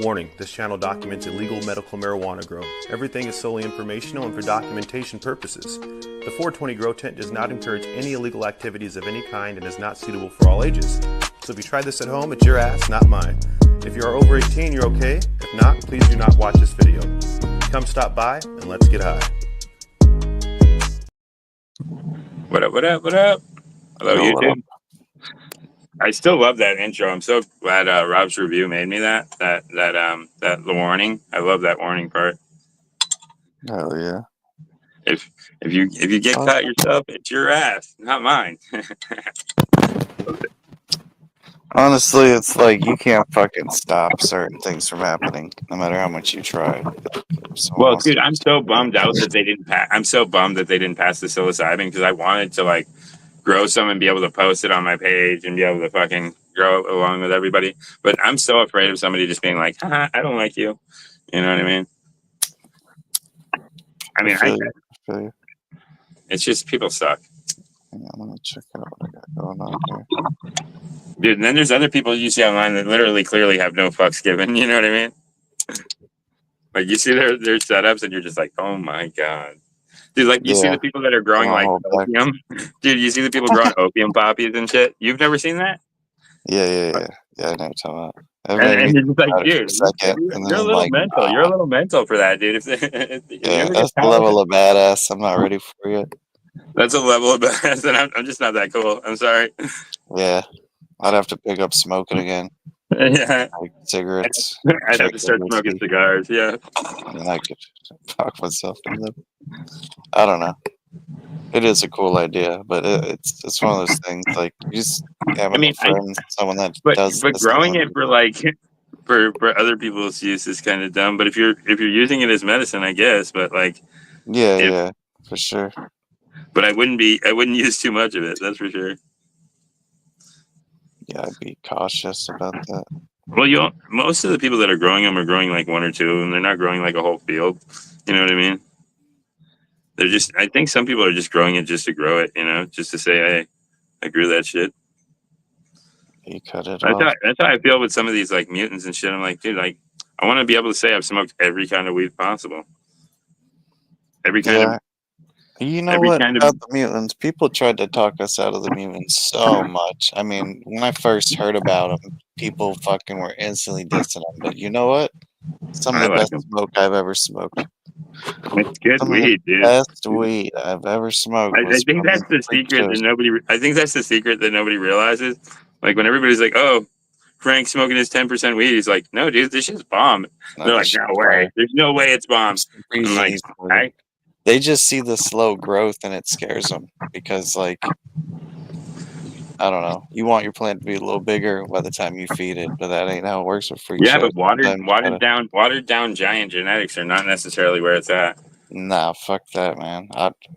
Warning, this channel documents illegal medical marijuana grow. Everything is solely informational and for documentation purposes. The 420 Grow Tent does not encourage any illegal activities of any kind and is not suitable for all ages. So if you try this at home, it's your ass, not mine. If you are over 18, you're okay. If not, please do not watch this video. Come stop by and let's get high. What up, what up, what up? Hello, Yo, what YouTube. I still love that intro. I'm so glad Rob's review made me that warning. I love that warning part. Hell yeah. If you get caught yourself, it's your ass, not mine. Honestly, it's like you can't fucking stop certain things from happening, no matter how much you try. Well, dude, I'm so bummed out that they didn't pass. I'm so bummed that they didn't pass the psilocybin because I wanted to like grow some and be able to post it on my page and be able to fucking grow along with everybody. But I'm so afraid of somebody just being like, haha, I don't like you. You know what I mean? I feel mean, you. It's just people suck. Hang on, let me check out what I got going on here. Dude, and then there's other people you see online that literally clearly have no fucks given. You know what I mean? Like you see their setups and you're just like, oh my God. Dude, like you see the people that are growing like opium. Dude, you see the people growing opium poppies and shit. You've never seen that? Yeah, I know what you're talking about. And you're just like, dude, you're a little like, mental. nah. You're a little mental for that, dude. Yeah, that's the level of badass. I'm not ready for you. That's a level of badass, and I'm just not that cool. I'm sorry. Yeah, I'd have to pick up smoking again. Yeah, like cigarettes. I'd have to start smoking cigars. Yeah, and I could talk myself in them. I don't know. It is a cool idea, but it's one of those things like you just having a friend, someone that does. But growing it for like for other people's use is kind of dumb. But if you're using it as medicine, I guess. But like, yeah, for sure. But I wouldn't use too much of it. That's for sure. Yeah, I'd be cautious about that. Well, most of the people that are growing them are growing like one or two, and they're not growing like a whole field. You know what I mean? They're just. I think some people are just growing it just to grow it. You know, just to say, hey, I grew that shit. You cut it off. That's how I feel with some of these like mutants and shit. I'm like, dude, like I want to be able to say I've smoked every kind of weed possible. Every kind of. You know what about the mutants? People tried to talk us out of the mutants so much. I mean, when I first heard about them, people fucking were instantly dissing them. But you know what? Some of the best smoke I've ever smoked. It's good weed, dude. Best weed I've ever smoked. I think that's the secret that nobody. I think that's the secret that nobody realizes. Like when everybody's like, "Oh, Frank's smoking his 10% weed," he's like, "No, dude, this shit's bomb." They're like, "No way. There's no way it's bomb." I'm like, they just see the slow growth and it scares them because, like, I don't know. You want your plant to be a little bigger by the time you feed it, but that ain't how it works with freak shows. But watered down giant genetics are not necessarily where it's at. Nah, fuck that, man.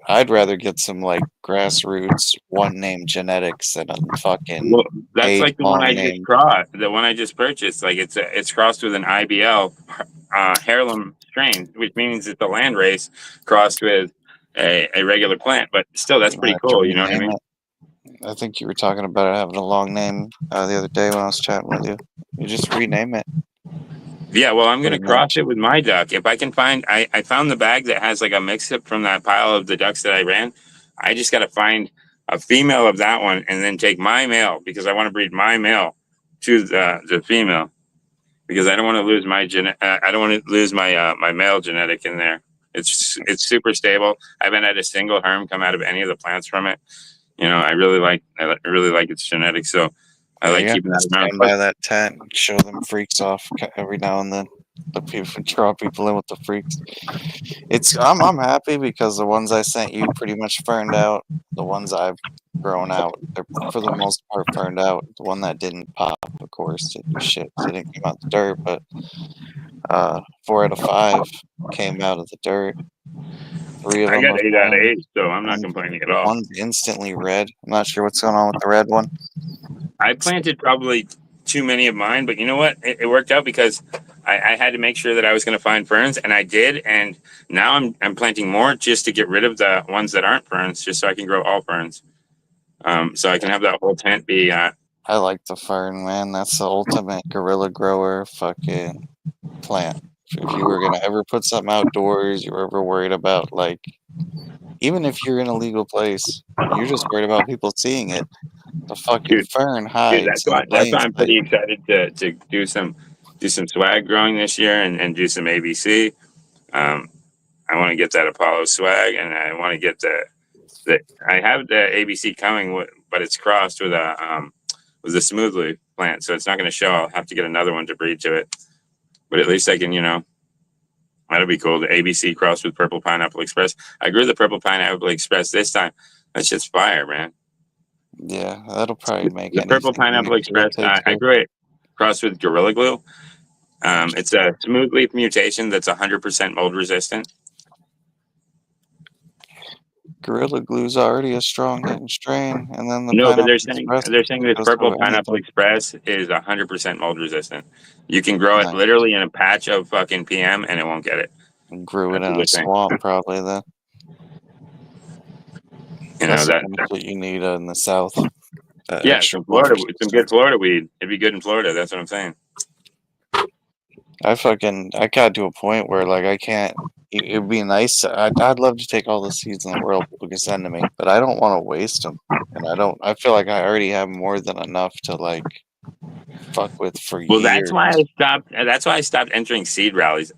I'd rather get some like grassroots one name genetics than a fucking. Well, that's like the one I just crossed. The one I just purchased. Like it's crossed with an IBL heirloom strain, which means it's a land race crossed with a regular plant. But still, that's pretty cool. You know what I mean? I think you were talking about it having a long name the other day when I was chatting with you. You just rename it. Yeah, well, I'm going to cross it with my duck. If I can find, I found the bag that has like a mix-up from that pile of the ducks that I ran. I just got to find a female of that one and then take my male because I want to breed my male to the female because I don't want to lose my I don't want to lose my my male genetic in there. It's super stable. I haven't had a single harm come out of any of the plants from it. You know, I really like its genetics. So I like keeping that around. By that tent, show them freaks off every now and then. Draw people in with the freaks. I'm happy because the ones I sent you pretty much ferned out. The ones I've grown out, they're for the most part ferned out. The one that didn't pop, of course, didn't come out the dirt. But 4 out of 5 came out of the dirt. 3 of them. I got 8 out of 8, so I'm not complaining at all. One's instantly red. I'm not sure what's going on with the red one. I planted probably too many of mine, but you know what? It worked out because I had to make sure that I was going to find ferns, and I did. And now I'm planting more just to get rid of the ones that aren't ferns, just so I can grow all ferns. So I can have that whole tent be I like the fern, man. That's the ultimate guerrilla grower fucking plant. If you were gonna ever put something outdoors, you were ever worried about like, even if you're in a legal place, you're just worried about people seeing it. The fucking Dude, fern dude, hides in that's plain why I'm sight. pretty excited to do some swag growing this year and do some ABC. I want to get that Apollo swag, and I want to get the I have the ABC coming, but it's crossed with a smooth leaf plant, so it's not going to show. I'll have to get another one to breed to it, but at least I can, that'll be cool. The ABC crossed with Purple Pineapple Express. I grew the Purple Pineapple Express this time. That shit's fire, man. Yeah, that'll probably make The Purple anything you Pineapple grow Express, take I care. grew it crossed with Gorilla Glue. It's a smooth leaf mutation that's 100% mold resistant. Gorilla Glue's already a strong hitting strain, and then the No, but Pineapple Express they're saying this goes Purple through Pineapple anything. Express is 100% mold resistant. You can grow it Nice. literally in a patch of fucking PM and it won't get it. Grew it That's a in a good thing. swamp, probably. Then You know that's the that. kind of shit you need in the South. That Yeah, extra some good moisture. Florida weed. It'd be good in Florida. That's what I'm saying. I got to a point where like I can't. It'd be nice. I'd love to take all the seeds in the world people can send to me, but I don't want to waste them, and I don't. I feel like I already have more than enough to like fuck with for Well, years. That's why I stopped entering seed raffles.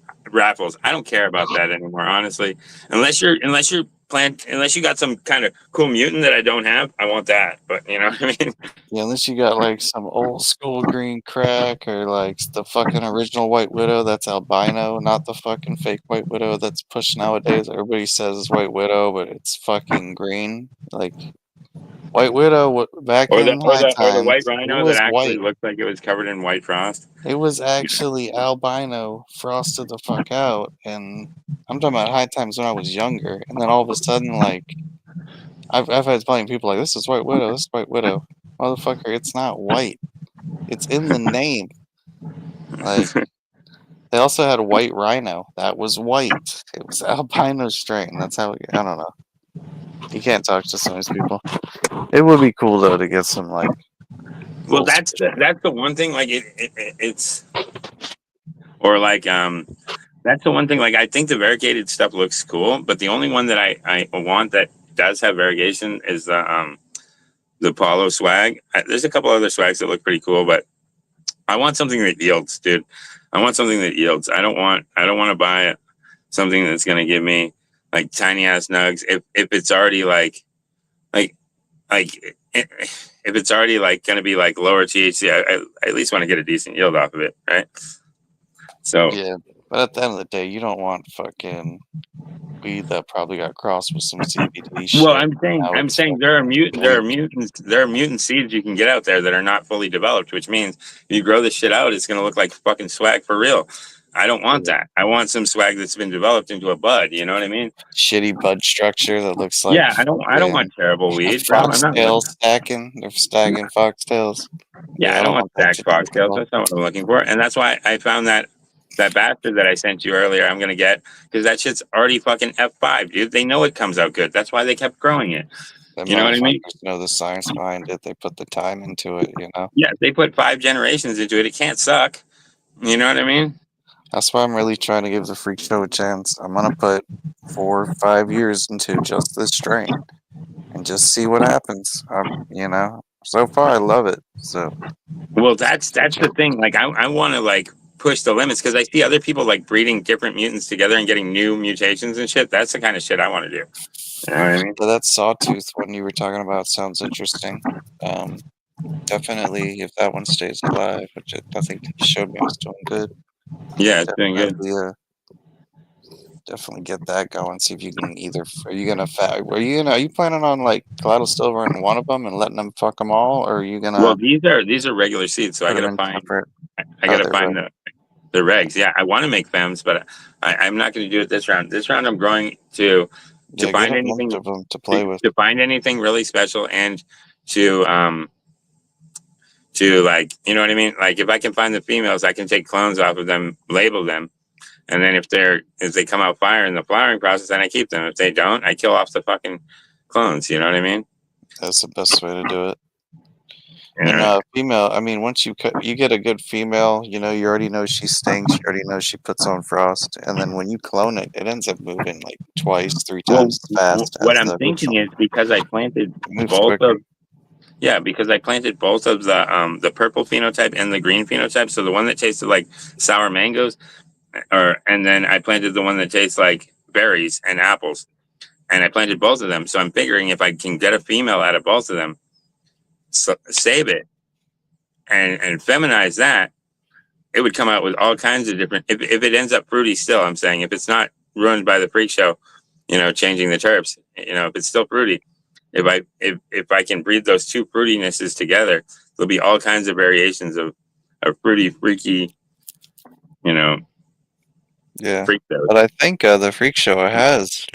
I don't care about that anymore, honestly. Unless you got some kind of cool mutant that I don't have, I want that. But you know what I mean? Yeah, unless you got like some old school green crack or like the fucking original White Widow that's albino, not the fucking fake White Widow that's pushed nowadays. Everybody says it's White Widow, but it's fucking green. Like White Widow back in high Or the white times, it rhino that was actually white. looked like it was covered in white frost. It was actually albino, frosted the fuck out, and I'm talking about high times when I was younger. And then all of a sudden, like I've had plenty of people like, "This is White Widow. This is White Widow." Motherfucker, it's not white. It's in the name. Like they also had White Rhino. That was white. It was albino strain. That's how I don't know. You can't talk to some of these people. It would be cool though to get some like. Well, that's the one thing. Like it's or like that's the one thing. Like I think the variegated stuff looks cool, but the only one that I want that does have variegation is the Apollo swag. There's a couple other swags that look pretty cool, but I want something that yields, dude. I want something that yields. I don't want to buy something that's gonna give me like tiny ass nugs if it's already like if it's already like gonna be like lower THC. I at least want to get a decent yield off of it, right? So Yeah, but at the end of the day, you don't want fucking weed that probably got crossed with some CBD well, shit. Now I'm it's saying fucking bleach. there are mutant seeds you can get out there that are not fully developed, which means if you grow this shit out, it's gonna look like fucking swag for real. I don't want that. I want some swag that's been developed into a bud. You know what I mean? Shitty bud structure that looks like Yeah, I don't fucking want terrible a weed, bro. I'm not. foxtail stacking. They're stacking foxtails. Yeah, Yeah, I I don't don't want want that stacked shit in my foxtails. bud. That's not what I'm looking for, and that's why I found that bastard that I sent you earlier. I'm gonna get because that shit's already fucking F5, dude. They know it comes out good. That's why they kept growing it. The You know what I mean? motherfuckers know the science behind it. They put the time into it, you know? Yeah, they put 5 generations into it. It can't suck. You know what I mean? That's why I'm really trying to give the freak show a chance. I'm gonna put 4 or 5 years into just this strain and just see what happens. You know, so far I love it. So Well, that's the thing. Like, I want to like push the limits because I see other people like breeding different mutants together and getting new mutations and shit. That's the kind of shit I want to do. You know what I mean? yeah, that sawtooth one you were talking about sounds interesting. Definitely, if that one stays alive, which I think he showed me was doing good. Yeah, it's doing good. Definitely get that going. See if you can either. Are you planning on like Gladys Silver in one of them and letting them fuck them all, or are you Well, gonna these are regular seeds, so put them in separate? I Oh, gotta they're find right. the regs. Yeah, I want to make fems, but I'm not going to do it this round. This round, I'm growing to Yeah, get find a bunch anything of them to play with. to find anything really special and to like, you know what I mean? Like if I can find the females, I can take clones off of them, label them, and then if they come out fire in the flowering process, then I keep them. If they don't, I kill off the fucking clones. You know what I mean? That's the best way to do it. And female, I mean, once you get a good female, you already know she stinks. You already know she puts on frost, and then when you clone it, it ends up moving like twice, 3 times as fast what as I'm the thinking original. is because I planted It moves both quicker. of because I planted both of the purple phenotype and the green phenotype. So the one that tasted like sour mangoes, and then I planted the one that tastes like berries and apples, and I planted both of them. So I'm figuring if I can get a female out of both of them, save it, and feminize that, it would come out with all kinds of different. If it ends up fruity still, I'm saying if it's not ruined by the freak show, changing the terps, if it's still fruity, if I can breed those two fruitinesses together, there'll be all kinds of variations of fruity, freaky, Yeah, freak shows. but I think the freak show has.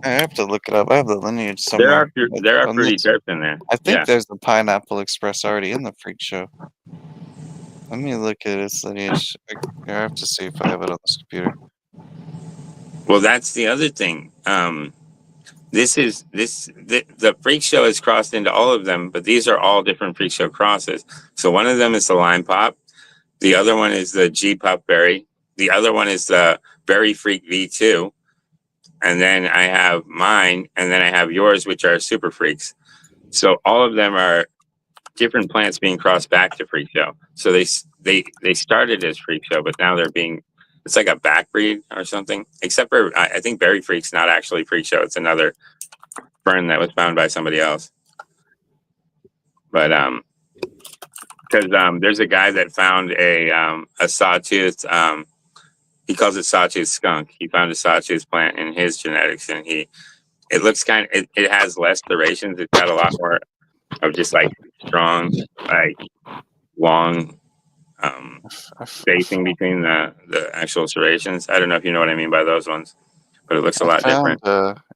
I have to look it up. I have the lineage somewhere. There are fruity terps in there. I think there's the Pineapple Express already in the freak show. Let me look at its lineage. I have to see if I have it on this computer. Well, that's the other thing. The freak show is crossed into all of them, but these are all different freak show crosses. So one of them is the lime pop, the other one is the G pop berry, the other one is the berry freak V2, and then I have mine, and then I have yours, which are super freaks. So all of them are different plants being crossed back to freak show. So they started as freak show, but now it's like a backbreed or something. Except for I think berry freak's not actually freak show. It's another fern that was found by somebody else. But because there's a guy that found a sawtooth. He calls it sawtooth skunk. He found a sawtooth plant in his genetics, and it looks it has less serrations. It's got a lot more of just like strong, like long spacing between the actual serrations. I don't know if you know what I mean by those ones, but it looks a lot different.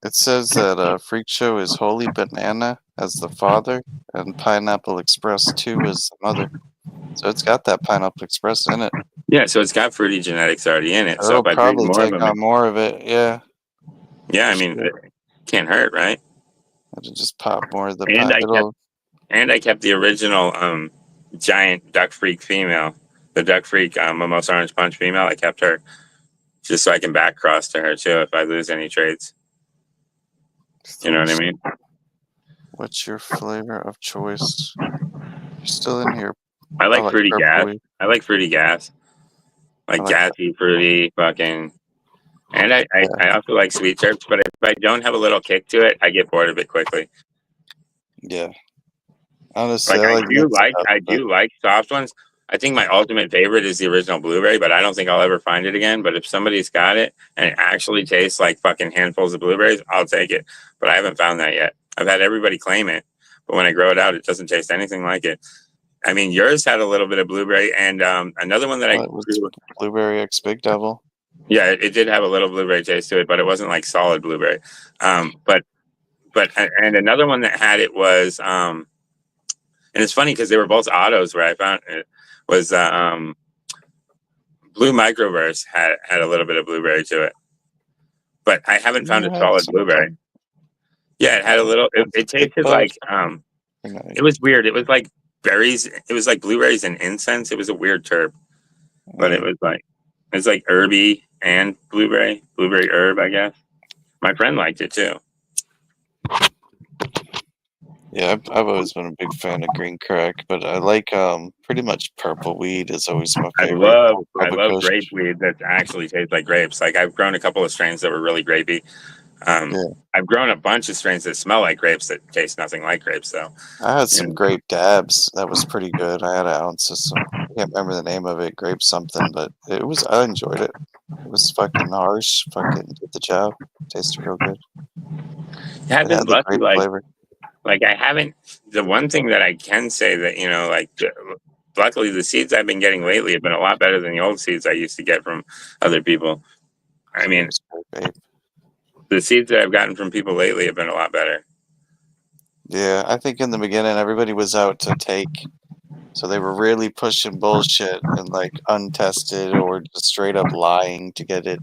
It says that Freak Show is Holy Banana as the father, and Pineapple Express 2 is the mother. So it's got that Pineapple Express in it. Yeah, so it's got fruity genetics already in it. So It'll probably take on more of it, yeah. Yeah, I mean, it can't hurt, right? It'll just pop more of the I kept the original giant duck freak female, the duck freak mimosa orange punch female. I kept her just so I can back cross to her too if I lose any traits. You know what I mean? What's your flavor of choice? You're still in here. I like fruity gas. I like fruity gas. Like gassy, fruity, fucking. And I also like sweet terps, but if I don't have a little kick to it, I get bored of it quickly. Yeah. Honestly, I do like soft ones. I think my ultimate favorite is the original blueberry, but I don't think I'll ever find it again. But if somebody's got it and it actually tastes like fucking handfuls of blueberries, I'll take it. But I haven't found that yet. I've had everybody claim it, but when I grow it out, it doesn't taste anything like it. I mean, yours had a little bit of blueberry, and another one that I grew, Blueberry X Big Devil. Yeah, it did have a little blueberry taste to it, but it wasn't like solid blueberry. But another one that had it was and it's funny because they were both autos where I found it was Blue Microverse had a little bit of blueberry to it, but I haven't found a solid blueberry. Yeah, it had a little. It tasted like it was weird. It was like berries. It was like blueberries and incense. It was a weird terp, but it was like herby and blueberry herb, I guess. My friend liked it too. Yeah, I've always been a big fan of green crack, but I like pretty much purple weed is always my favorite. I love grape weed that actually tastes like grapes. Like I've grown a couple of strains that were really grapey. I've grown a bunch of strains that smell like grapes that taste nothing like grapes though. I had some grape dabs that was pretty good. I had an ounce of some, I can't remember the name of it, grape something, but I enjoyed it. It was fucking harsh, fucking did the job. Tasted real good. I've been lucky, like I haven't. The one thing that I can say that luckily the seeds I've been getting lately have been a lot better than the old seeds I used to get from other people. I mean, the seeds that I've gotten from people lately have been a lot better. Yeah, I think in the beginning everybody was out to take, so they were really pushing bullshit and like untested or just straight up lying to get it.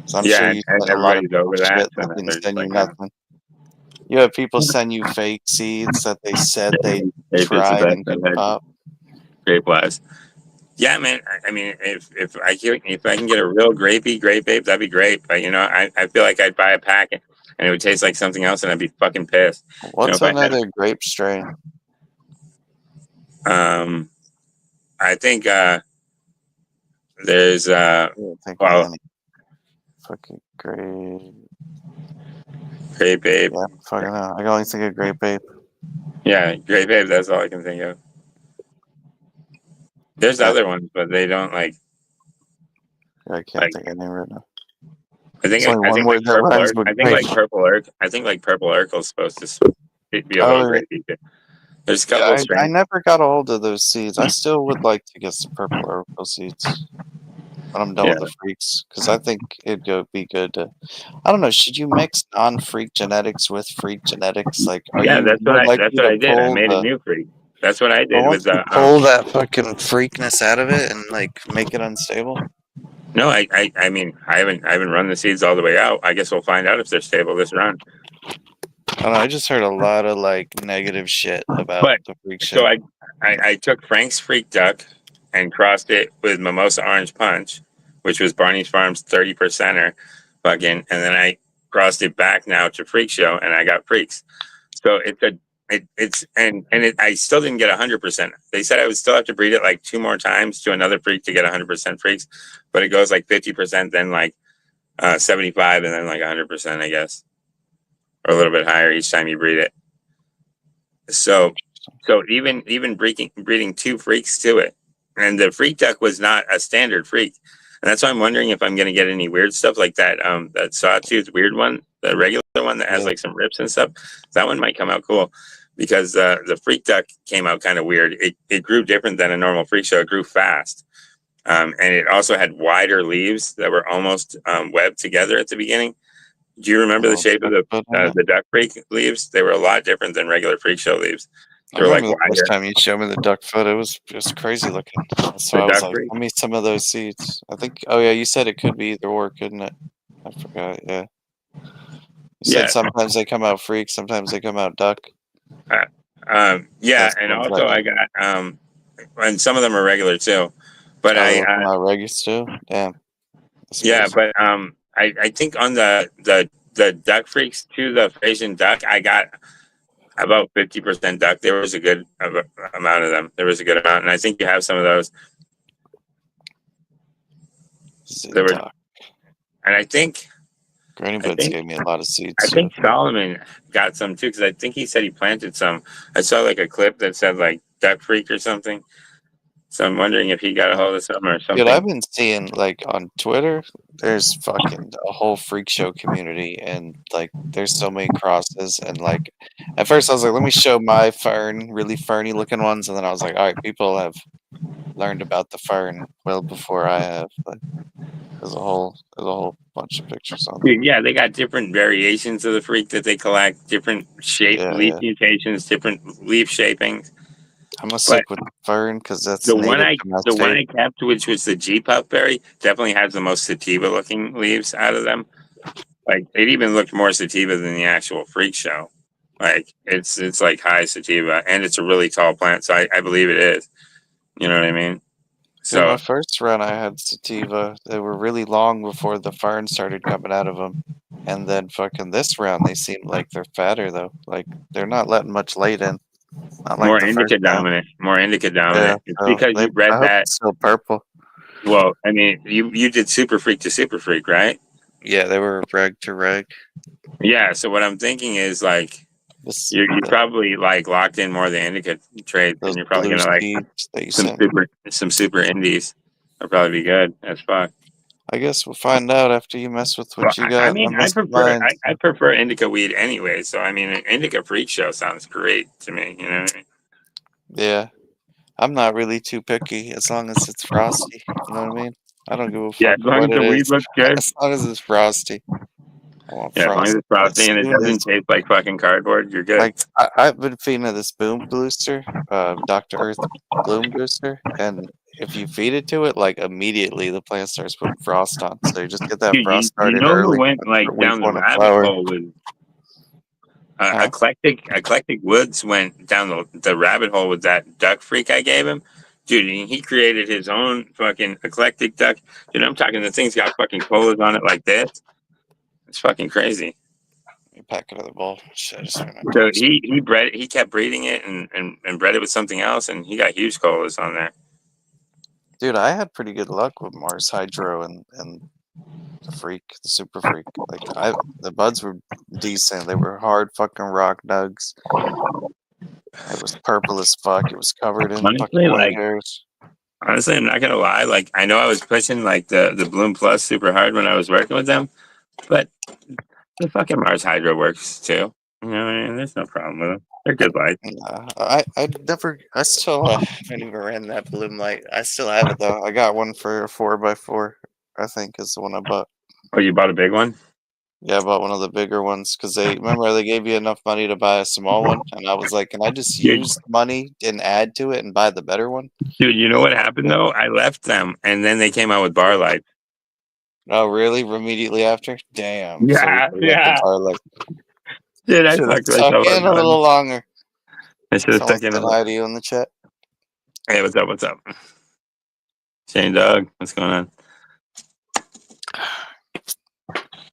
So I'm sure you spent a lot of shit that didn't send you nothing. You have people send you fake seeds that they said they Grape is the tried best and I've couldn't had pop. grape wise. Yeah, man. I mean, if I can get a real grapey grape ape, that'd be great. But I feel like I'd buy a packet and it would taste like something else, and I'd be fucking pissed. What's If I had, another grape strain? I think there's I don't think of well, any. Fucking grape. grape ape. Yeah, fucking hell. I can only think of grape ape. Yeah, grape ape. That's all I can think of. There's Yeah. other ones, but they don't like. I can't Like, think of any right now. I think There's only one like word that purple rhymes urk. with I think grape. like purple urk. I think like purple urkel is supposed to be a little Oh, grapey. There's a couple yeah, of I strains. never got a hold of those seeds. I still would like to get some purple Oracle seeds when I'm done Yeah. with the freaks, because I think it'd be good to. I don't know. Should you mix non-freak genetics with freak genetics? Like, are Yeah, you that's more that's likely what to I did. I pull made a the? new freak. That's what I But did once with you pull that fucking freakness out of it and like make it unstable. No, I mean I haven't run the seeds all the way out. I guess we'll find out if they're stable this run. I don't know. I just heard a lot of like negative shit about But the freak shit. so I took Frank's Freak Duck and crossed it with Mimosa Orange Punch, which was Barney's Farm's 30%er fucking, and then I crossed it back now to Freak Show and I got freaks. So I still didn't get 100%. They said I would still have to breed it like 2 more times to another freak to get 100% freaks, but it goes like 50%, then like 75, and then like 100%, I guess, or a little bit higher each time you breed it. So even breeding 2 freaks to it, and the freak duck was not a standard freak, and that's why I'm wondering if I'm going to get any weird stuff like that. That sawtooth weird one, the regular one that has like some rips and stuff. That one might come out cool, because the freak duck came out kind of weird. It grew different than a normal freak show. It grew fast, and it also had wider leaves that were almost webbed together at the beginning. Do you remember the shape of the duck freak leaves? They were a lot different than regular freak show leaves. I They were like remember the wider. first time you showed me the duck foot. It was just crazy looking. So I was like, "Give me some of those seeds." I think. Oh yeah, you said it could be either or, couldn't it? I forgot. Yeah. You said sometimes they come out freak, sometimes they come out duck. Yeah, and also I got and some of them are regular too, but they come out regular too. Damn. Yeah, but I think on the duck freaks to the Frisian duck, I got about 50% duck. There was a good amount of them. There was a good amount, and I think you have some of those. There were, and I think Granny Buds gave me a lot of seeds. I think Solomon got some too, because I think he said he planted some. I saw like a clip that said like duck freak or something. So I'm wondering if he got a hold of some or something. Dude, I've been seeing like on Twitter, there's fucking a whole freak show community, and like there's so many crosses. And like at first I was like, let me show my fern, really ferny looking ones, and then I was like, all right, people have learned about the fern well before I have. But there's a whole bunch of pictures on there. Yeah, they got different variations of the freak that they collect, different leaf mutations, different leaf shapings. I'm gonna stick with the fern because that's the one I kept, which was the G puff berry, definitely has the most sativa looking leaves out of them. Like it even looked more sativa than the actual freak show. Like it's like high sativa, and it's a really tall plant, so I believe it is. You know what I mean? So my first run, I had sativa. They were really long before the fern started coming out of them, and then fucking this round, they seem like they're fatter though. Like they're not letting much light in. Not like more the indica first time. dominant. More indica dominant. Yeah, it's because you bred that. It's still purple. Well, I mean, you did super freak to super freak, right? Yeah, they were reg to reg. Yeah. So what I'm thinking is like. You're probably like locked in more of the indica trade, and you're probably gonna like some super indies. Will probably be good as fuck. I guess we'll find out after you mess with what you got. I mean, I prefer indica weed anyway. So I mean, an indica freak show sounds great to me. You know what I mean? Yeah, I'm not really too picky as long as it's frosty. You know what I mean? I don't give a fuck. Yeah, as long as the weed looks good. As long as it's frosty. Yeah, as long as it's frosty and it doesn't taste like fucking cardboard, you're good. Like I've been feeding this boom booster, Dr. Earth Bloom Booster, and if you feed it to it, like immediately the plant starts putting frost on. So you just get that frost started early. Who went like down the rabbit hole Huh? Eclectic Woods went down the rabbit hole with that duck freak I gave him. Dude, and he created his own fucking eclectic duck. Dude, I'm talking the thing's got fucking colas on it like this. It's fucking crazy. Let me pack another bowl. Shit, I just went my So dogs. he kept breeding it and bred it with something else, and he got huge colas on there. Dude, I had pretty good luck with Mars Hydro and the super freak. Like the buds were decent. They were hard fucking rock nugs. It was purple as fuck. It was covered in fucking white hairs. Honestly, I'm not gonna lie. Like, I know I was pushing like the Bloom Plus super hard when I was working with them, but the fucking Mars Hydro works too. You know, what I mean, there's no problem with them. They're good lights. I still haven't even ran that bloom light. I still have it though. I got one for a 4x4. I think is the one I bought. Oh, you bought a big one? Yeah, I bought one of the bigger ones because they gave you enough money to buy a small one, and I was like, can I just use money and add to it and buy the better one? Dude, you know what happened though? I left them, and then they came out with bar lights. Oh, really? Immediately after? Damn. Yeah, so yeah. Bar light. Dude, I should have fucked myself in a little longer. I should have stuck in. Someone said hi to you in the chat. Hey, what's up? What's up? Shane Dog, what's going on?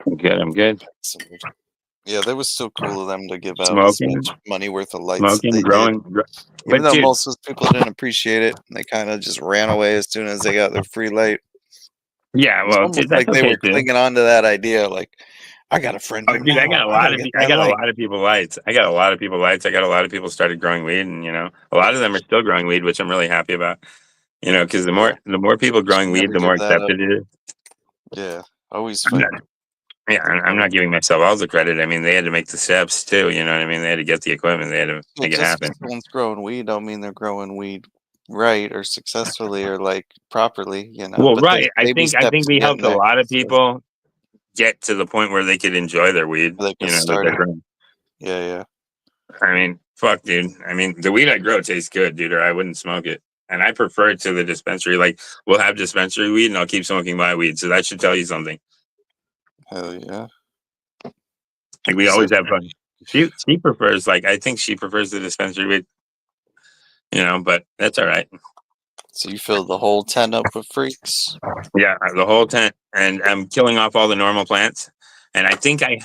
I'm good. I'm good. Yeah, that was still cool of them to give out Smoking, as much money worth of lights. Smoking, growing. Even though most of those people didn't appreciate it, they kind of just ran away as soon as they got their free light. Yeah, well, dude, that's like they were clinging on to that idea. Like, I got a friend. Oh, dude, I got a lot of people lights. I got a lot of people started growing weed, and you know, a lot of them are still growing weed, which I'm really happy about. You know, because the more people growing weed, the more accepted it is. Yeah, always. I'm not giving myself all the credit. I mean, they had to make the steps too. You know what I mean? They had to get the equipment. They had to make it happen. Someone's growing weed don't mean they're growing weed right or successfully or like properly. You know. Well, right. I think we helped a lot of people get to the point where they could enjoy their weed. They could start it. Yeah. I mean, fuck, dude. I mean, the weed I grow tastes good, dude, or I wouldn't smoke it. And I prefer it to the dispensary. Like, we'll have dispensary weed, and I'll keep smoking my weed. So that should tell you something. Hell yeah. Like, we always have fun. She prefers, like, I think she prefers the dispensary weed. You know, but that's all right. So you filled the whole tent up with freaks? Yeah, the whole tent, and I'm killing off all the normal plants. And I think I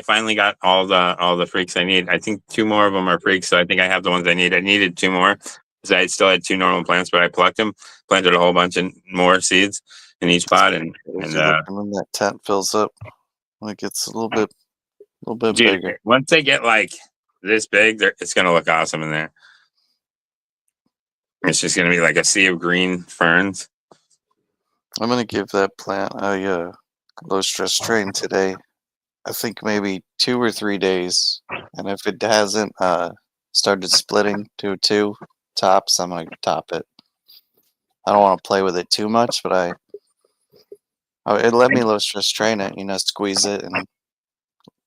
finally got all the freaks I need. I think 2 more of them are freaks, so I think I have the ones I need. I needed 2 more because I still had 2 normal plants, but I plucked them, planted a whole bunch of more seeds in each pot, and when that tent fills up, like it's a little bit dude, bigger. Once they get like this big, it's gonna look awesome in there. It's just gonna be like a sea of green ferns. I'm gonna give that plant a low stress train today. I think maybe 2 or 3 days, and if it hasn't started splitting to 2 tops, I'm gonna top it. I don't want to play with it too much, but it let me low stress train it. You know, squeeze it and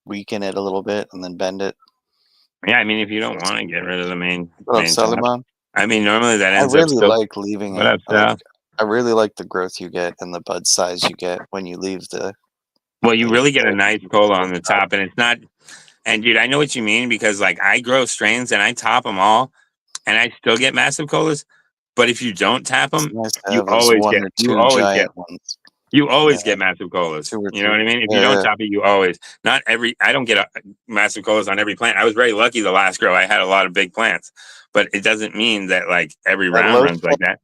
weaken it a little bit, and then bend it. Yeah, I mean, if you don't want to get rid of the main top, I mean, normally that ends up. I really like leaving it. I really like the growth you get and the bud size you get when you leave the. Well, you really get a nice cola on the top, and it's not. And dude, I know what you mean because like I grow strains and I top them all, and I still get massive colas. But if you don't tap them, you always get massive colas. You know what I mean? If you don't top it, you always I don't get massive colas on every plant. I was very lucky the last grow. I had a lot of big plants, but it doesn't mean that like every round runs like that.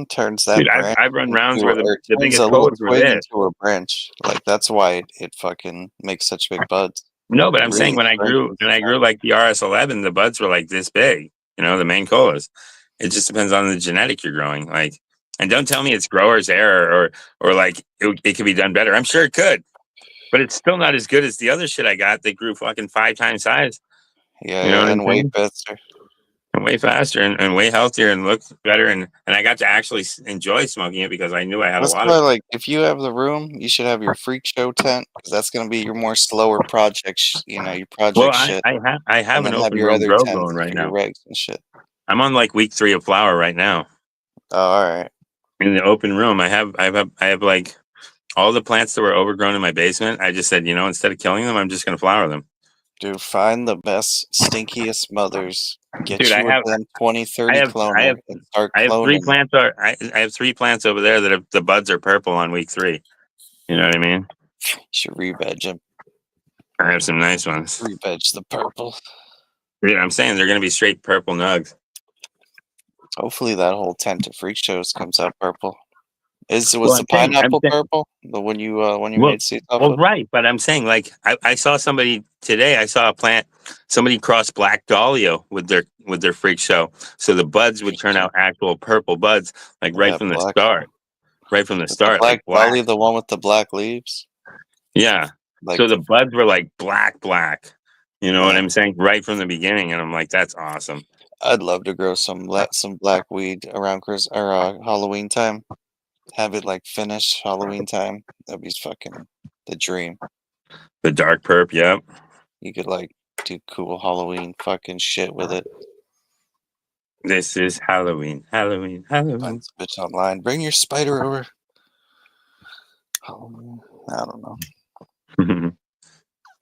Turns that. Dude, I've run rounds where the biggest colas were this. Into a branch, like that's why it fucking makes such big buds. No, but I'm saying when I grew like the RS11, the buds were like this big. You know, the main colas. It just depends on the genetic you're growing. Like, and don't tell me it's grower's error or like it could be done better. I'm sure it could, but it's still not as good as the other shit I got that grew fucking 5 times size. Yeah, you know and way faster. And way faster and way healthier and looked better. And I got to actually enjoy smoking it because I knew I had a lot of. Like, if you have the room, you should have your freak show tent because that's going to be your more slower project. You know, your project shit. I have an open room grow going right now. Regs and shit. I'm on like week 3 of flower right now. Oh, all right. In the open room, I have like all the plants that were overgrown in my basement. I just said, you know, instead of killing them, I'm just going to flower them. Dude, find the best, stinkiest mothers. Get Dude, you a damn 2030 I cloner have and start I have three cloning them. plants. I have 3 plants over there that the buds are purple on week 3. You know what I mean? You should re-veg them. I have some nice ones. Re-veg the purple. Dude, I'm saying they're gonna be straight purple nugs. Hopefully that whole tent of freak shows comes out purple. Was Well, the pineapple purple? The one you made seeds off well, of? right, but I'm saying like I saw somebody today. I saw a plant. Somebody crossed black dahlia with their freak show, so the buds would turn out actual purple buds, like right Yeah, from the black. start. Right from the With the start, like black black. dahlia, the one with the black leaves. Yeah. Like, So the buds were like black. You know what yeah. I'm saying? Right from the beginning, and I'm like, that's awesome. I'd love to grow some black weed around Halloween time. Have it like finish Halloween time. That'd be fucking the dream. The dark perp, yep. You could like do cool Halloween fucking shit with it. This is Halloween. Find some bitch online. Bring your spider over. Halloween. I don't know.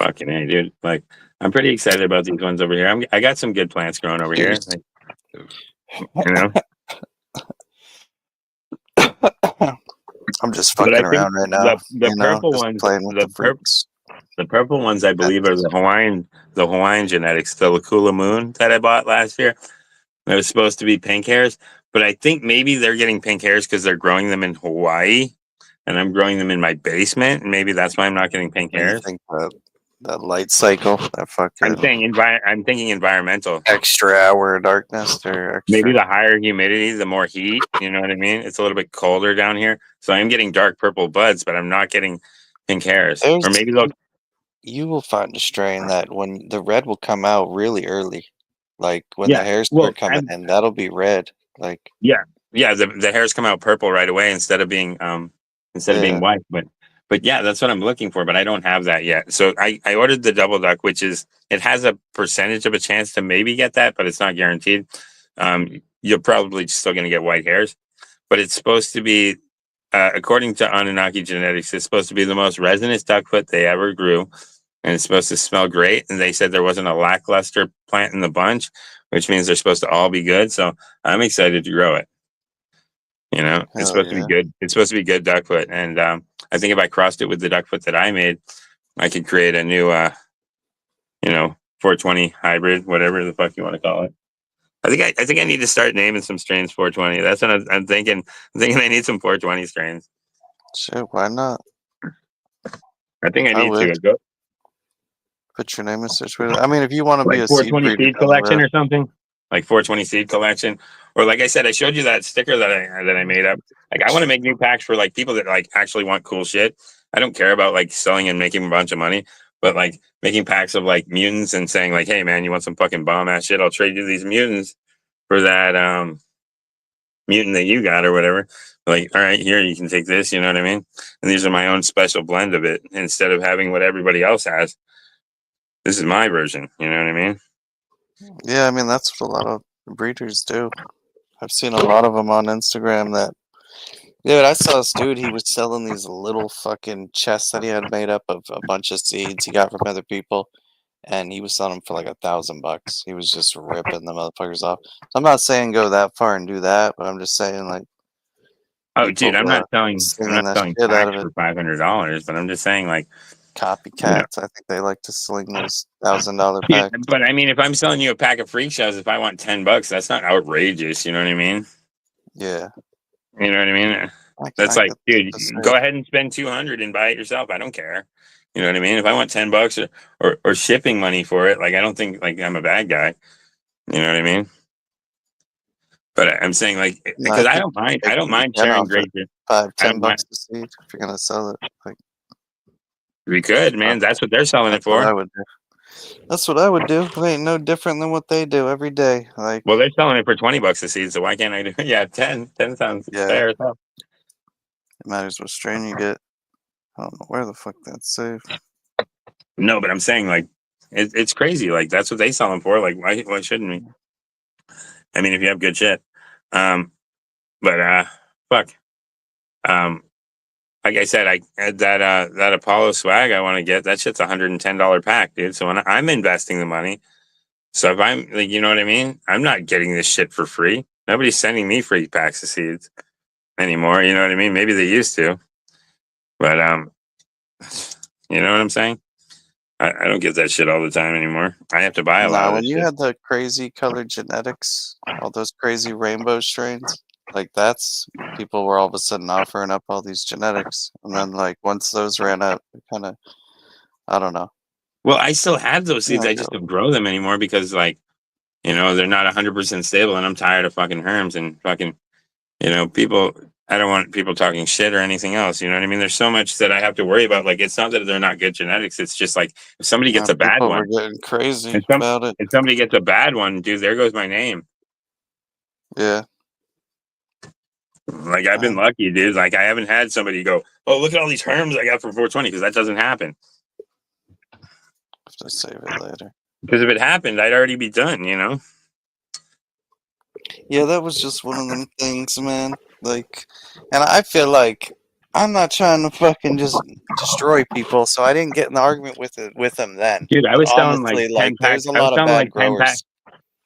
Fucking A, dude. Like, I'm pretty excited about these ones over here. I got some good plants growing over here. Like, you know? I'm just But fucking I think around right now. the purple just ones, playing with the freaks. the purple ones, I believe, are the Hawaiian genetics, the Lakula Moon that I bought last year. It was supposed to be pink hairs, but I think maybe they're getting pink hairs because they're growing them in Hawaii, and I'm growing them in my basement, and maybe that's why I'm not getting pink What do you hairs. think that light cycle, that fucking I'm thinking environmental. extra hour darkness or extra. Maybe the higher humidity, the more heat. You know what I mean? It's a little bit colder down here, so I'm getting dark purple buds, but I'm not getting pink hairs. Or maybe you will find a strain that when the red will come out really early, like when the hairs start coming in, that'll be red. Like the hairs come out purple right away instead of being white. But yeah, that's what I'm looking for. But I don't have that yet. So I ordered the double duck, which it has a percentage of a chance to maybe get that, but it's not guaranteed. You're probably still going to get white hairs, but it's supposed to be, according to Anunnaki genetics, it's supposed to be the most resinous duckfoot they ever grew, and it's supposed to smell great. And they said there wasn't a lackluster plant in the bunch, which means they're supposed to all be good. So I'm excited to grow it. You know, it's supposed to be good. It's supposed to be good duckfoot, and I think if I crossed it with the duckfoot that I made, I could create a new, 420 hybrid, whatever the fuck you want to call it. I think I need to start naming some strains 420. That's what I'm thinking. I'm thinking I need some 420 strains. Sure, why not? I think I need to go. Put your name in search with it. I mean, if you want to be a 420 seed breeder seed collection or something, like 420 seed collection, or like I said, I showed you that sticker that I made up. Like I want to make new packs for like people that like actually want cool shit. I don't care about like selling and making a bunch of money, but like making packs of like mutants and saying like, hey man, you want some fucking bomb ass shit? I'll trade you these mutants for that mutant that you got or whatever. Like, all right, here you can take this. You know what I mean? And these are my own special blend of it instead of having what everybody else has. This is my version. You know what I mean? Yeah, I mean that's what a lot of breeders do. I've seen a lot of them on Instagram that. Dude, I saw this dude. He was selling these little fucking chests that he had made up of a bunch of seeds he got from other people, and he was selling them for like $1,000. He was just ripping the motherfuckers off. So I'm not saying go that far and do that, but I'm just saying like. Oh, dude, I'm not selling packs for $500, but I'm just saying like copycats. I think they like to sling those $1,000 packs. Yeah, but I mean, if I'm selling you a pack of freak shows, if I want $10, that's not outrageous. You know what I mean? Yeah. You know what I mean? That's like, dude, go ahead and spend 200 and buy it yourself. I don't care. You know what I mean? If I want $10 or shipping money for it, like I don't think like I'm a bad guy. You know what I mean? But I'm saying like because I don't mind sharing great shit. $5-10 a seed if you're gonna sell it. Like we could, man. That's what they're selling it for. What I would do. That's what I would do. It ain't no different than what they do every day. Like, well, they're selling it for $20 a seed, so why can't I do? Yeah, 10 sounds fair. It matters what strain you get. I don't know where the fuck that's safe. No, but I'm saying like it's crazy. Like that's what they sell them for. Like why shouldn't we? I mean, if you have good shit. But fuck. I like I said, I had that Apollo swag I want to get. That shit's $110 pack, dude. So when I'm investing the money, so if I'm like, you know what I mean? I'm not getting this shit for free. Nobody's sending me free packs of seeds anymore. You know what I mean? Maybe they used to, but you know what I'm saying? I don't get that shit all the time anymore. I have to buy a lot Now, of when this you shit. had the crazy colored genetics, all those crazy rainbow strains, like that's people were all of a sudden offering up all these genetics, and then like once those ran out, kind of, I don't know. Well, I still have those seeds. Yeah, I just don't grow them anymore because, like, you know, they're not 100% stable, and I'm tired of fucking herms and fucking, you know, people. I don't want people talking shit or anything else. You know what I mean? There's so much that I have to worry about. Like, it's not that they're not good genetics. It's just like if somebody gets a bad people were one, getting crazy if, some, about it. if somebody gets a bad one, dude, there goes my name. Yeah, Like, I've been lucky, dude. Like, I haven't had somebody go, "Oh, look at all these herms I got for 420," because that doesn't happen. have to save it later. Because if it happened, I'd already be done. You know. Yeah, that was just one of them things, man. Like, and I feel like I'm not trying to fucking just destroy people, so I didn't get in the argument with them then. Dude, I But was selling like honestly, 10 like, packs. there's a I was lot of selling bad like 10 packs. growers.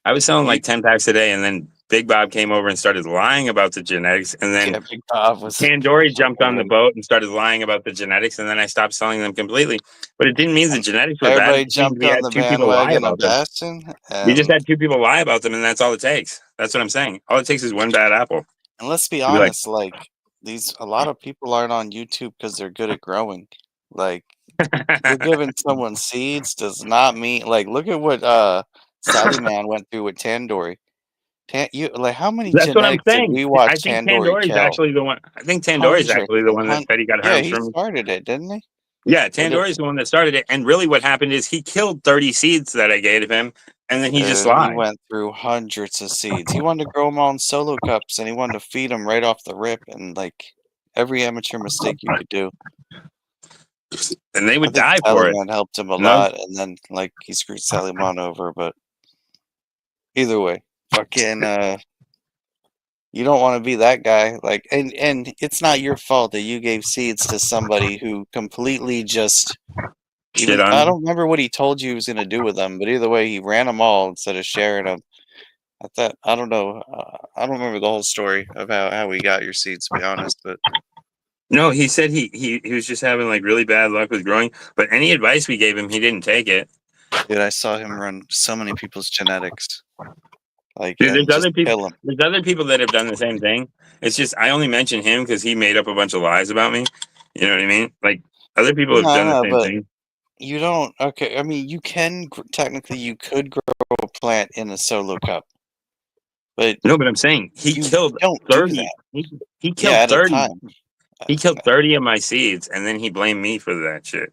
I was selling You- like 10 packs a day, and then Big Bob came over and started lying about the genetics. And then Yeah, Big Bob was. Tandoori jumped on the boat and started lying about the genetics, and then I stopped selling them completely. But it didn't mean the genetics were bad. Everybody It just means jumped we on had the two people lie bandwagon of about them. Bastion, We just and had two people lie about them, and that's all it takes. That's what I'm saying. All it takes is one bad apple. let's be To be like, honest, like a lot of people aren't on YouTube because they're good at growing. Like, you're giving someone seeds does not mean like look at what Sally Man went through with Tandoori. You like how many that's what I'm genetics did saying. we watch I think Tandoori Tandoori is kill? actually the one. I think Tandoori is Hundreds actually the and one that said he got yeah, herms he from me. started it, didn't he? Yeah, Tandoori is the one that started it. And really, what happened is he killed 30 seeds that I gave him, and then he just He lied. went through hundreds of seeds. He wanted to grow them all in solo cups, and he wanted to feed them right off the rip, and like every amateur mistake you could do. And they I would think die Sally for it. Man helped him a No, lot, and then like he screwed Sally Man over. But either way, fucking you don't want to be that guy. Like, and it's not your fault that you gave seeds to somebody who completely just shit even. on I me. don't remember what he told you he was going to do with them, but either way, he ran them all instead of sharing them. I thought I don't know. I don't remember the whole story of how we got your seeds, to be honest. But No, he said he was just having like really bad luck with growing. But any advice we gave him, he didn't take it. dude, I saw him run so many people's genetics, like, Dude, and there's just other people. kill them. There's other people that have done the same thing. It's just I only mention him because he made up a bunch of lies about me. You know what I mean? Like other people have done the No, same but thing. you don't. Okay, I mean, you can technically you could grow a plant in a solo cup, but No, but I'm saying he you killed don't do 30. that. He Yeah, killed at a 30. time. He killed 30 of my seeds, and then he blamed me for that shit.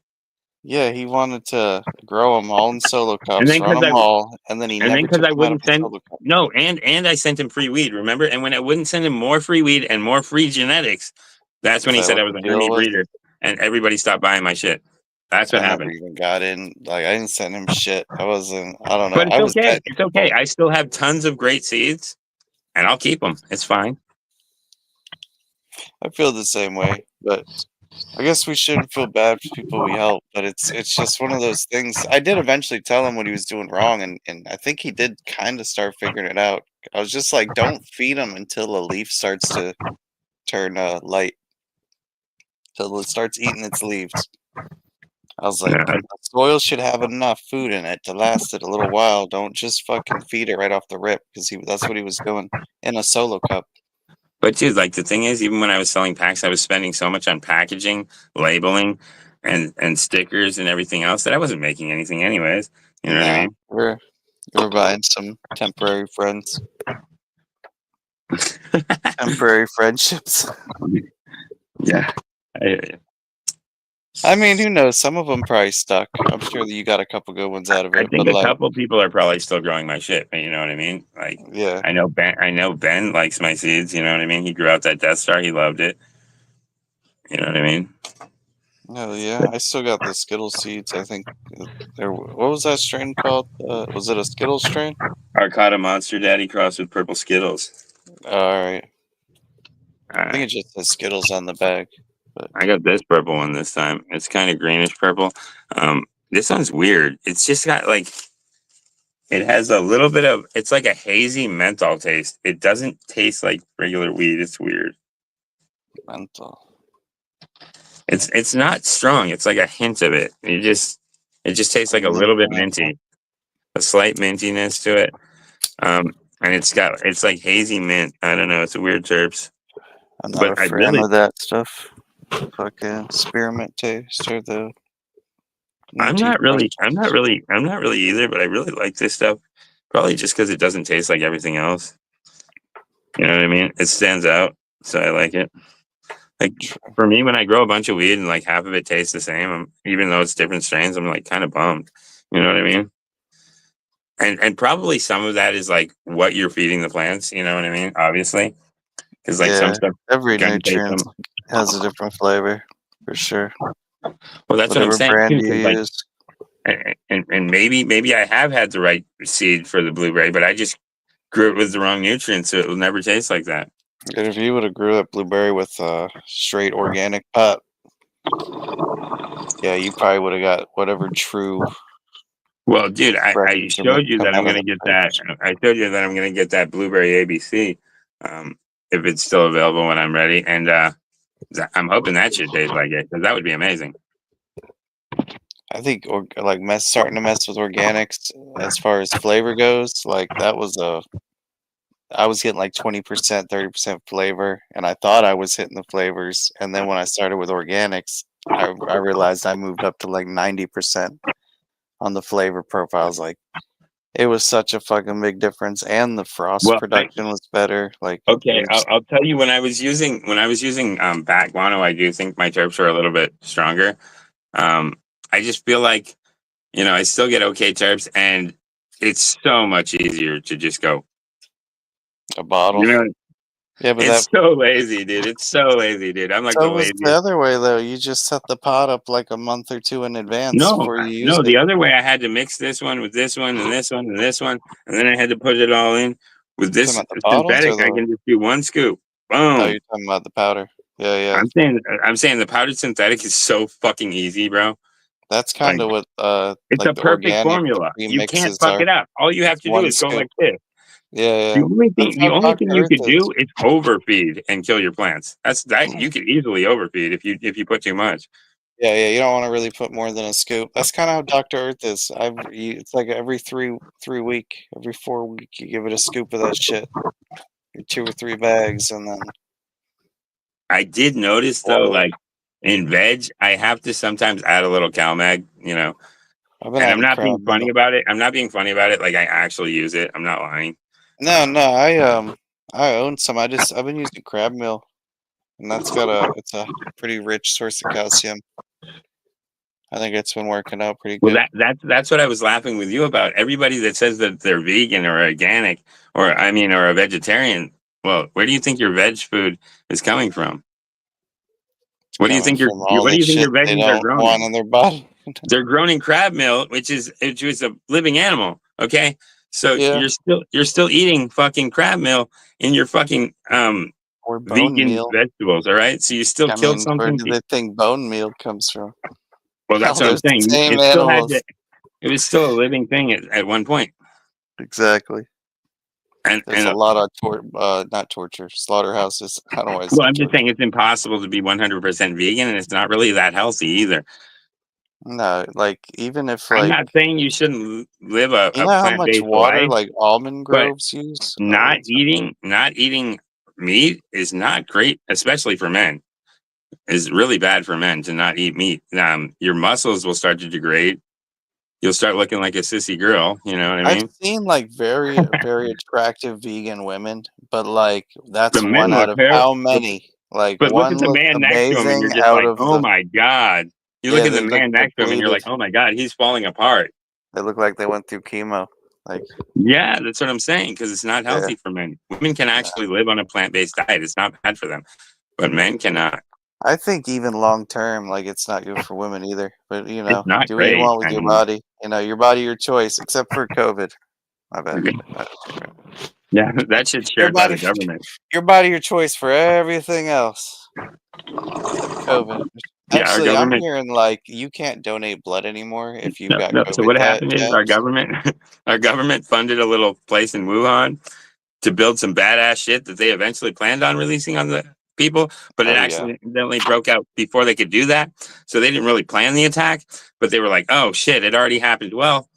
Yeah, he wanted to grow them all in solo And cups, then run because them all, and then he never took I them out of wouldn't the send solo cup. no, and I sent him free weed, remember? And when I wouldn't send him more free weed and more free genetics, that's when Is he that said what I was the a deal hermy was? breeder, and everybody stopped buying my shit. That's what I never happened. even got in. Like, I didn't send him shit. I wasn't. I don't know. But it's I was okay. betting It's okay. people. I still have tons of great seeds, and I'll keep them. It's fine. I feel the same way, but I guess we shouldn't feel bad for people we help. But it's just one of those things. I did eventually tell him what he was doing wrong, and I think he did kind of start figuring it out. I was just like, don't feed him until a leaf starts to turn light, till it starts eating its leaves. I was like, Yeah. the soil should have enough food in it to last it a little while. Don't just fucking feed it right off the rip, because that's what he was doing in a solo cup. But dude, like the thing is, even when I was selling packs, I was spending so much on packaging, labeling, and stickers and everything else that I wasn't making anything anyways. You know what I Nah, mean? we're buying some temporary friends, temporary friendships. Yeah. I hear you. I mean, who knows? Some of them probably stuck. I'm sure that you got a couple good ones out of I it, think but a like, couple people are probably still growing my shit. You know what I mean? Like yeah, I know Ben. I know Ben likes my seeds. You know what I mean? He grew out that Death Star. He loved it. You know what I mean? hell yeah. I still got the Skittle seeds. I think there. What was that strain called? Was it a Skittle strain? Arcata Monster Daddy crossed with Purple Skittles. All right. I think Uh, it just says Skittles on the bag. But I got this purple one this time. It's kind of greenish purple. This one's weird. It's just got like, it has a little bit of, it's like a hazy menthol taste. It doesn't taste like regular weed. It's weird. menthol. It's not strong. It's like a hint of it. It just tastes like a little bit minty, a slight mintiness to it. And it's like hazy mint. I don't know. It's a weird terps. I'm not But a fan of that stuff. Fucking spearmint taste or the. I'm not really either. But I really like this stuff. Probably just because it doesn't taste like everything else. You know what I mean? It stands out, so I like it. Like for me, when I grow a bunch of weed and like half of it tastes the same, even though it's different strains, I'm like kind of bummed. You know what I mean? And probably some of that is like what you're feeding the plants. You know what I mean? Obviously, because like some stuff, every nutrient has a different flavor for sure. Well, that's whatever what I'm saying. brand Too, you like, use. And maybe I have had the right seed for the blueberry, but I just grew it with the wrong nutrients, so it will never taste like that. And if you would have grew that blueberry with a straight organic pot, yeah, you probably would have got whatever true. Well, dude, I showed you that I'm going to get that. I showed you that I'm going to get that blueberry ABC, if it's still available when I'm ready, and I'm hoping that should taste like it because that would be amazing. I think starting to mess with organics as far as flavor goes, like that was I was getting like 20%, 30% flavor, and I thought I was hitting the flavors. And then when I started with organics, I realized I moved up to like 90% on the flavor profiles. Like it was such a fucking big difference, and the frost production was better. Like okay, I'll tell you when I was using bat guano, I do think my terps are a little bit stronger. I just feel like I still get okay terps, and it's so much easier to just go a bottle. Yeah, but it's so lazy, dude. It's so lazy, dude. I'm like so the it was laziest. the other way though. You just set the pot up like a month or two in advance before you use it. The other way I had to mix this one with this one and this one and this one, and then I had to put it all in. With this synthetic, I can just do one scoop. Boom. Oh, you're talking about the powder. Yeah. I'm saying the powdered synthetic is so fucking easy, bro. That's kind of what it's a perfect formula. You can't fuck it up. All you have to do is go like this. Yeah. The only thing you could do is overfeed and kill your plants. You could easily overfeed if you put too much. Yeah. You don't want to really put more than a scoop. That's kind of how Dr. Earth is. It's like every 4 week, you give it a scoop of that shit. 2 or 3 bags, and then. I did notice though, like in veg, I have to sometimes add a little CalMag, and I'm not being funny about it. Like I actually use it. I'm not lying. No, I own some. I've been using crab meal, and it's a pretty rich source of calcium. I think it's been working out pretty good. Well, that's what I was laughing with you about. Everybody that says that they're vegan or organic or a vegetarian. Well, where do you think your veg food is coming from? What do you think your veggies are grown in their body? They're grown in crab meal, which is a living animal. Okay, so you're still eating fucking crab meal in your fucking or vegan meal. Vegetables. All right, so you still killed something. Where do they think bone meal comes from? Well, that's what I'm saying. It was still a living thing at one point. Exactly. And there's a lot of not torture, slaughterhouses. I don't know. I'm just saying it's impossible to be 100% vegan, and it's not really that healthy either. No, like even if I'm not saying you shouldn't live a plant-based water life, like almond groves use. Not eating meat is not great, especially for men. It's really bad for men to not eat meat. Your muscles will start to degrade. You'll start looking like a sissy girl. You know what I mean? I've seen like very, very attractive vegan women, but like that's one out of how many? Like, but look at the man next to him, and you're just like, oh my god. You look at the man next to him, and you're like, oh my god, he's falling apart. They look like they went through chemo. Like, yeah, that's what I'm saying, because it's not healthy for men. Women can actually live on a plant-based diet. It's not bad for them, but men cannot. I think even long term, like it's not good for women either. But do what great. you want with your body. Your body, your choice, except for COVID. My bad. Yeah, that shit's shared by the government. Your body, your choice for everything else. COVID. Yeah, our Actually, I'm government. hearing like you can't donate blood anymore if you've No, got no. So COVID what happened is our jabs. government, our government funded a little place in Wuhan to build some badass shit that they eventually planned on releasing on the people, but it Oh yeah, accidentally broke out before they could do that. So they didn't really plan the attack, but they were like, "Oh shit, it already happened." Well,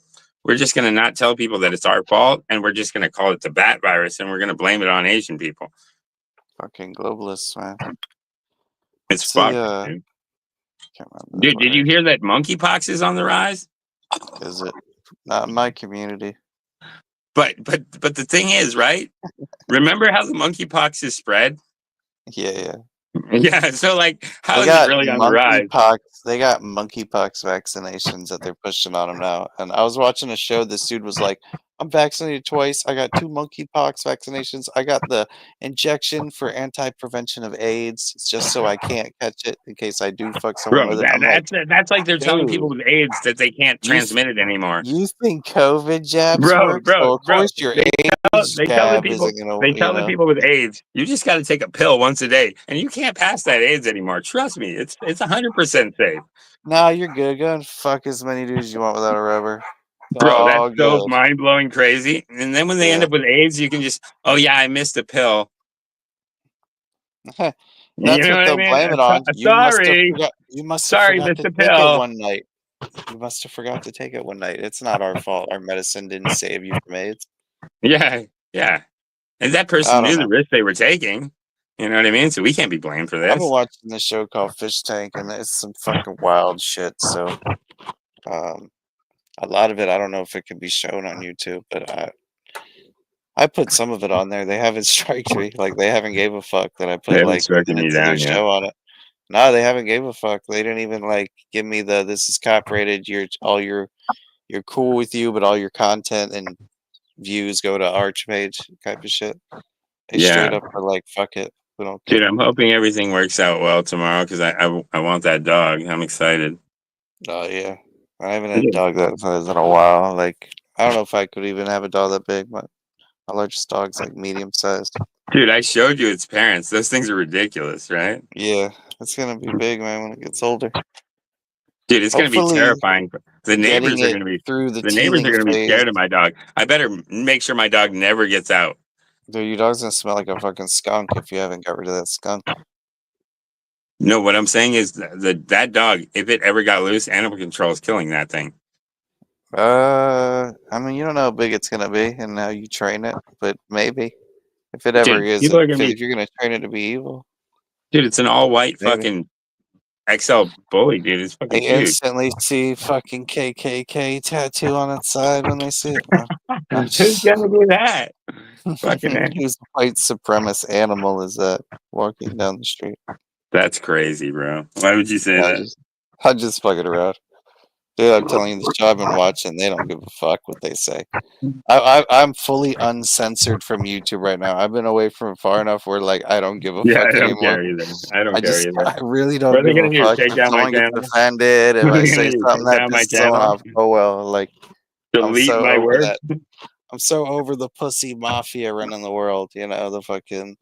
we're just gonna not tell people that it's our fault, and we're just gonna call it the bat virus, and we're gonna blame it on Asian people. fucking globalists, man. It's What's the fucked, dude. can't remember the Dude, did you word. hear that monkeypox is on the rise? Is it not in my community? But the thing is, right? Remember how the monkeypox is spread? Yeah, yeah. Yeah. So like, how They is it got really on the rise? monkeypox. They got monkeypox vaccinations that they're pushing on them now. And I was watching a show. This dude was like, "I'm vaccinated twice. I got 2 monkeypox vaccinations. I got the injection for anti-prevention of AIDS. It's just so I can't catch it in case I do fuck someone Bro, with it." I'm like, that's like they're telling people dude, with AIDS that they can't you transmit it anymore. you think COVID jabs Bro, work? bro, So of bro. course your They AIDS they tell the jab people isn't gonna, they tell the people with AIDS, you just got to take a pill once a day, and you can't pass that AIDS anymore. Trust me, it's 100% safe, Nah, you're good. Go and fuck as many dudes as you want without a rubber. It's bro. That's all so good. mind blowing crazy. And then when they end Yeah. up with AIDS, you can just, oh yeah, I missed a pill. You That's know what what I they'll mean? blame it on. You must have Sorry, forgot. You must have sorry, forgot missed to a take it pill. one night. You must have forgot to take it one night. It's not our fault. Our medicine didn't save you from AIDS. Yeah, yeah. And that I person don't knew the know. risk they were taking. You know what I mean? So we can't be blamed for I've been this. watching this show called Fish Tank, and it's some fucking wild shit. So, um, a lot of it, I don't know if it can be shown on YouTube, but I put some of it on there. They haven't striked me. Like they haven't gave a fuck that I They put haven't like striking you minutes of their down yet. show on it. No, they haven't gave a fuck. They didn't even like give me the this is cop rated. You're cool with you, but all your content and views go to Arch page type of shit. They Yeah. straight up are like, fuck it, we don't Dude, care. I'm hoping everything works out well tomorrow because I want that dog. I'm excited. Oh yeah, I haven't had a Yeah. dog that size in a while. Like I don't know if I could even have a dog that big. My largest dog's like medium sized. Dude, I showed you its parents. Those things are ridiculous, right? Yeah, it's gonna be big, man, when it gets older. Dude, it's gonna be Hopefully, terrifying. The getting neighbors are it gonna be through the the neighbors are teething gonna be phase. scared of my dog. I better make sure my dog never gets out. Dude, your dog's gonna smell like a fucking skunk if you haven't got rid of that skunk. No, what I'm saying is that dog, if it ever got loose, animal control is killing that thing. I mean, you don't know how big it's gonna be and how you train it, but maybe if it ever Dude, is, people are gonna be if you're gonna train it to be evil, dude, it's an all white maybe. fucking XL bully, dude. It's They fucking huge. instantly see fucking KKK tattoo on its side when they see it. I'm Who's just, gonna do that? Fucking A. whose white supremacist animal is that walking down the street? That's crazy, bro. Why would you say I that? just, I just fucking around. Dude, I'm telling you, the show I've been watching, they don't give a fuck what they say. I'm fully uncensored from YouTube right now. I've been away from it far enough where like I don't give a Yeah, fuck I don't anymore. care either. I don't care either. I really What don't are they give a gonna do? fuck Take if down my someone gets channel? offended, if What are I they gonna say do? something Take that down my pisses someone channel? off. Oh well, like I'm Delete so my over work? that. I'm so over the pussy mafia running the world. You know the fucking.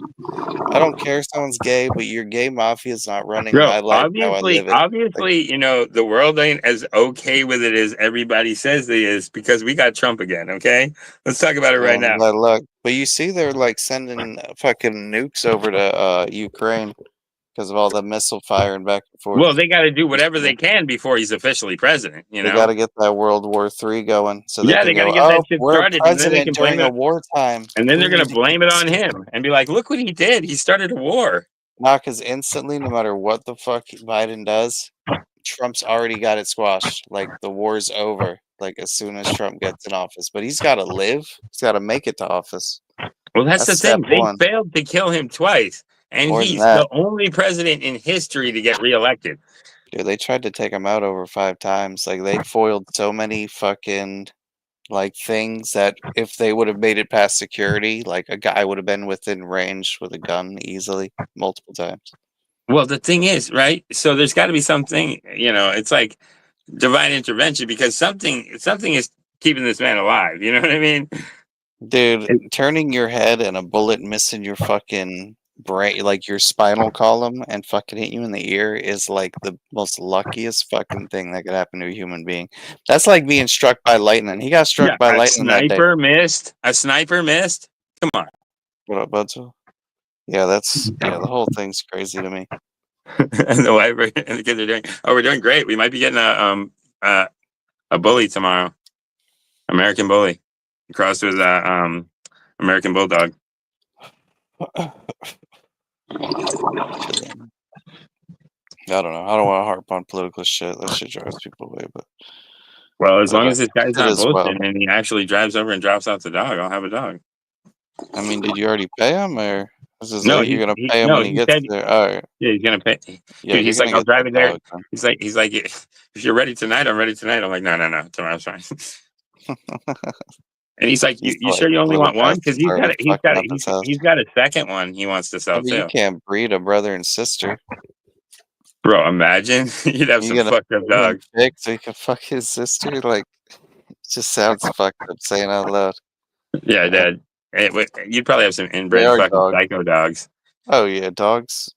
I don't care if someone's gay, but your gay mafia is not running Bro, my life how I live it. Like, obviously, the world ain't as okay with it as everybody says it is because we got Trump again, okay? Let's talk about it right man, now. bad luck. But you see, they're like sending fucking nukes over to Ukraine because of all the missile firing back and Well, forth. they got to do whatever they can before he's officially president, you They got know? to get that World War III going so they Yeah, they can got to go, get that oh, shit we're started and then they president can blame during a it. wartime. And then We they're going need to to blame keep it the on system. him and be like, look what he did. He started a war. Nah, because instantly, no matter what the fuck Biden does, Trump's already got it squashed. Like the war's over. Like as soon as Trump gets in office, but he's got to live. He's got to make it to office. Well, that's That's the step thing. They one. failed to kill him twice. And More than he's that, the only president in history to get reelected. dude, they tried to take him out over 5 times. Like they foiled so many fucking like things that if they would have made it past security, like a guy would have been within range with a gun easily multiple times. Well, the thing is, right? So there's got to be something, it's like divine intervention because something is keeping this man alive. You know what I mean? Dude, turning your head and a bullet missing your fucking brain, like your spinal column, and fucking hit you in the ear is like the most luckiest fucking thing that could happen to a human being. That's like being struck by lightning. He got struck Yeah, by a lightning that day. sniper missed. A sniper missed. Come on. What up, Budzo? Yeah, the whole thing's crazy to me. And the wife and the kids are doing. Oh, we're doing great. We might be getting a bully tomorrow. American bully, crossed with American bulldog. I don't know. I don't want to harp on political shit. That shit drives people away. But Well, as long as this guy's it not is well. bullshitting and he actually drives over and drops off the dog, I'll have a dog. I mean, did you already pay him, or this is No, like you're gonna pay him when he gets said, there? All right. yeah, he's gonna pay. Yeah, Dude, you're he's like, gonna I'll get that drive it there. dog then. He's like, if you're ready tonight, I'm ready tonight. I'm like, no, tomorrow's fine. And he's like, He's you like sure you only little want one? bastard Because he's started got fucking up his house. he's got a second one he wants to I sell mean, you too. can't breed a brother and sister. Bro, imagine you'd have You're some gonna fucked up dogs. pick so you can fuck his sister. Like, it just sounds fucked up saying out loud. Yeah, Dad. You'd probably have some They inbred are fucking dogs. psycho dogs. Oh yeah, dogs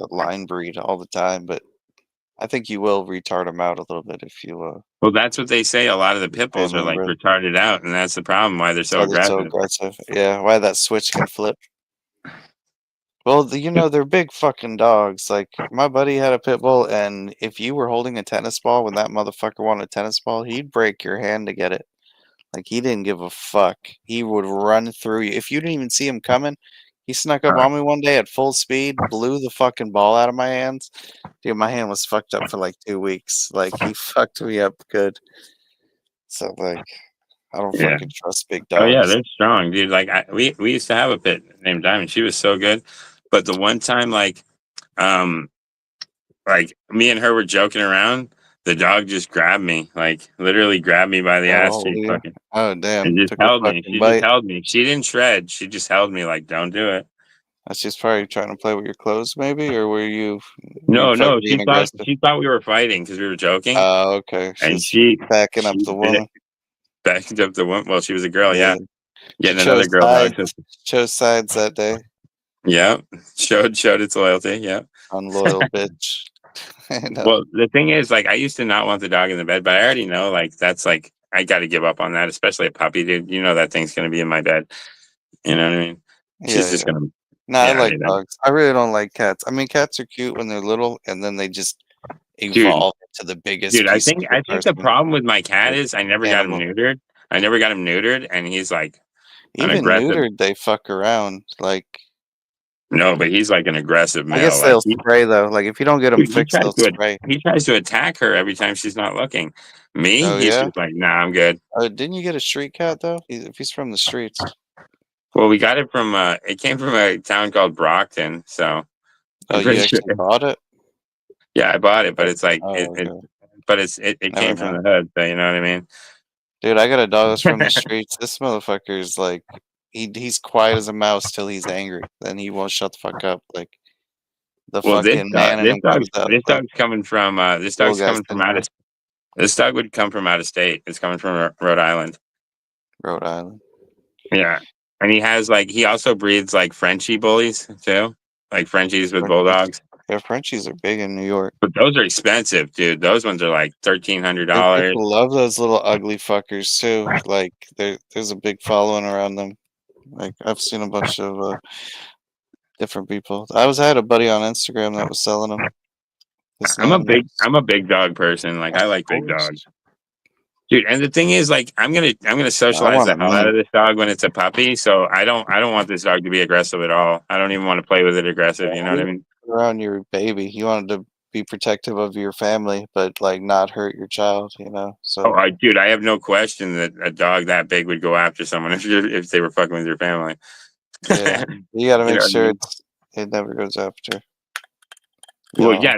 line breed all the time, but I think you will retard them out a little bit if you Well, that's what they say. A lot of the pit bulls are them like inbred. retarded out, and that's the problem why they're so Oh, they're so aggressive. aggressive. Yeah, why that switch can flip. Well, they're big fucking dogs. Like, my buddy had a pit bull, and if you were holding a tennis ball when that motherfucker wanted a tennis ball, he'd break your hand to get it. Like, he didn't give a fuck. He would run through you. If you didn't even see him coming, he snuck up on me one day at full speed, blew the fucking ball out of my hands. Dude, my hand was fucked up for like 2 weeks. Like, he fucked me up good. So, like, I don't Yeah. fucking trust big Oh yeah, dogs. they're strong, dude. Like we used to have a pit named Diamond. She was so good, but the one time like me and her were joking around, the dog just grabbed me, like literally grabbed me by the ass Oh, cheek, yeah. fucking, Oh, damn. and just Took a held me. fucking She just bite. held me. She didn't shred. She just held me like, don't do it. She's probably trying to play with your clothes, maybe, or were you No, fucking she being thought aggressive? we were fighting because we were joking, Oh, okay. and She's backing up the woman. backed up the one. Well, she was a girl, Yeah. yeah. She Getting another girl dog. chose sides that day. Yeah, showed its loyalty. Yeah. Unloyal bitch. I know. Well, the thing is, like, I used to not want the dog in the bed, but I already know, like, that's like, I got to give up on that, especially a puppy, dude. You know, that thing's going to be in my bed. You know what I mean? She's just going to. No, I like dogs. I really don't like cats. I mean, cats are cute when they're little, and then they just evolve into the biggest. Dude, I think the problem with my cat is I never got him neutered. And he's like even neutered. They fuck around like. No, but he's like an aggressive male. I guess they'll spray though. Like if you don't get them fixed, they'll spray. He tries to attack her every time she's not looking. Me, he's just like, nah, I'm good. Didn't you get a street cat though? If he's from the streets. Well, we got it from it came from a town called Brockton. So. Oh, you actually bought it? Yeah, I bought it, but it's like it came from the hood. So you know what I mean? Dude, I got a dog that's from the streets. This motherfucker is like. He's quiet as a mouse till he's angry. Then he won't shut the fuck up. Like the fucking man in him comes out. This dog's coming from this dog's coming from out of. This dog would come from out of state. It's coming from Rhode Island. Rhode Island. Yeah, and he also breeds like Frenchie bullies too, like Frenchies with bulldogs. Yeah, Frenchies are big in New York. But those are expensive, dude. Those ones are like $1,300. People love those little ugly fuckers too. Like there's a big following around them. Like I've seen a bunch of different people. I had a buddy on Instagram that was selling them. I'm a big dog person. Like I like big dogs, dude. And the thing is, like I'm gonna socialize the hell out of this dog when it's a puppy. So I don't want this dog to be aggressive at all. I don't even want to play with it aggressive. You know what I mean? Around your baby, you wanted to be protective of your family, but like not hurt your child. You know. So. Dude, I have no question that a dog that big would go after someone if they were fucking with your family. Yeah, you got to make sure it never goes after. Well, yeah,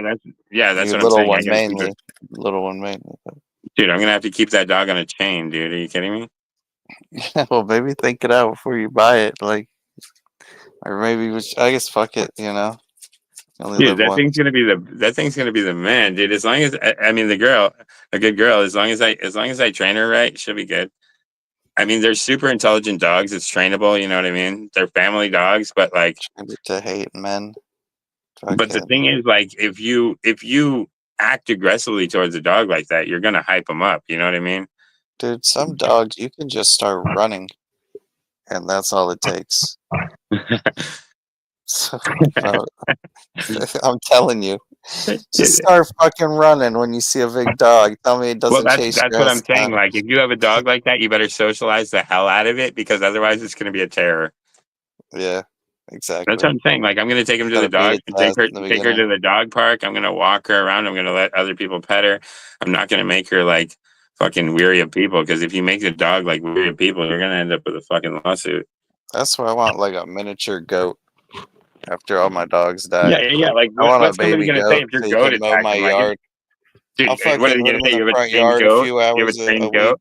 that's what I'm saying. Little one mainly. But. Dude, I'm gonna have to keep that dog on a chain, dude. Are you kidding me? Well, maybe think it out before you buy it, like, or maybe I guess fuck it, you know. Dude, that thing's gonna be the man, dude. As long as I mean a good girl, as long as I train her right, she'll be good. I mean, they're super intelligent dogs. It's trainable. You know what I mean? They're family dogs, but like, To hate men. but the Fucking thing is, like, if you act aggressively towards a dog like that, you're gonna hype them up. You know what I mean? dude, some dogs you can just start running, and that's all it takes. So, bro, I'm telling you, just start fucking running when you see a big dog. Tell me it Well, doesn't chase that's your what ass I'm saying. down. Like, if you have a dog like that, you better socialize the hell out of it because otherwise, it's gonna be a terror. Yeah, That's exactly. what I'm saying. Like, I'm gonna take him to the Gotta beat dog, its ass in the take her beginning. to the dog park. I'm gonna walk her around. I'm gonna let other people pet her. I'm not gonna make her like fucking weary of people because if you make the dog like weary of people, you're gonna end up with a fucking lawsuit. That's why I want like a miniature goat after all my dogs die. Yeah. Like, I want a what's somebody baby gonna say goat if your so you goat can mow attacked my him? Like, yard. I'll dude, what are fucking they let gonna him say? in the You have a front trained yard a goat? few You have hours a a trained week. goat?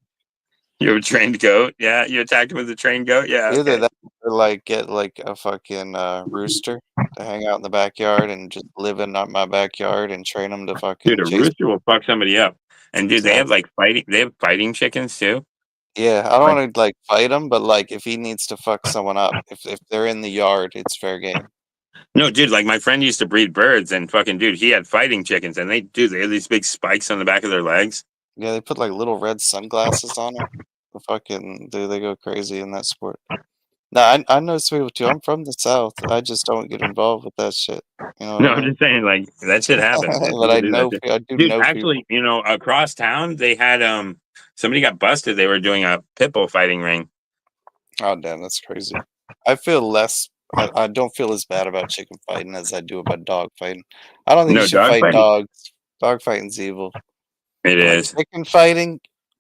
You have a trained goat? Yeah, you attacked him with a trained goat? Yeah, Either okay. that or like get like a fucking rooster to hang out in the backyard and just live in my backyard and train him to Dude, fucking a chase rooster will people. fuck somebody up. And dude, they have Exactly. like fighting. They have fighting chickens too. Yeah, I don't Like, want to like fight him, but like if he needs to fuck someone up, if they're in the yard, it's fair game. no, dude, like my friend used to breed birds, and fucking dude, he had fighting chickens, and they have these big spikes on the back of their legs. Yeah, they put like little red sunglasses on them. The fucking dude, they go crazy in that sport. No, I know some people too. I'm from the South. I just don't get involved with that shit. You know what No, I I'm mean? just saying, like that shit happens, man. But People do that shit. I do Dude, know actually, people. across town they had somebody got busted. They were doing a pit bull fighting ring. Oh damn, that's crazy. I feel less. I don't feel as bad about chicken fighting as I do about dog fighting. I don't think you No, should dog fight fighting. dogs. Dog fighting's evil. It But like is. chicken fighting,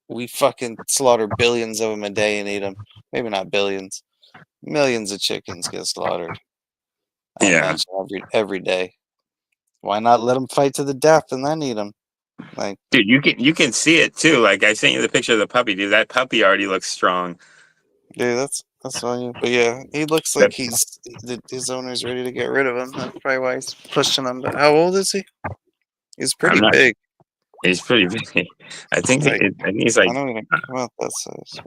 we fucking slaughter billions of them a day and eat them. Maybe not billions. Millions of chickens get slaughtered. I Yeah. imagine every day. Why not let them fight to the death and then eat them? Like, Dude, you can see it too. Like I sent you the picture of the puppy, dude. That puppy already looks strong. dude, that's on you. But yeah, he looks like That, his owner's ready to get rid of him. That's probably why he's pushing him. But how old is he? He's I'm pretty not. big. He's pretty big. I think. Like, I think he's I like. don't even come out that size.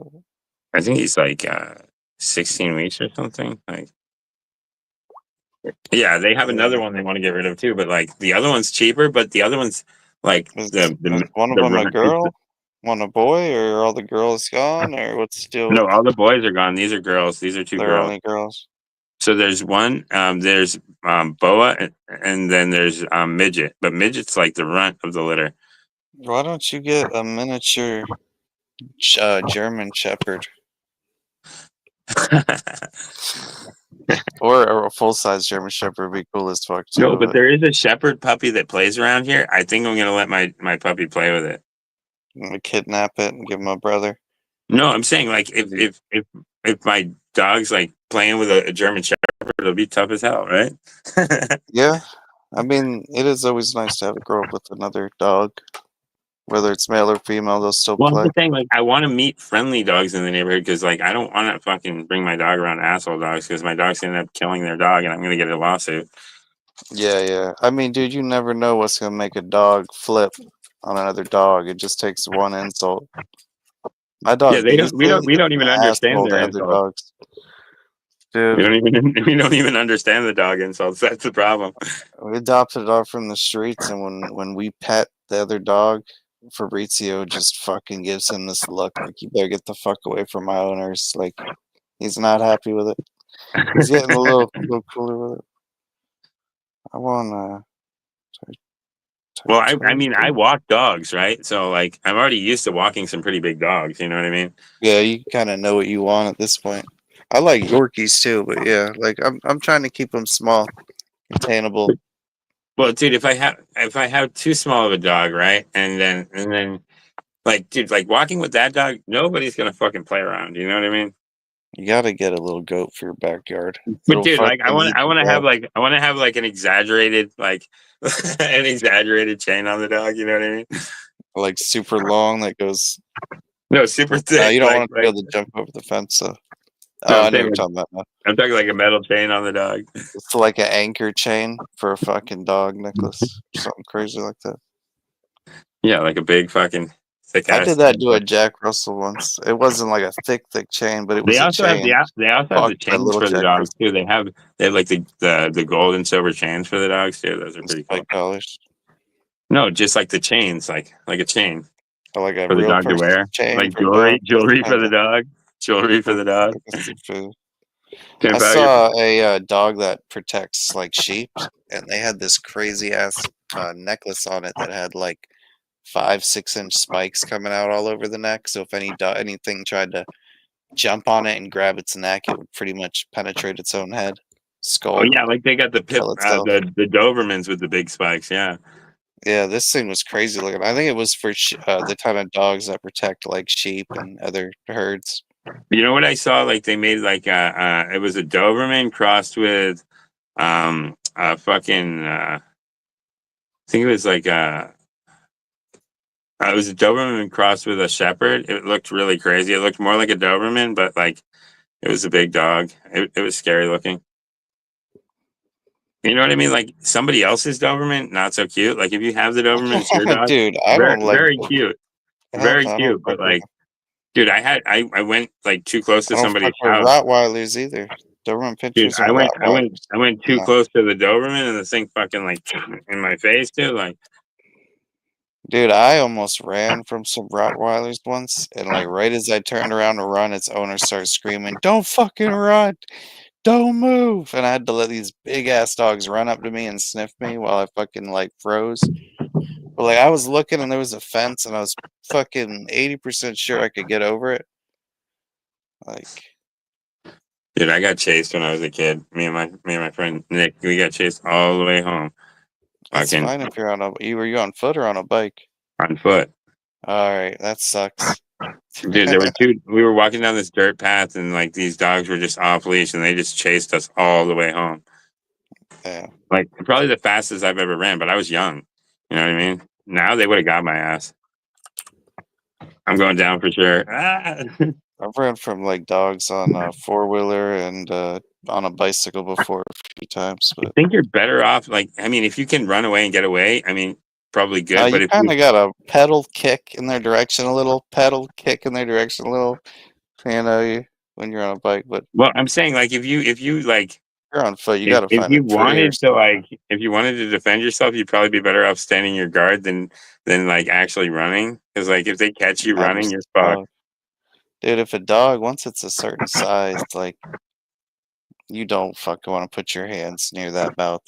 I think he's like 16 weeks or something. Like, yeah, they have Yeah. another one they want to get rid of too, but like the other one's cheaper, but the other one's like Is one of the them a run. girl? One a boy? Or are all the girls gone? Or what's the deal with No, all the boys are gone. These are girls. These are two they're girls. only girls? So there's one. There's boa, and then there's midget. But midget's like the runt of the litter. Why don't you get a miniature German Shepherd? Or a full size German Shepherd would be cool as fuck No, too. but But there is a shepherd puppy that plays around here. I think I'm gonna let my puppy play with it. I'm gonna kidnap it and give him a brother. No, I'm saying like if my dog's like playing with a German Shepherd, it'll be tough as hell, right? Yeah, I mean, it is always nice to have a grow up with another dog, whether it's male or female. They'll still Well, I'm play. just saying like I want to meet friendly dogs in the neighborhood because like I don't want to fucking bring my dog around asshole dogs because my dog's gonna end up killing their dog and I'm gonna get a lawsuit. Yeah, yeah. I mean, dude, you never know what's gonna make a dog flip on another dog. It just takes one insult. My Yeah, dog they don't. We Beasley don't. We is don't an even understand asshole their to other insults. dogs. Dude, We don't even understand the dog insults. That's the problem. we adopted a dog from the streets, and when we pet the other dog, Fabrizio just fucking gives him this look like you better get the fuck away from my owners. Like he's not happy with it. He's getting a little cooler with it. I want Well, I toy. mean, I walk dogs, right? So like, I'm already used to walking some pretty big dogs. You know what I mean? Yeah, you kind of know what you want at this point. I like Yorkies too, but yeah, like I'm trying to keep them small, attainable. Well, dude, if I have too small of a dog, right, and then like, dude, like walking with that dog, nobody's gonna fucking play around. You know what I mean? You gotta get a little goat for your backyard. But It'll dude, like, fucking eat the grass. I want to have like an exaggerated like an exaggerated chain on the dog. You know what I mean? Like super long that goes. No, super No, thick. you don't want to be able to jump over the fence. So. No, Oh, I'm I know what saying you're like talking about now. I'm talking like a metal chain on the dog. It's like an anchor chain for a fucking dog necklace, something crazy like that. Yeah, like a big fucking thick I ass did that chain. to a Jack Russell once. It wasn't like a thick chain, but it was They a also have chain. the Fuck that chains little for the Jack dogs Russell too. They have like the gold and silver chains for the dogs too. Those are pretty cool. spike collars. No, just like the chains, like a chain Or like a for the real dog to person's wear, chain like for a dog. jewelry for the Kinda. dog, jewelry for the dog. I Pimp out your saw a dog that protects like sheep, and they had this crazy ass necklace on it that had like 5-6 inch spikes coming out all over the neck. So if anything tried to jump on it and grab its neck, it would pretty much penetrate its own head, Oh skull, yeah, like they got kill itself. the Dobermans with the big spikes. Yeah, Yeah, this thing was crazy looking. I think it was for the kind of dogs that protect like sheep and other herds. you know what I saw? Like they made like it was a Doberman crossed with a fucking I think it was like it was a Doberman crossed with a Shepherd. It looked really crazy. It looked more like a Doberman, but like it was a big dog. It was scary looking. You know what I mean? Like somebody else's Doberman, not so cute. Like if you have the Doberman, it's your dog. Dude, I Very don't like. very cute, Hell, very I don't cute. fuck But with. like, dude, I went like too close I to don't fuck somebody's with house. Rottweilers either. Doberman Dude, Pinschers and Rottweilers. I went too No. close to the Doberman, and the thing fucking like in my face too. Like, Dude, I almost ran from some Rottweilers once, and like right as I turned around to run, its owner started screaming, "Don't fucking run! Don't move!" And I had to let these big ass dogs run up to me and sniff me while I fucking like froze. But like I was looking and there was a fence, and I was fucking 80% sure I could get over it. Like, dude, I got chased when I was a kid. Me and my friend Nick, we got chased all the way home. that's Fucking fine if you're on a were you on foot or on a bike? on foot. All right, that sucks. Dude, there were two. We were walking down this dirt path, and like these dogs were just off leash, and they just chased us all the way home. Yeah. Like probably the fastest I've ever ran, but I was young. You know what I mean? Now they would have got my ass. I'm going down for sure. Ah! I've ran from like dogs on a four-wheeler and on a bicycle before a few times, I but think you're better off. Like, I mean, if you can run away and get away, I mean, probably good. you But if kind you, of got to pedal kick in their direction a little, pedal kick in their direction a little, when you're on a bike. But well, I'm saying like if you like if you're on foot, you got to if find a you tree or wanted to something. like if you wanted to defend yourself, you'd probably be better off standing your guard than like actually running. Because like if they catch you I'm running, just you're a fucked. dog. Dude, if a dog, once it's a certain size, like you don't fucking want to put your hands near that mouth.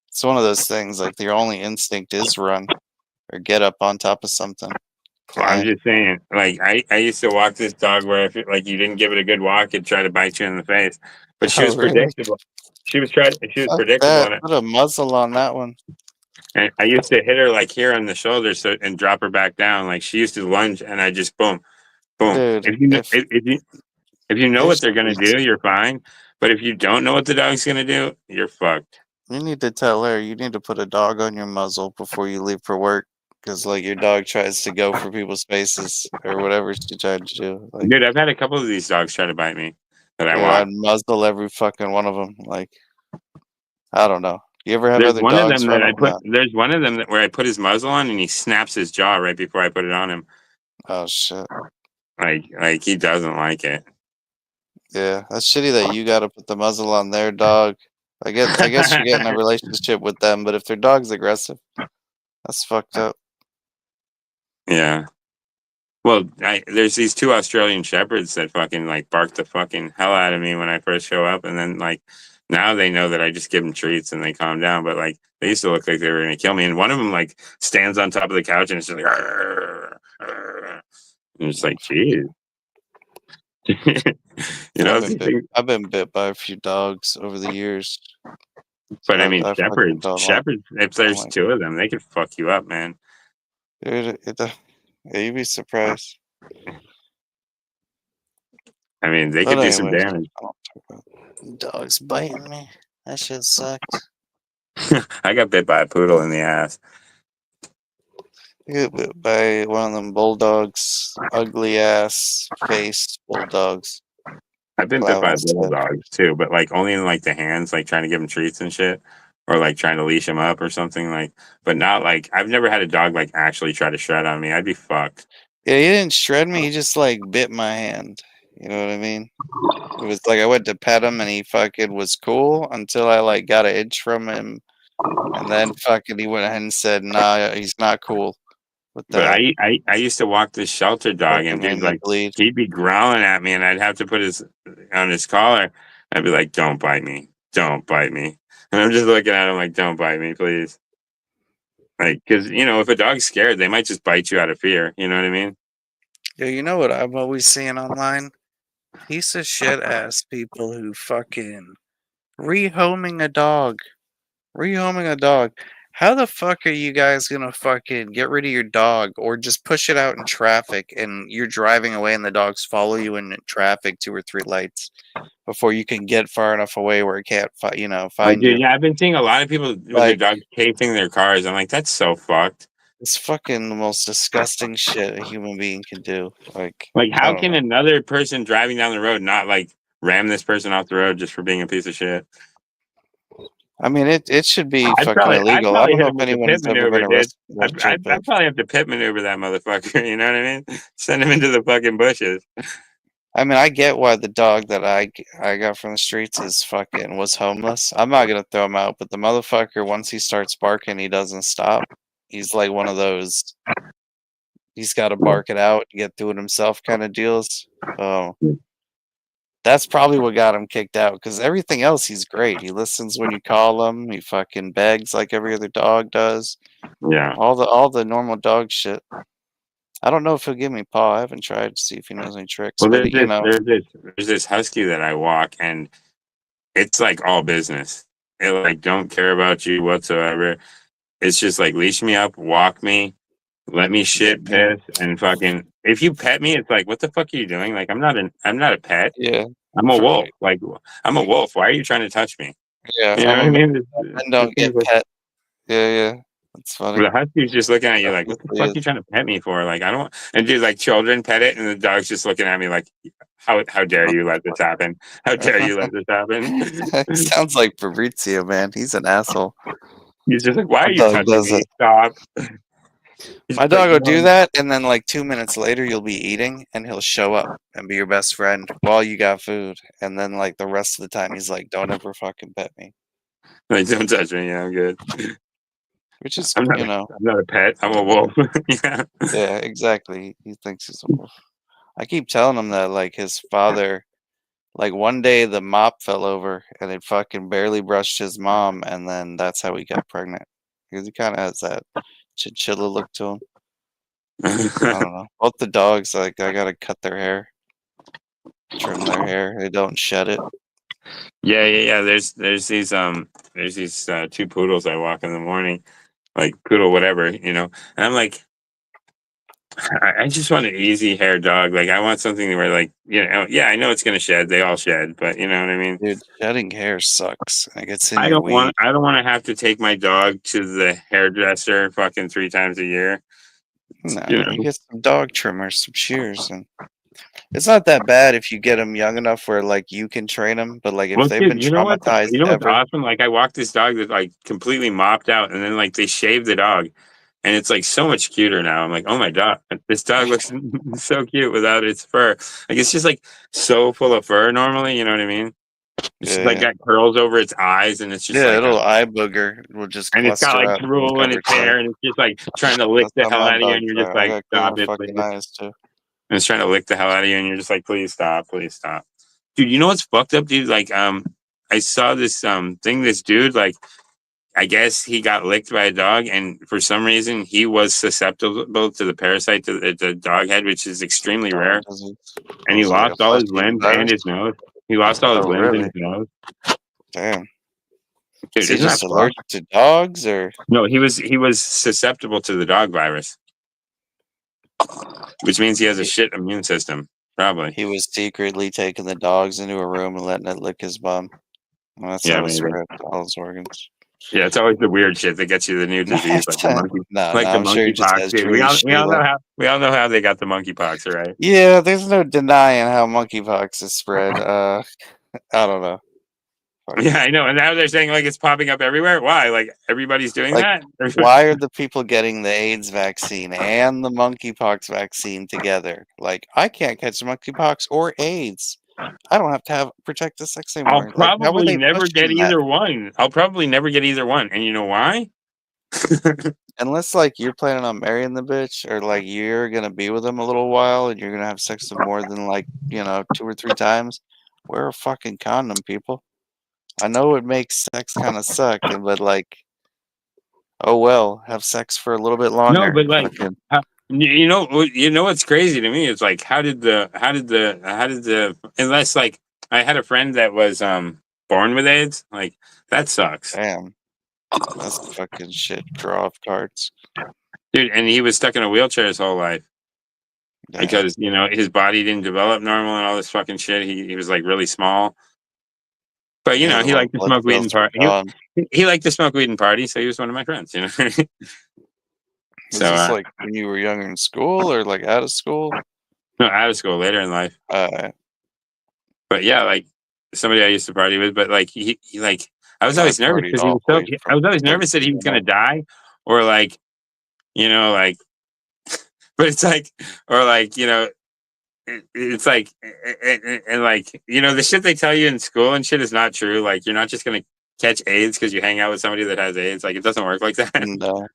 It's one of those things like your only instinct is run or get up on top of something, Well, I'm climb. just saying, like I used to walk this dog where if it, like you didn't give it a good walk, it'd try to bite you in the face. But she Oh, was really? predictable. She was Fuck predictable, that. and Put a muzzle on that one. I used to hit her like here on the shoulder, so and drop her back down. Like she used to lunge, and I just boom, boom. Dude, If you know what there's they're gonna do, you're fine. But if you don't know what the dog's gonna do, you're fucked. you need to tell her you need to put a dog on your muzzle before you leave for work. Because like your dog tries to go for people's faces or whatever she tried to do. Like, Dude, I've had a couple of these dogs try to bite me that I dude, walk. I'd muzzle every fucking one of them. Like, I don't know. You ever have There's other one of dogs them that run I up? put. No. There's one of them that where I put his muzzle on and he snaps his jaw right before I put it on him. Oh shit. Like he doesn't like it. Yeah, that's shitty that you got to put the muzzle on their dog. I guess you're getting a relationship with them, but if their dog's aggressive, that's fucked up. Yeah. Well, there's these two Australian shepherds that fucking like bark the fucking hell out of me when I first show up, and then like now they know that I just give them treats and they calm down. But like they used to look like they were gonna kill me, and one of them like stands on top of the couch and it's just like, "Arr, arr." And it's like, geez, you know. I've been bit by a few dogs over the years. But I So mean, I fucking don't like. shepherds. If I'm there's like, two of them, they could fuck you up, man. dude, yeah, you'd be surprised. I mean, they But could do some anyways, damage. I don't talk about dogs biting me. That shit sucked. I got bit by a poodle in the ass. I got bit by one of them bulldogs, ugly ass face bulldogs. I've been bit by Clowns. little dogs too, but like only in like the hands, like trying to give them treats and shit, or like trying to leash him up or something like. But not like I've never had a dog like actually try to shred on me. I'd be fucked. Yeah, he didn't shred me. He just like bit my hand. You know what I mean? It was like I went to pet him and he fucking was cool until I like got an inch from him, and then fucking he went ahead and said, "Nah, he's not cool with But that." I used to walk this shelter dog, and Fucking made dude, me like bleed. he'd be growling at me, and I'd have to put his on his collar. I'd be like, "Don't bite me, don't bite me," and I'm just looking at him like, "Don't bite me, please." Like, because if a dog's scared, they might just bite you out of fear. You know what I mean? Yeah, you know what I'm always seeing online? Piece of shit ass people who fucking rehoming a dog. Rehoming a dog. How the fuck are you guys gonna fucking get rid of your dog or just push it out in traffic and you're driving away and the dogs follow you in traffic 2 or 3 lights before you can get far enough away where it can't Like, find dude, you? yeah, I've been seeing a lot of people with their Like, dogs chasing their cars. I'm like, that's so fucked. it's fucking the most disgusting shit a human being can do. Like, Like, I how don't can know. another person driving down the road not like ram this person off the road just for being a piece of shit? I mean, it should be I'd fucking I'd illegal. I probably don't hit know him if with the anyone pit has ever been maneuver, dude. arrested, but I'd probably have to pit maneuver that motherfucker. You know what I mean? Send him into the fucking bushes. I mean, I get why the dog that I got from the streets is fucking was homeless. I'm not gonna throw him out, but the motherfucker, once he starts barking, he doesn't stop. He's like one of those. He's got to bark it out and get through it himself kind of deals. Oh, that's probably what got him kicked out. Because everything else, he's great. He listens when you call him. He fucking begs like every other dog does. Yeah. All the normal dog shit. I don't know if he'll give me paw. I haven't tried to see if he knows any tricks, Well, but you know, there's this husky that I walk, and it's like all business. It like don't care about you whatsoever. It's just like leash me up, walk me, let me shit, piss, and fucking. If you pet me, it's like, what the fuck are you doing? Like, I'm not a pet. yeah, I'm a wolf. Like, I'm a wolf. Why are you trying to touch me? yeah. You know I'm what a I man. mean? Men This don't thing's get like, pet. Yeah, yeah. That's funny. the husky's just looking at you That's like, what what the he fuck are is. you trying to pet me for? Like, I don't. And dude, like, children pet it, and the dog's just looking at me like, how dare you let this happen? How dare you let this happen? Sounds like Fabrizio, man. He's an asshole. He's just like, why My are you dog touching does me? it. Stop. He's My like, dog will do that, and then like 2 minutes later, you'll be eating, and he'll show up and be your best friend while you got food. And then like the rest of the time, he's like, "Don't ever fucking pet me," like, don't touch me. Yeah, I'm good. which is, I'm not a pet. I'm a wolf. Yeah. yeah, exactly. He thinks he's a wolf. I keep telling him that like his father, like one day the mop fell over and it fucking barely brushed his mom, and then that's how he got pregnant because he kind of has that chinchilla look to him. I don't know. Both the dogs, like I gotta cut their hair, trim their hair. They don't shed it. Yeah. There's these two poodles I walk in the morning, like poodle whatever, and I'm like, I just want an easy hair dog. Like I want something where like yeah, I know it's gonna shed. They all shed, but you know what I mean. Dude, shedding hair sucks. It gets in your weave. I don't want to have to take my dog to the hairdresser fucking 3 times a year. No, You you know, get some dog trimmers, some shears, and it's not that bad if you get them young enough where like you can train them. But like if well, they've dude, been traumatized what's ever, awesome? Like I walked this dog that like completely mopped out, and then like they shaved the dog, and it's like so much cuter now. I'm like, oh my god, this dog looks so cute without its fur. Like it's just like so full of fur normally. You know what I mean? It's just yeah, like yeah, got curls over its eyes, and it's just yeah, like, little eye booger will just and it's got cluster like up and drool in cover its its eye. hair, and it's just like trying to lick That's the how hell my out of you, and dogs you're just are. I like, got stop cleaner it, fucking please. eyes too. And it's trying to lick the hell out of you, and you're just like, please stop, please stop. Dude, you know what's fucked up, dude? Like, I saw this thing, this dude, like, I guess he got licked by a dog, and for some reason he was susceptible to the parasite, to the dog head, which is extremely rare. And he Was it like a lost all his flesh-eating limbs and virus? his nose. He lost all his Oh, limbs and really? his nose. Damn. Is Dude, he isn't that just fucked? allergic to dogs, or No, he was susceptible to the dog virus, which means he has a he, shit immune system, probably. he was secretly taking the dogs into a room and letting it lick his bum? Well, that's Yeah, how it maybe. spread to all his organs. Yeah, it's always the weird shit that gets you the new disease, No, like the I'm sure he just monkeypox, has dude. Jewish We all know Sheila. how they got the monkeypox, right? Yeah, there's no denying how monkeypox is spread. I don't know. Yeah, I know. And now they're saying like it's popping up everywhere. Why? Like everybody's doing Like, that? why are the people getting the AIDS vaccine and the monkeypox vaccine together? Like, I can't catch monkeypox or AIDS. I don't have to have protective sex I'll anymore. Like, how are probably they never get pushing that? either one. I'll probably never get either one. And you know why? Unless like you're planning on marrying the bitch, or like you're gonna be with them a little while, and you're gonna have sex with more than like 2 or 3 times. Wear a fucking condom, people. I know it makes sex kind of suck, but like, oh well, have sex for a little bit No, longer. but like, Fucking you know what's crazy to me is like, how did the unless like I had a friend that was born with AIDS, like that sucks, damn, that's fucking shit. Draw of cards. dude. And he was stuck in a wheelchair his whole life Damn. because his body didn't develop normal and all this fucking shit. He was like really small, but Yeah, the he white liked to blood smoke weed cells and were party. gone. He liked to smoke weed and party, so he was one of my friends. Was So this like when you were younger in school or like out of school? no, out of school later in life. Uh, But yeah, like somebody I used to party with, but like he like I was I always nervous partied because all the way I from was always nervous that he 13 was on gonna up. die, or like like, but it's like, or like it's like and like the shit they tell you in school and shit is not true. Like you're not just gonna catch AIDS because you hang out with somebody that has AIDS. Like it doesn't work like that. No,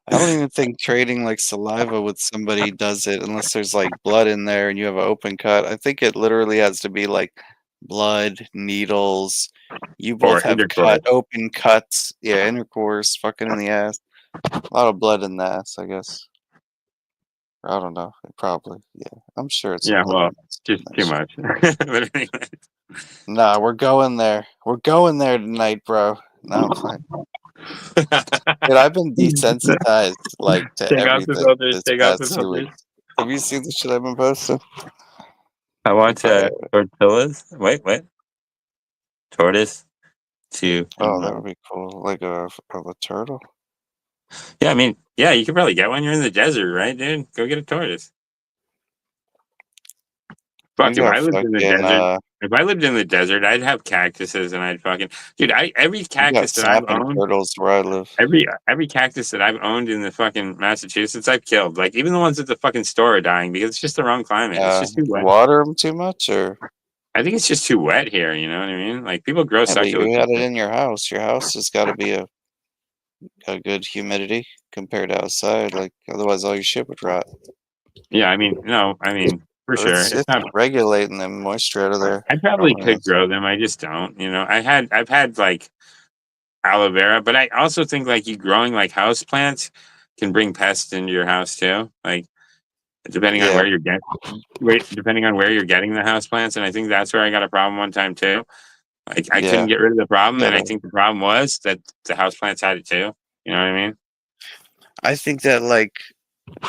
I don't even think trading like saliva with somebody does it unless there's like blood in there and you have an open cut. I think it literally has to be like blood, needles. You Or both have intercourse. open cuts. Yeah, intercourse, fucking in the ass. A lot of blood in the ass, I guess. I don't know. Probably. Yeah, I'm sure it's some Yeah, blood well, in just that too shit. much. But anyway. Nah, we're going there. We're going there tonight, bro. No, I'm fine. Dude, I've been desensitized like to Take out the everything filters. this Take out the past 2 filters. weeks. Have you seen the shit I've been posting? I want Uh, tortillas. Wait. Tortoise to oh, that would be cool. Like a turtle. Yeah, I mean, yeah, you could probably get one. You're in the desert, right, dude? Go get a tortoise. You Fuck, if got I lived in the fucking desert, I'd have cactuses and I'd fucking dude. Every you got cactus that I've snapping owned, turtles where I live. every cactus that I've owned in the fucking Massachusetts, I've killed. Like even the ones at the fucking store are dying because it's just the wrong climate. It's just too You wet. water them too much, or I think it's just too wet here. You know what I mean? Like people grow yeah, but you succulents. got it in your house. Your house has got to be a good humidity compared to outside. Like otherwise, all your shit would rot. Yeah, I mean, no, I mean for sure. It's It's not. regulating the moisture out of there. I probably Probably could is. grow them. I just don't. I've had like aloe vera, but I also think like you growing like house plants can bring pests into your house too. Like depending on Yeah, depending on where you're getting the house plants, and I think that's where I got a problem one time too. Like I couldn't yeah. get rid of the problem, and I Gotta think the problem was that the house plants had it too. You know what I mean? I think that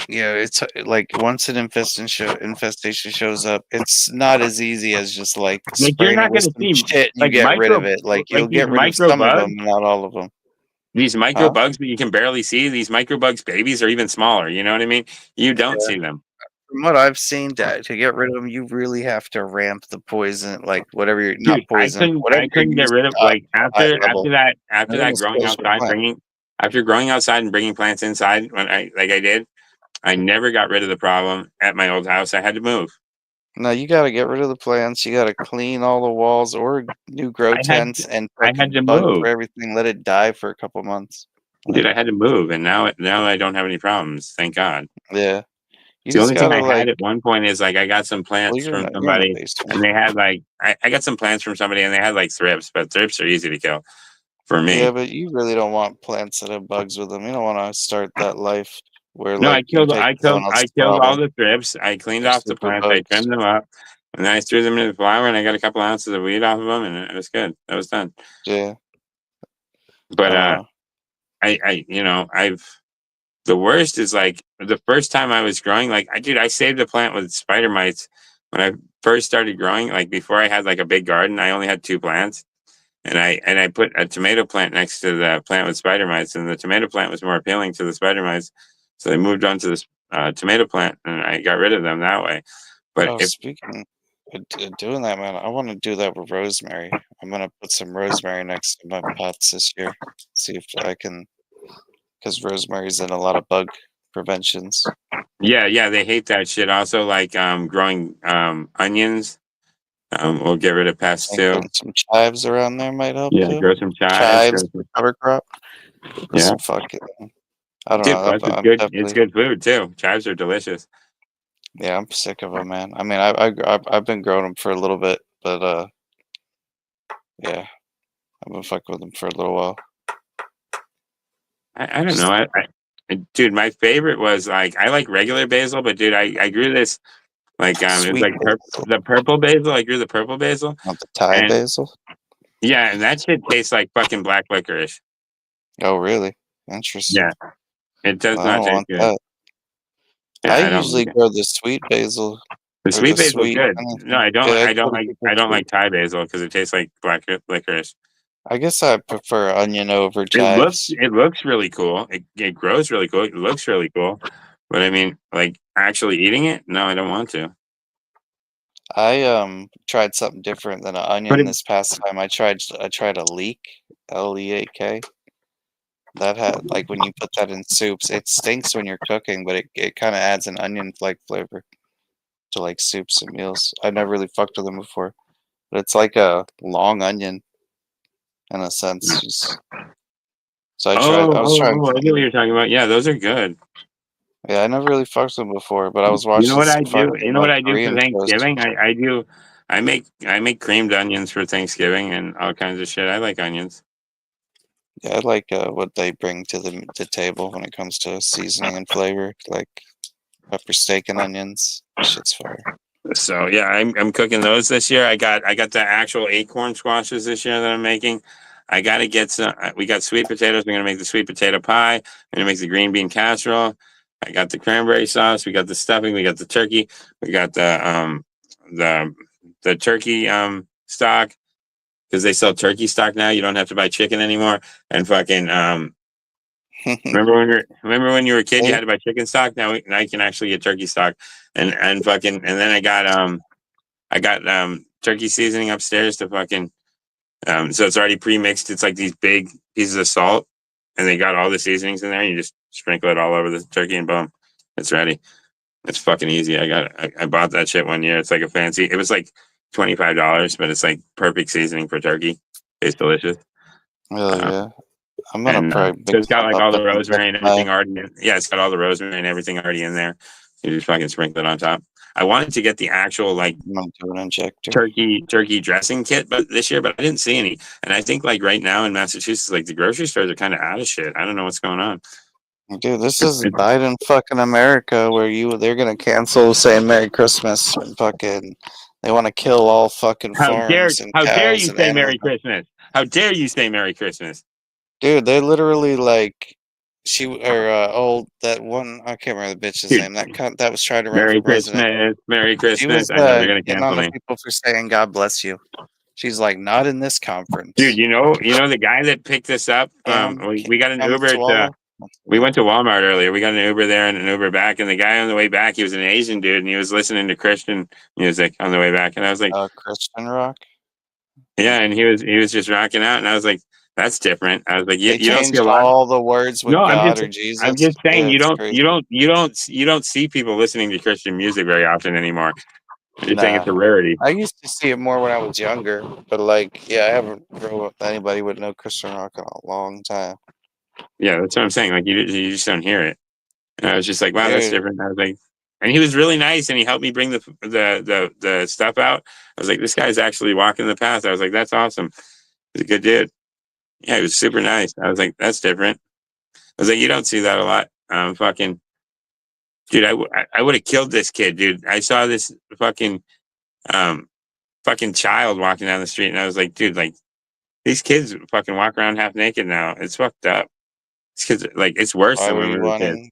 it's like once an infestation shows up, it's not as easy as just like Like you're spraying it not with going to some see shit and you like get rid of it. Like you'll these get rid of micro some of bugs, them, not all of them. these micro Huh? bugs that you can barely see. These micro bugs babies are even smaller. You know what I mean? You don't Yeah. see them. From what I've seen, to get rid of them, you really have to ramp the poison, like whatever you're not Dude, poison, whatever I you're couldn't get using rid of up like to a high level. after And then that it growing kills your outside, plant. growing outside and bringing plants inside when I did, I never got rid of the problem at my old house. I had to move. No, you got to get rid of the plants. You got to clean all the walls or new grow I had tents and I had fucking to bug move. for everything. Let it die for a couple months. Dude, Like, I had to move, and now I don't have any problems. Thank God. yeah, you The just only thing gotta I had like. at one point is like I got some Well, plants from you're in the somebody, basement. and they had like I got some plants from somebody, and they had like thrips, but thrips are easy to kill for Yeah, me. but you really don't want plants that have bugs with them. You don't want to start that life where No, like you take someone I else's killed all problem. the thrips. I cleaned They're off the super plants. I bugs. trimmed them up, and then I threw them into the flower, and I got a couple ounces of weed off of them, and it was good. That was done. Yeah, I But don't know. I've the worst is like the first time I was growing, like I saved a plant with spider mites when I first started growing. Like before I had like a big garden, I only had two plants, and I put a tomato plant next to the plant with spider mites, and the tomato plant was more appealing to the spider mites, so they moved on to this tomato plant, and I got rid of them that way. But Oh, if speaking. doing that, man. I want to do that with rosemary. I'm gonna put some rosemary next to my pots this year. See if I can, because rosemary's in a lot of bug preventions. Yeah, they hate that shit. Also, like growing onions will get rid of pests And too. putting some chives around there might help Yeah, too. grow some chives. Chives, cover crop. Put Yeah, some fucking. I don't dude. know. Plus, it's I'm good. It's definitely. good food too. Chives are delicious. Yeah, I'm sick of them, man. I mean, I've been growing them for a little bit, but yeah, I've been fucking with them for a little while. I don't know. Dude, my favorite was like I like regular basil, but dude, I grew this like it's Sweet like basil, the purple basil. I grew the purple basil, not the Thai and basil. yeah, and that shit tastes like fucking black licorice. Oh, really? Yeah, Interesting. it does I not don't taste want good. that. Yeah, I I don't usually like it. grow the sweet basil The or the sweet basil is sweet good. No, anything. I don't. Yeah, I it's don't pretty like. super I don't sweet. like Thai basil because it tastes like black licorice. I guess I prefer onion over It looks. chives. It looks really cool. It grows really cool. It looks really cool. But I mean, like actually eating it? No, I don't want to. I tried something different than an But onion this past time. I tried a leek, Leek. That had like when you put that in soups, it stinks when you're cooking, but it kind of adds an onion like flavor to like soups and meals. I never really fucked with them before, but it's like a long onion in a sense. So I was trying I get what something. you're talking about. Yeah, those are good. Yeah, I never really fucked with them before, but I was You know watching what some I do? fucking You know what like I do for Korean shows. Thanksgiving? I do. I make creamed onions for Thanksgiving and all kinds of shit. I like onions. Yeah, I like what they bring to the table when it comes to seasoning and flavor, like pepper steak and onions. Shit's fire. So yeah, I'm cooking those this year. I got the actual acorn squashes this year that I'm making. I got to get some. We got sweet potatoes. We're gonna make the sweet potato pie. I'm gonna make the green bean casserole. I got the cranberry sauce. We got the stuffing. We got the turkey. We got the the turkey stock because they sell turkey stock now. You don't have to buy chicken anymore. And fucking remember when you were a kid, you Hey, had to buy chicken stock. Now you can actually get turkey stock. And fucking and then I got turkey seasoning upstairs to fucking so it's already pre-mixed. It's like these big pieces of salt, and they got all the seasonings in there. And you just sprinkle it all over the turkey, and boom, it's ready. It's fucking easy. I bought that shit one year. It's like a fancy. It was like $25, but it's like perfect seasoning for turkey. Tastes delicious. hell Uh, yeah. I'm gonna and probably so mix it's got some like up all the and inject rosemary and my. everything already in. Yeah, it's got all the rosemary and everything already in there. You just fucking sprinkle it on top. I wanted to get the actual like I'm gonna do an injector. turkey dressing kit, but this year, but I didn't see any. And I think like right now in Massachusetts, like the grocery stores are kind of out of shit. I don't know what's going on. Dude, this is Biden fucking America where they're gonna cancel saying Merry Christmas and fucking they want to kill all fucking farms and How dare cows you and say animals. Merry Christmas? How dare you say Merry Christmas? Dude, they literally like she or old that one I can't remember the bitch's Dude, name. That was trying to run for president. Merry She Christmas. was I know they're gonna getting cancel on the me. people for saying God bless you. She's like, not in this Dude, conference. you know the guy that picked us up. We got an Cam Uber to. swallow. We went to Walmart earlier. We got an Uber there and an Uber back. And the guy on the way back, he was an Asian dude, and he was listening to Christian music on the way back. And I was like, Christian rock. yeah. And he was just rocking out. And I was like, that's different. I was like, They you don't see changed a lot. all the words No, with God or Jesus. I'm just saying Yeah, it's crazy. you don't see people listening to Christian music very often anymore. I'm just saying Nah. it's a rarity. I used to see it more when I was younger, but like, yeah, I haven't grown up with anybody with no Christian rock in a long time. Yeah, that's what I'm saying. Like you just don't hear it. And I was just like, wow, that's Dude, different. I was like, and he was really nice, and he helped me bring the stuff out. I was like, this guy's actually walking the path. I was like, that's awesome. He's a good dude. Yeah, he was super nice. I was like, that's different. I was like, you don't see that a lot. Fucking dude, I would have killed this kid, dude. I saw this um fucking child walking down the street, and I was like, dude, like these kids fucking walk around half naked now. It's fucked up. It's kids like it's worse why than were when we you were kids. wanting?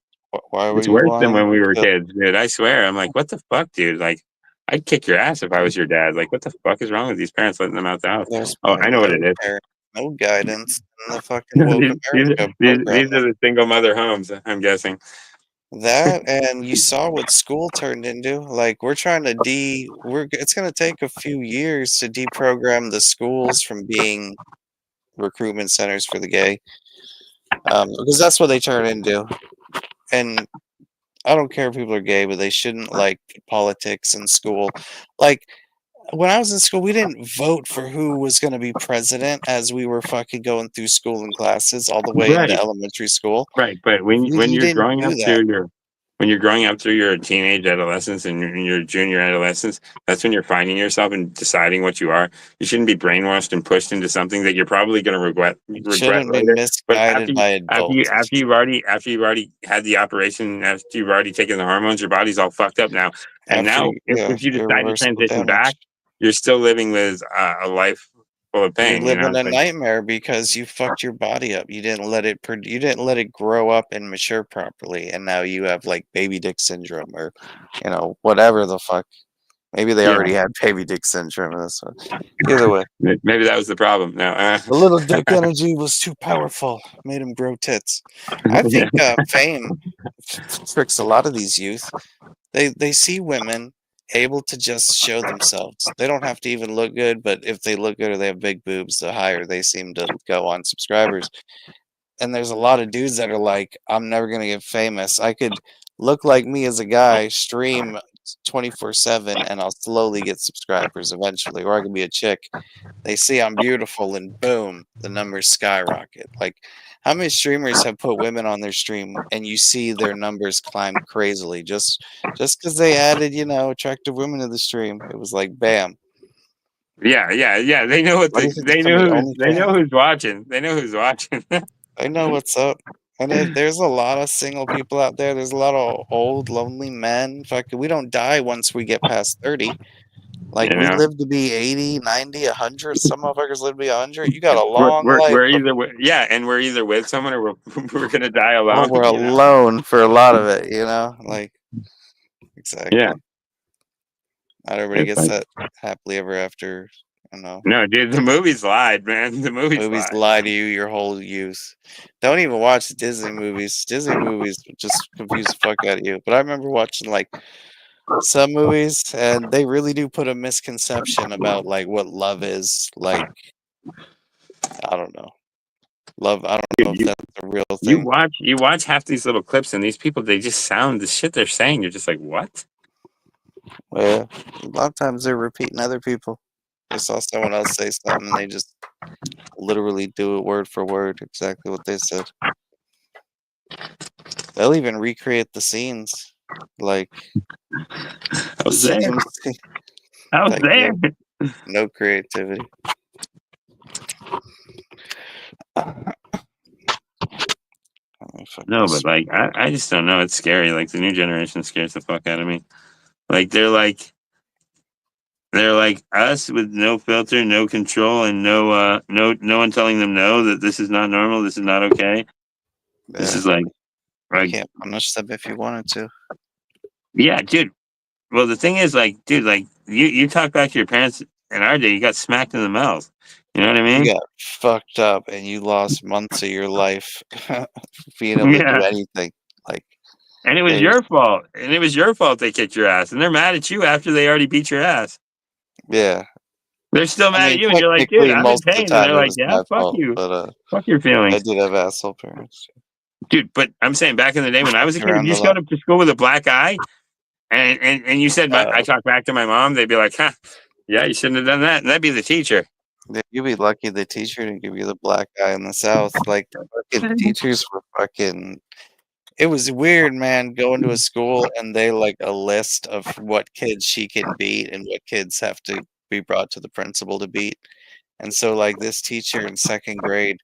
Why were It's you worse than wanting when we were to kids, dude. I swear. I'm like, what the fuck, dude? Like, I'd kick your ass if I was your dad. Like, what the fuck is wrong with these parents letting them out the house? There's Oh, I been know what it no is. parent, no guidance in the fucking woke these, America these program. are the single mother homes, I'm guessing. That, and you saw what school turned into. Like, we're trying to it's gonna take a few years to deprogram the schools from being recruitment centers for the gay, because that's what they turn into. And I don't care if people are gay, but they shouldn't like politics in school. Like, when I was in school, we didn't vote for who was going to be president as we were fucking going through school and classes all the way into Right. elementary school. Right, but when You you're didn't growing do up that. through your when you're growing up through your teenage adolescence and your junior adolescence, that's when you're finding yourself and deciding what you are. You shouldn't be brainwashed and pushed into something that you're probably going to regret Shouldn't be later. But misguided by adults. after you've already had the operation, after you've already taken the hormones, your body's all fucked up now. And now, Yeah, if you decide to irreversible transition damage. back, you're still living with a life full of You're pain. living It's a like, nightmare because you fucked your body up. You didn't let it grow up and mature properly, and now you have like baby dick syndrome or whatever the fuck. Maybe they yeah, already had baby dick syndrome in this one. Either way, maybe that was the problem. No, the little dick energy was too powerful, made him grow tits. I yeah. think fame tricks a lot of these youth. They see women able to just show themselves. They don't have to even look good, but if they look good or they have big boobs, the higher they seem to go on subscribers. And there's a lot of dudes that are like, I'm never gonna get famous. I could look like me as a guy, stream 24/7, and I'll slowly get subscribers eventually. Or I could be a chick. They see I'm beautiful, and boom, the numbers skyrocket. Like, how many streamers have put women on their stream, and you see their numbers climb crazily just because they added, attractive women to the stream? It was like, bam. Yeah. They know Why do you think there's so many they know OnlyFans? who's watching. They know who's watching. They know what's up. And there's a lot of single people out there. There's a lot of old, lonely men. Fuck, we don't die once we get past 30. Like, You we know, live to be 80, 90, 100. Some motherfuckers live to be 100. You got a long life. and we're either with someone or we're gonna die Or alone. we're alone for a lot of it, Like, Yeah, exactly. Not everybody it's gets like, that happily ever after, no, dude, the movies lied, man. The movies movies lied. lie to you your whole youth. Don't even watch Disney movies. Disney movies just confuse the fuck out of you. But I remember watching, like, some movies, and they really do put a misconception about, like, what love is. Like, I don't know. Love, I don't know Dude, if that's a real thing. you watch half these little clips, and these people, they just sound the shit they're saying. You're just like, what? Yeah, a lot of times they're repeating other people. They saw someone else say something, and they just literally do it word for word, exactly what they said. They'll even recreate the scenes, like I the was there. same scene. I was Like, there. no creativity. No, but like, I just don't know. It's scary. Like the new generation scares the fuck out of me. Like they're like us with no filter, no control, and no one telling them no, that this is not normal, this is not okay. This Yeah, is like you like can't punish them if you wanted to. yeah, dude. Well, the thing is, like, dude, like you talk back to your parents in our day, you got smacked in the mouth. You know what I You mean? got fucked up, and you lost months of your life being able to Yeah. do anything. Like, And it was there's your fault. And it was your fault they kicked your ass. And they're mad at you after they already beat your ass. yeah. They're still I mad at mean, you, and you're like, dude, technically, I'm in most of the pain. And time they're it like, was yeah, my fuck fault, you. but Fuck your I feelings. did have asshole parents. Dude, but I'm saying back in the day when I was a kid, if Around you a showed lot. up to school with a black eye and you said Uh, I talked back to my mom, they'd be like, huh, yeah, you shouldn't have done that. And that'd be the teacher. Yeah, you'd be lucky the teacher didn't give you the black eye in the South. Like, fucking teachers were fucking. It was weird, man, going to a school and they like a list of what kids she can beat and what kids have to be brought to the principal to beat. And so, like, this teacher in second grade,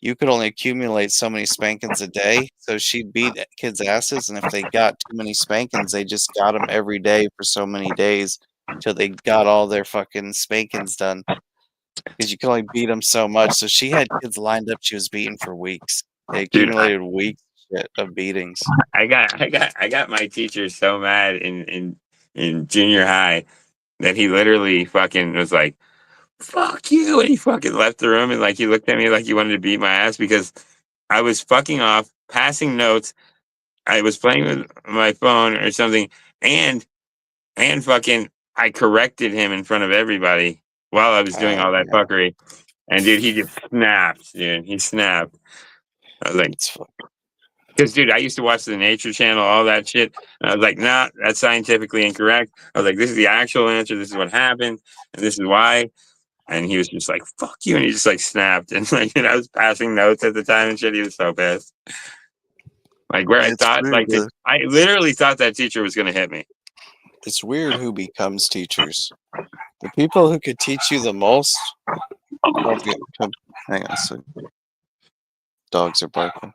you could only accumulate so many spankings a day. So she'd beat kids' asses, and if they got too many spankings, they just got them every day for so many days till they got all their fucking spankings done. Because you can only beat them so much. So she had kids lined up she was beating for weeks. They Dude, accumulated weeks of beatings. I got my teacher so mad in junior high that he literally fucking was like, fuck you. And he fucking left the room and like he looked at me like he wanted to beat my ass because I was fucking off, passing notes, I was playing with my phone or something, and fucking I corrected him in front of everybody while I was doing all that Yeah, fuckery. And dude, he just snapped, dude. He snapped. I was like, it's fu- because dude, I used to watch the Nature Channel, all that shit. And I was like, nah, that's scientifically incorrect. I was like, this is the actual answer. This is what happened, and this is why. And he was just like, fuck you. And he just like snapped. And like, I was passing notes at the time and shit. He was so pissed. Like, where I it's thought, weird. like, I literally thought that teacher was going to hit me. It's weird who becomes teachers. The people who could teach you the most don't get. Hang on a second. Dogs are barking.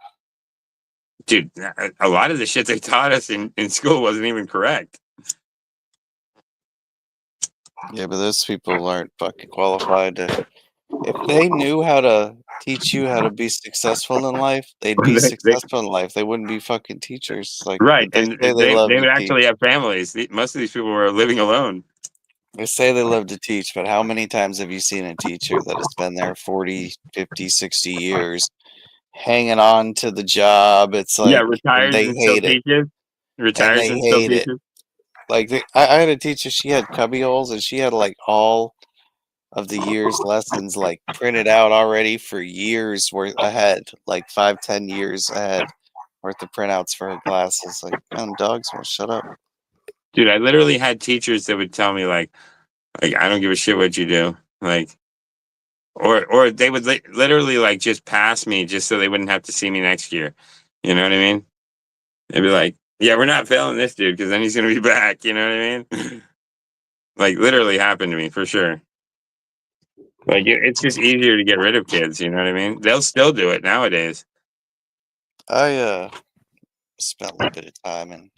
Dude, a lot of the shit they taught us in school wasn't even correct. Yeah, but those people aren't fucking qualified to. If they knew how to teach you how to be successful in life, they'd be successful in life. They wouldn't be fucking teachers. Like Right. they And say they they love would to teach. actually have families. Most of these people were living alone. They say they love to teach, but how many times have you seen a teacher that has been there 40, 50, 60 years hanging on to the job? It's Yeah, like, and retires they and still hate it. teaches. And Retires they and still hate it. teaches. Like, I had a teacher, she had cubby holes and she had like all of the year's lessons like printed out already for years worth ahead, like 5, 10 years ahead worth of printouts for her classes. Like, man, dogs will shut up. Dude, I literally had teachers that would tell me like I don't give a shit what you do. Like, or they would literally like just pass me just so they wouldn't have to see me next year. You know what I mean? They'd be like, yeah, we're not failing this dude because then he's going to be back. You know what I mean? Like, literally happened to me for sure. Like, it's just easier to get rid of kids. You know what I mean? They'll still do it nowadays. I spent a little bit of time in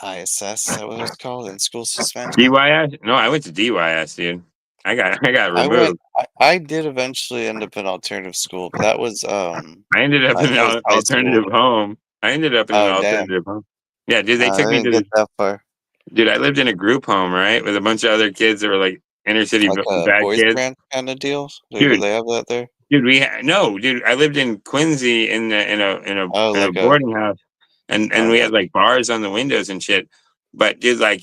ISS, is that what it's called, in school suspension. DYS? No, I went to DYS, dude. I got I went. removed. I did eventually end up in alternative school, but that was I ended up in that was an high school. alternative home. I ended up in an Oh damn! alternative home. Yeah, dude, they I took me didn't to get the that far. dude. I lived in a group home, right, with a bunch of other kids that were like inner city Like a bad boys' kids. brand kind of deal. Do Dude, they have that there? dude, no, dude. I lived in Quincy Oh, in a like a boarding house, and we okay. had like bars on the windows and shit. But dude, like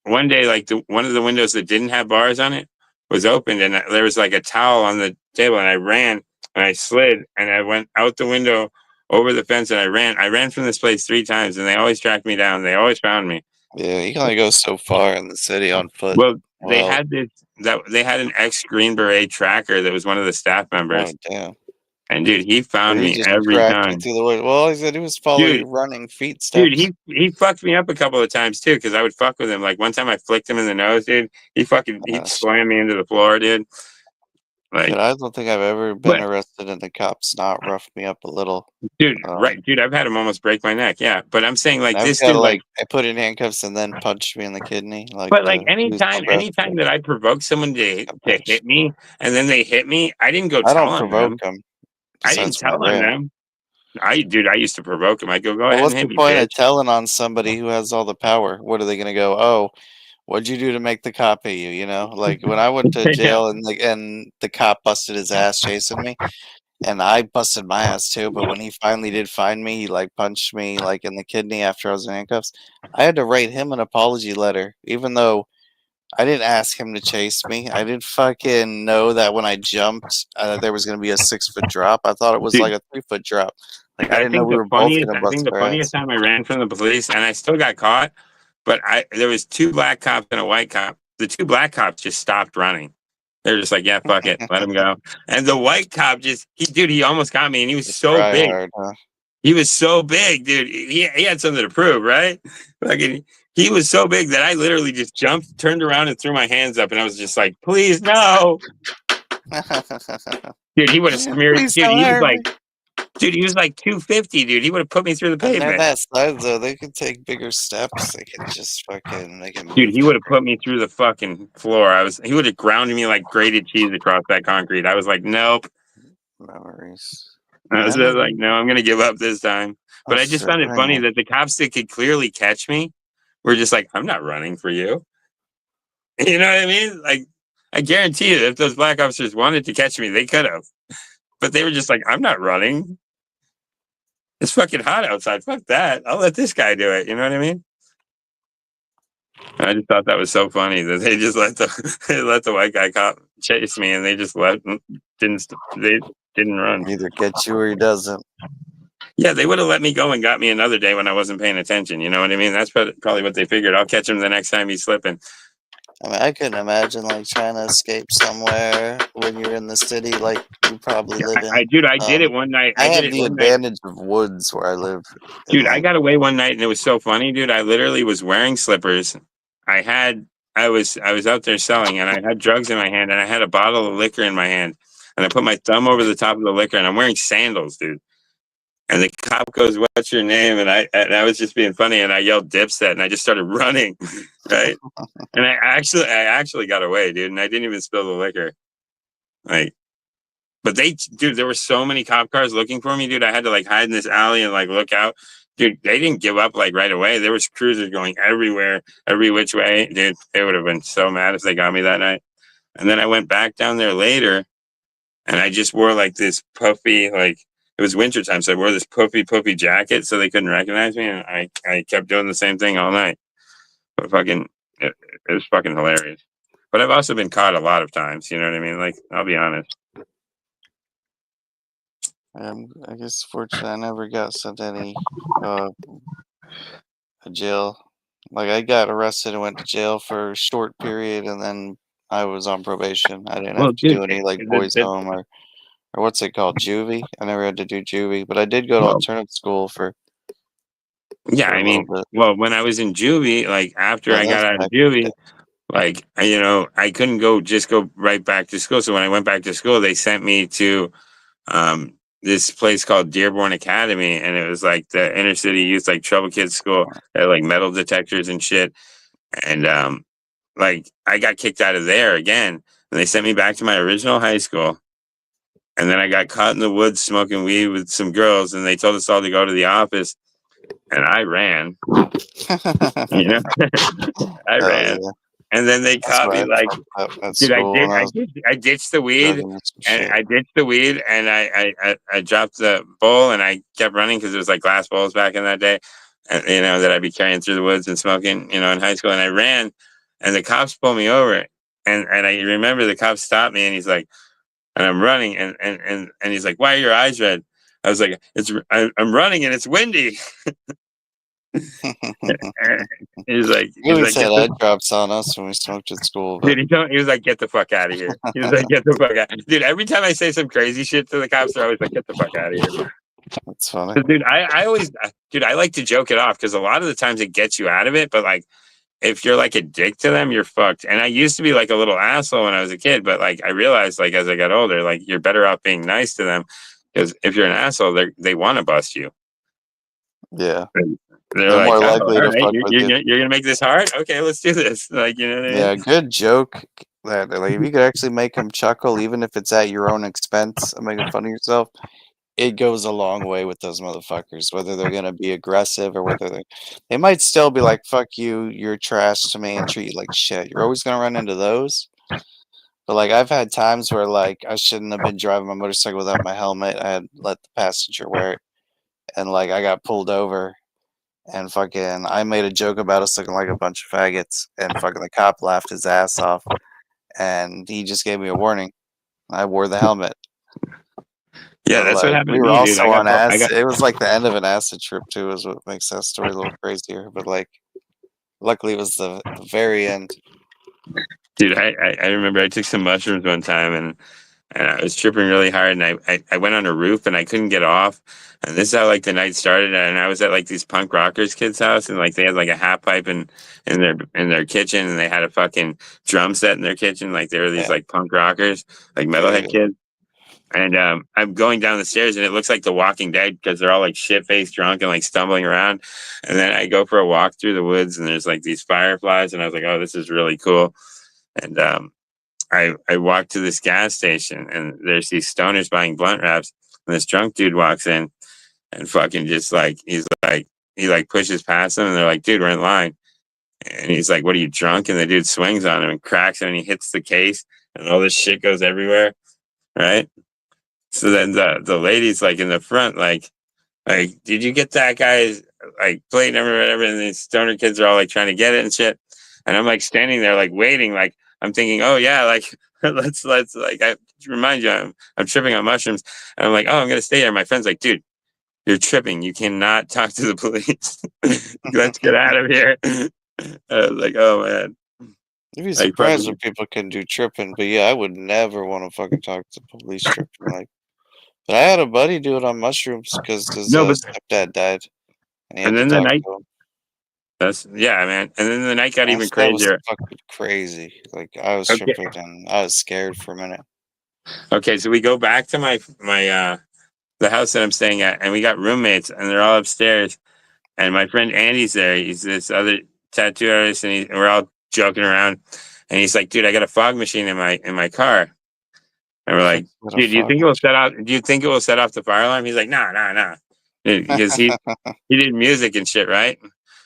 one day, like one of the windows that didn't have bars on it was opened, and there was like a towel on the table, and I ran and I slid and I went out the window over the fence and I ran. I ran from this place 3 times, and they always tracked me down. They always found me. Yeah, you can only go so far in the city on foot. Well, they Well, had this that they had an ex Green Beret tracker that was one of the staff oh members. damn! And dude, he So found he me just every tracked you time. through the woods. Well, all he said he was follow Dude, your running feet dude, steps. he fucked me up a couple of times too, because I would fuck with him. Like one time I flicked him in the nose, dude. He That's slammed me into the floor, dude. Dude, Like, I don't think I've ever been but arrested and the cops not roughed me up a little. dude, Um, right, dude, I've had him almost break my neck. Yeah, but I'm saying like I've this got dude, like, like I put in handcuffs and then punched me in the kidney, like but like the who's my breath. anytime that I provoke someone Got to punched. hit me and then they hit me, I didn't go I tell don't on provoke them. them. I didn't Besides when I tell on ran. them. I used to provoke him. I go Well, ahead and what's hit the me, point of bitch. telling on somebody who has all the power? What are they gonna go? Oh, what'd you do to make the cop hit you? You know, like when I went to Yeah, jail and the cop busted his ass chasing me, and I busted my ass too. But when he finally did find me, he like punched me like in the kidney after I was in handcuffs. I had to write him an apology letter, even though I didn't ask him to chase me. I didn't fucking know that when I jumped, there was gonna be a 6 foot drop. I thought it was dude. like a 3 foot drop. Like I I didn't know think we the were both funniest, gonna bust our ass. time I ran from the police, and I still got caught, but there was 2 black cops and a white cop. The 2 black cops just stopped running. They're just like, yeah, fuck it, let him go. And the white cop he almost got me, and he was You so try big. hard, huh? He was so big, dude. He had something to prove, right? Fucking, he was so big that I literally just jumped, turned around, and threw my hands up, and I was just like, please, no. Dude, he would have smeared, Please don't hurt me. dude, he was like 250, dude. He would have put me through the And they're pavement. that size though. They can take bigger steps. They can just fucking make it Dude, move. he would have put me through the fucking floor. He would have ground me like grated cheese across that concrete. I was like, nope. Memories. I was just like, Memories. no, I'm gonna give up this time. Oh But I just shit! found it Hang funny on. that the cops that could clearly catch me were just like, I'm not running for you. You know what I mean? Like, I guarantee you, if those black officers wanted to catch me, they could have. But they were just like, I'm not running. It's fucking hot outside. Fuck that. I'll let this guy do it. You know what I mean? I just thought that was so funny that they just let the they let the white guy cop chase me, and they just they didn't run. Either gets you or he doesn't. Yeah, they would have let me go and got me another day when I wasn't paying attention. You know what I mean? That's probably what they figured. I'll catch him the next time he's slipping. I mean, I couldn't imagine like trying to escape somewhere when you're in the city, like you probably live in. I did it one night. I I did have it the one night. advantage of woods where I live. Dude, I got away one night and it was so funny, dude. I literally was wearing slippers. I was out there selling and I had drugs in my hand and I had a bottle of liquor in my hand. And I put my thumb over the top of the liquor and I'm wearing sandals, dude. And the cop goes, "What's your name?" And I was just being funny and I yelled Dipset and I just started running. Right. And I actually got away, dude, and I didn't even spill the liquor. Like, but dude, there were so many cop cars looking for me, dude. I had to like hide in this alley and like look out. Dude, they didn't give up like right away. There was cruisers going everywhere, every which way. Dude, they would have been so mad if they got me that night. And then I went back down there later and I just wore like this puffy, like it was wintertime, so I wore this puffy jacket so they couldn't recognize me. And I kept doing the same thing all night. But it was fucking hilarious. But I've also been caught a lot of times, you know what I mean? Like, I'll be honest. I guess fortunately I never got sent any jail. Like I got arrested and went to jail for a short period, and then I was on probation. I didn't have to do any like boys home or what's it called, juvie. I never had to do juvie, but I did go to alternative school for. Yeah, I mean, well, when I was in juvie, like after I got out of juvie, like I couldn't just go right back to school. So when I went back to school, they sent me to this place called Dearborn Academy, and it was like the inner city youth like trouble kids school. They had like metal detectors and shit. And like I got kicked out of there again, and they sent me back to my original high school. And then I got caught in the woods smoking weed with some girls, and they told us all to go to the office. And I ran, I ran, yeah. and then they caught me. Like, dude, I ditched the weed, and I dropped the bowl, and I kept running because it was like glass bowls back in that day, and that I'd be carrying through the woods and smoking, in high school. And I ran, and the cops pulled me over, and I remember the cop stopped me, and he's like, and I'm running, and he's like, "Why are your eyes red?" I was like, I'm running and it's windy. He's like, had eye drops on us when we smoked at school. But... Dude, he was like, "Get the fuck out of here." He was like, "Get the fuck out." Dude, every time I say some crazy shit to the cops, they're always like, "Get the fuck out of here." That's funny. Dude, I always, I like to joke it off because a lot of the times it gets you out of it. But like, if you're like a dick to them, you're fucked. And I used to be like a little asshole when I was a kid, but like I realized like as I got older, like you're better off being nice to them because if you're an asshole, they want to bust you. Yeah. They're like, more likely to fuck with you. You're gonna make this hard? Okay, let's do this. Like, you know what I mean? Yeah, good joke. That like if you could actually make them chuckle, even if it's at your own expense, and making fun of yourself, it goes a long way with those motherfuckers. Whether they're gonna be aggressive or whether they might still be like, "Fuck you, you're trash to me," and treat you like shit. You're always gonna run into those. But like I've had times where like I shouldn't have been driving my motorcycle without my helmet. I had let the passenger wear it, and like I got pulled over. And fucking, I made a joke about us looking like a bunch of faggots, and fucking the cop laughed his ass off, and he just gave me a warning. I wore the helmet. Yeah, that's what happened. We were also on acid. It was like the end of an acid trip too, is what makes that story a little crazier. But like, luckily, it was the very end. Dude, I remember I took some mushrooms one time and I was tripping really hard, and I went on a roof and I couldn't get off. And this is how like the night started. And I was at like these punk rockers kids' house, and like they had like a half pipe in their kitchen, and they had a fucking drum set in their kitchen. Like they were these like punk rockers, like metalhead kids. And I'm going down the stairs, and it looks like The Walking Dead because they're all like shit faced drunk and like stumbling around. And then I go for a walk through the woods, and there's like these fireflies, and I was like, "Oh, this is really cool." And I walked to this gas station, and there's these stoners buying blunt wraps, and this drunk dude walks in and fucking just like he pushes past them, and they're like, "Dude, we're in line." And he's like, "What are you, drunk?" And the dude swings on him and cracks him, and he hits the case, and all this shit goes everywhere, right? So then the lady's like in the front, like Like, did you get that guy's like plate number or whatever? And these stoner kids are all like trying to get it and shit. And I'm like standing there like waiting, like I'm thinking, oh yeah, like let's like I remind you, I'm tripping on mushrooms. And I'm like, oh, I'm gonna stay there. My friend's like, dude, you're tripping. You cannot talk to the police. Let's get out of here. I was like, oh man. You'd be Like surprised fucking what people can do tripping, but yeah, I would never want to fucking talk to the police tripping. Like, but I had a buddy do it on mushrooms because his no, but stepdad died, and he and had to then the talk night to him. that's yeah, man. And then the night got even That was crazier. fucking crazy. Like I was Okay. tripping and I was scared for a minute. Okay, so we go back to my the house that I'm staying at, and we got roommates, and they're all upstairs. And my friend Andy's there. He's this other tattoo artist, and we're all joking around. And he's like, "Dude, I got a fog machine in my car." And we're like, What a "Dude, do you fuck. think it will set off? Do you think it will set off the fire alarm?" He's like, "Nah, nah, nah," because he did music and shit, right?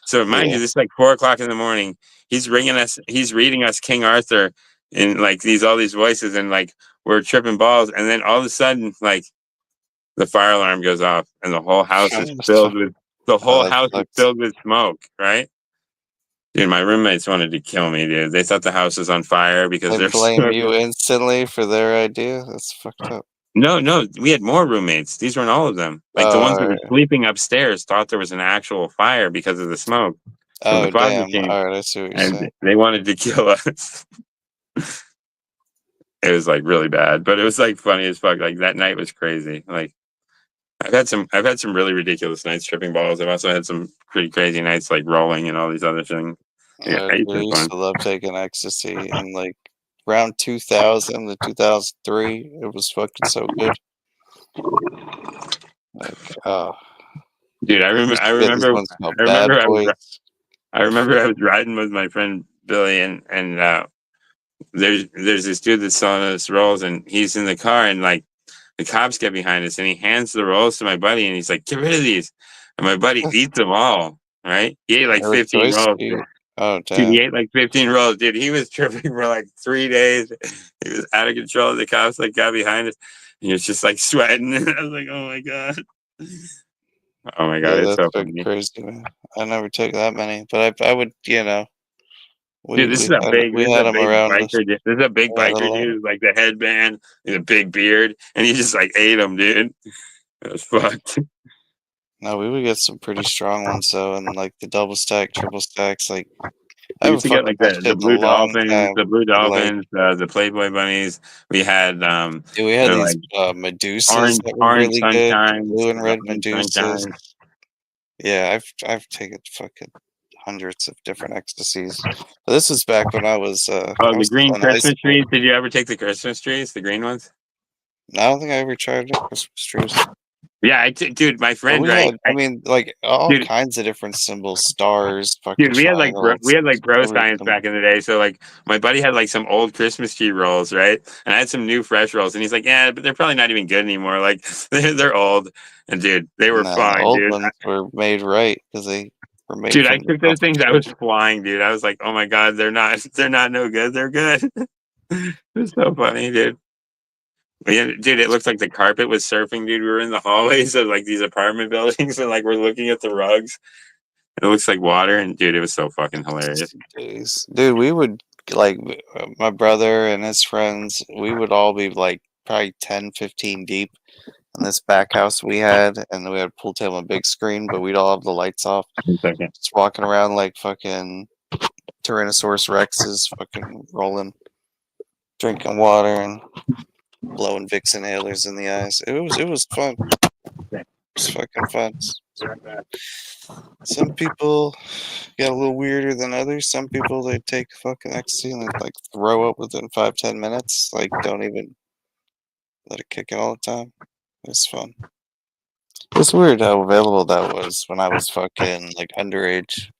So mind Yeah. you, this is like 4 o'clock in the morning. He's ringing us. He's reading us King Arthur in like all these voices, and like we're tripping balls. And then all of a sudden, like the fire alarm goes off, and the whole house is filled with Oh, that sucks. smoke. Right, dude. My roommates wanted to kill me, dude. They thought the house was on fire because They they're blame smoking. you instantly for their idea. That's fucked up. No, we had more roommates. These weren't all of them. Like the ones that were Alright. sleeping upstairs thought there was an actual fire because of the smoke from the Oh fog damn. machine, Alright, I see what you're and saying. they wanted to kill us. It was like really bad, but it was like funny as fuck. Like that night was crazy. Like I've had some really ridiculous nights tripping balls. I've also had some pretty crazy nights like rolling and all these other things. Yeah, Dude, it's I been used fun. to love taking ecstasy and like around 2000 to 2003, it was fucking so good. Like, Dude, used to get these ones called I Bad remember Boys. I was riding with my friend Billy, and there's this dude that's selling us rolls, and he's in the car, and like the cops get behind us, and he hands the rolls to my buddy, and he's like, "Get rid of these," and my buddy eats them all. Right? He ate like Or 15 Choice rolls. Speed. Oh Dude, he damn. ate like 15 rolls. Dude, he was tripping for like 3 days. He was out of control. The cops like got behind us. And he was just like sweating. I was like, oh my God. Oh my God, Yeah, it's that's so fucking funny. crazy, man. I never took that many, but I would, Dude, we this is had a them big around us. biker. This is a big We had a biker lot. dude with like the headband and a big beard. And he just like ate them, dude. It was fucked. No, we would get some pretty strong ones though, and like the double stack, triple stacks. Like I We haven't used to get fucked with like that the shit in a blue long dolphins, time. But like, the Playboy bunnies. We had yeah, we had they're these like Medusas that were orange really good, the sunshines, blue and red orange Medusas. sunshines. Yeah, I've taken fucking hundreds of different ecstasies. But this was back when Oh, I the was green still in high Christmas trees. school. Did you ever take the Christmas trees, the green ones? I don't think I ever tried the Christmas trees. Yeah, dude, my But friend, we right? had, I mean, like all Dude, kinds of different symbols, stars, fucking dude, we triangles, had like bro science everything. back in the day. So like, my buddy had like some old Christmas tree rolls, right? And I had some new fresh rolls, and he's like, "Yeah, but they're probably not even good anymore. Like, they're old." And dude, they were Nah, the fine, old dude. ones were made right because they were made Dude, I from the took those proper things. I tree. was flying, dude. I was like, "Oh my God, they're not no good. They're good." It was so funny, dude. Yeah, dude, it looked like the carpet was surfing, dude. We were in the hallways of like these apartment buildings, and like we're looking at the rugs. It looks like water, and dude, it was so fucking hilarious. Days. Dude, we would like my brother and his friends, we would all be like probably 10, 15 deep in this back house we had, and we had a pool table and a big screen, but we'd all have the lights off, One second. just walking around like fucking Tyrannosaurus Rexes, fucking rolling, drinking water and blowing Vicks inhalers in the eyes. It was fun. It was fucking fun. Some people get a little weirder than others. Some people they take fucking ecstasy and they like throw up within 5, 10 minutes. Like don't even let it kick in all the time. It's fun. It's weird how available that was when I was fucking like underage.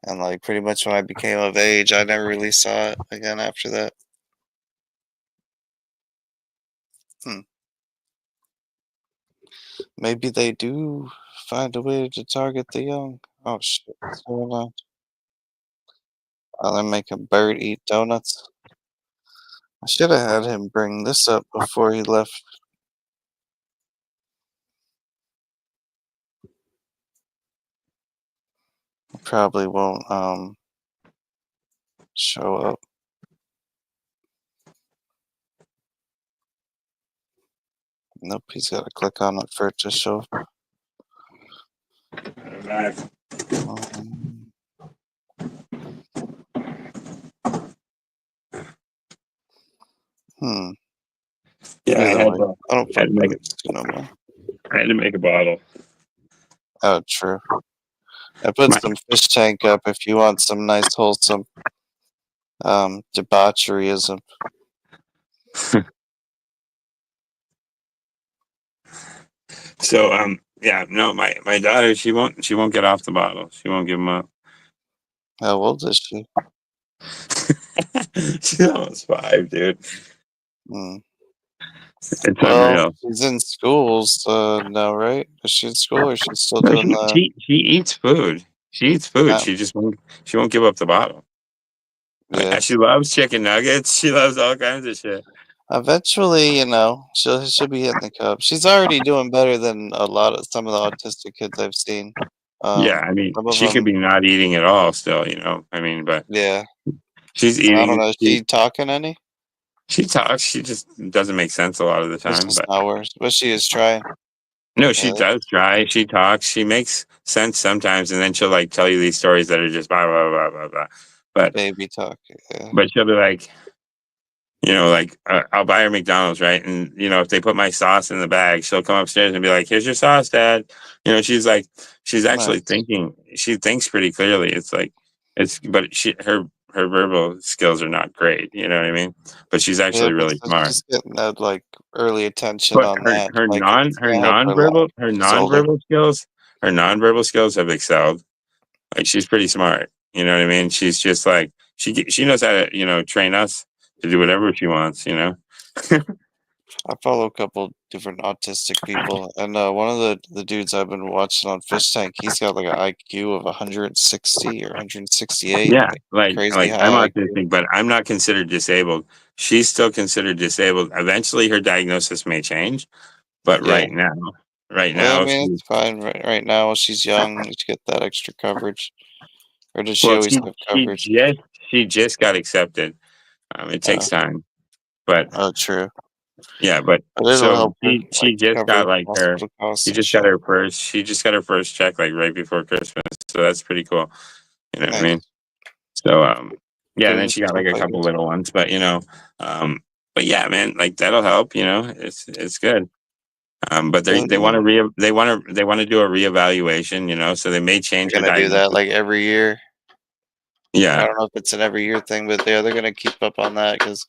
And like pretty much when I became of age, I never really saw it again after that. Hmm. Maybe they do find a way to target the young. Oh shit, what's going on? Oh, they're making Bird eat donuts. I should have had him bring this up before he left. probably won't show up. Nope, he's got to click on it for it to show. Um, hmm. Yeah, Either way, I don't had fuck to make with it no more. I had to make a bottle. Oh, true. I put My- some fish tank up if you want some nice wholesome debaucheryism. So yeah, no, my daughter, she won't get off the bottle. She won't give them up. How old is she? She's almost 5, dude. Hmm. It's Well, unreal. she's in schools now, right? Is she in school or she's still No, doing the? she eats food. She eats food. Um, She won't give up the bottle. yeah. She loves chicken nuggets. She loves all kinds of shit. Eventually, she'll be hitting the cup. She's already doing better than some of the autistic kids I've seen. Yeah, I mean, Some of she could them, be not eating at all still, I mean, but yeah. she's I don't eating. know. Is she talking any? She talks. She just doesn't make sense a lot of the It's time. just But not worse. But she is trying. no, Yeah, she does try. She talks. She makes sense sometimes, and then she'll like tell you these stories that are just blah blah blah blah blah. But baby talk. Yeah. she'll be like, I'll buy her McDonald's, right? And if they put my sauce in the bag, she'll come upstairs and be like, "Here's your sauce, Dad." She's like, she's actually Nice. thinking. She thinks pretty clearly. But her verbal skills are not great. You know what I mean? But she's Yeah, actually but really so smart. she's getting that like early attention But on that. her Like non it's gonna help her a lot. her She's older. nonverbal skills have excelled. Like she's pretty smart. You know what I mean? She's just like she knows how to train us to do whatever she wants. I follow a couple different autistic people, and one of the dudes I've been watching on Fish Tank, he's got like an IQ of 160 or 168, Yeah, like crazy I'm high IQ. autistic, but I'm not considered disabled. She's still considered disabled. Eventually, her diagnosis may change, but Yeah. right Well, I now, mean, it's fine right now. She's young. She get that extra coverage, or does she well, always have coverage? she just got accepted. It Uh, takes time, but oh, true. yeah, but But it'll so help her like she just got cover hospital costs and shit. she just got her first check like right before Christmas, so that's pretty cool. You know what I Nice. mean? So yeah, and then Doing she got stuff like a like couple this. little ones, but um, but yeah, man, like that'll help. It's good. But Yeah, they want to they want to do a reevaluation. So they may change they're her gonna do that diagnosis. like every year. I Yeah. don't know if it's an every year thing, but they're gonna keep up on that because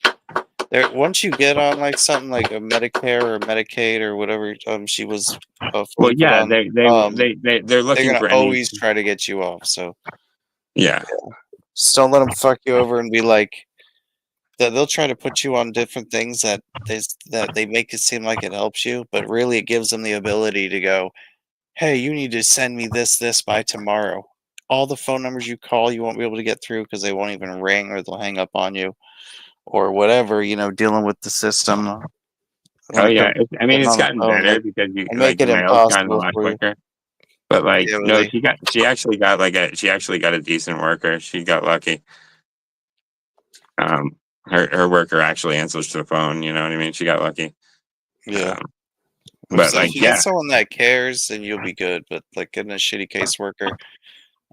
once you get on like something like a Medicare or Medicaid or whatever she was Well, fully put yeah, on, they're they're looking gonna for any. always try to get you off. So Yeah. just don't let them fuck you over and be like that. They'll try to put you on different things that they make it seem like it helps you, but really it gives them the ability to go, hey, you need to send me this by tomorrow. All the phone numbers you call, you won't be able to get through because they won't even ring or they'll hang up on you or whatever, dealing with the system when Oh it yeah. comes to I mean, getting it's on the gotten phone. better because you And like make the it mail's gotten a impossible lot for you. quicker. But like, Yeah, no, she actually got a decent worker. She got lucky. Her worker actually answers to the phone. You know what I mean? She got lucky. yeah. But So if like, you get yeah. someone that cares, then you'll be good. But like getting a shitty caseworker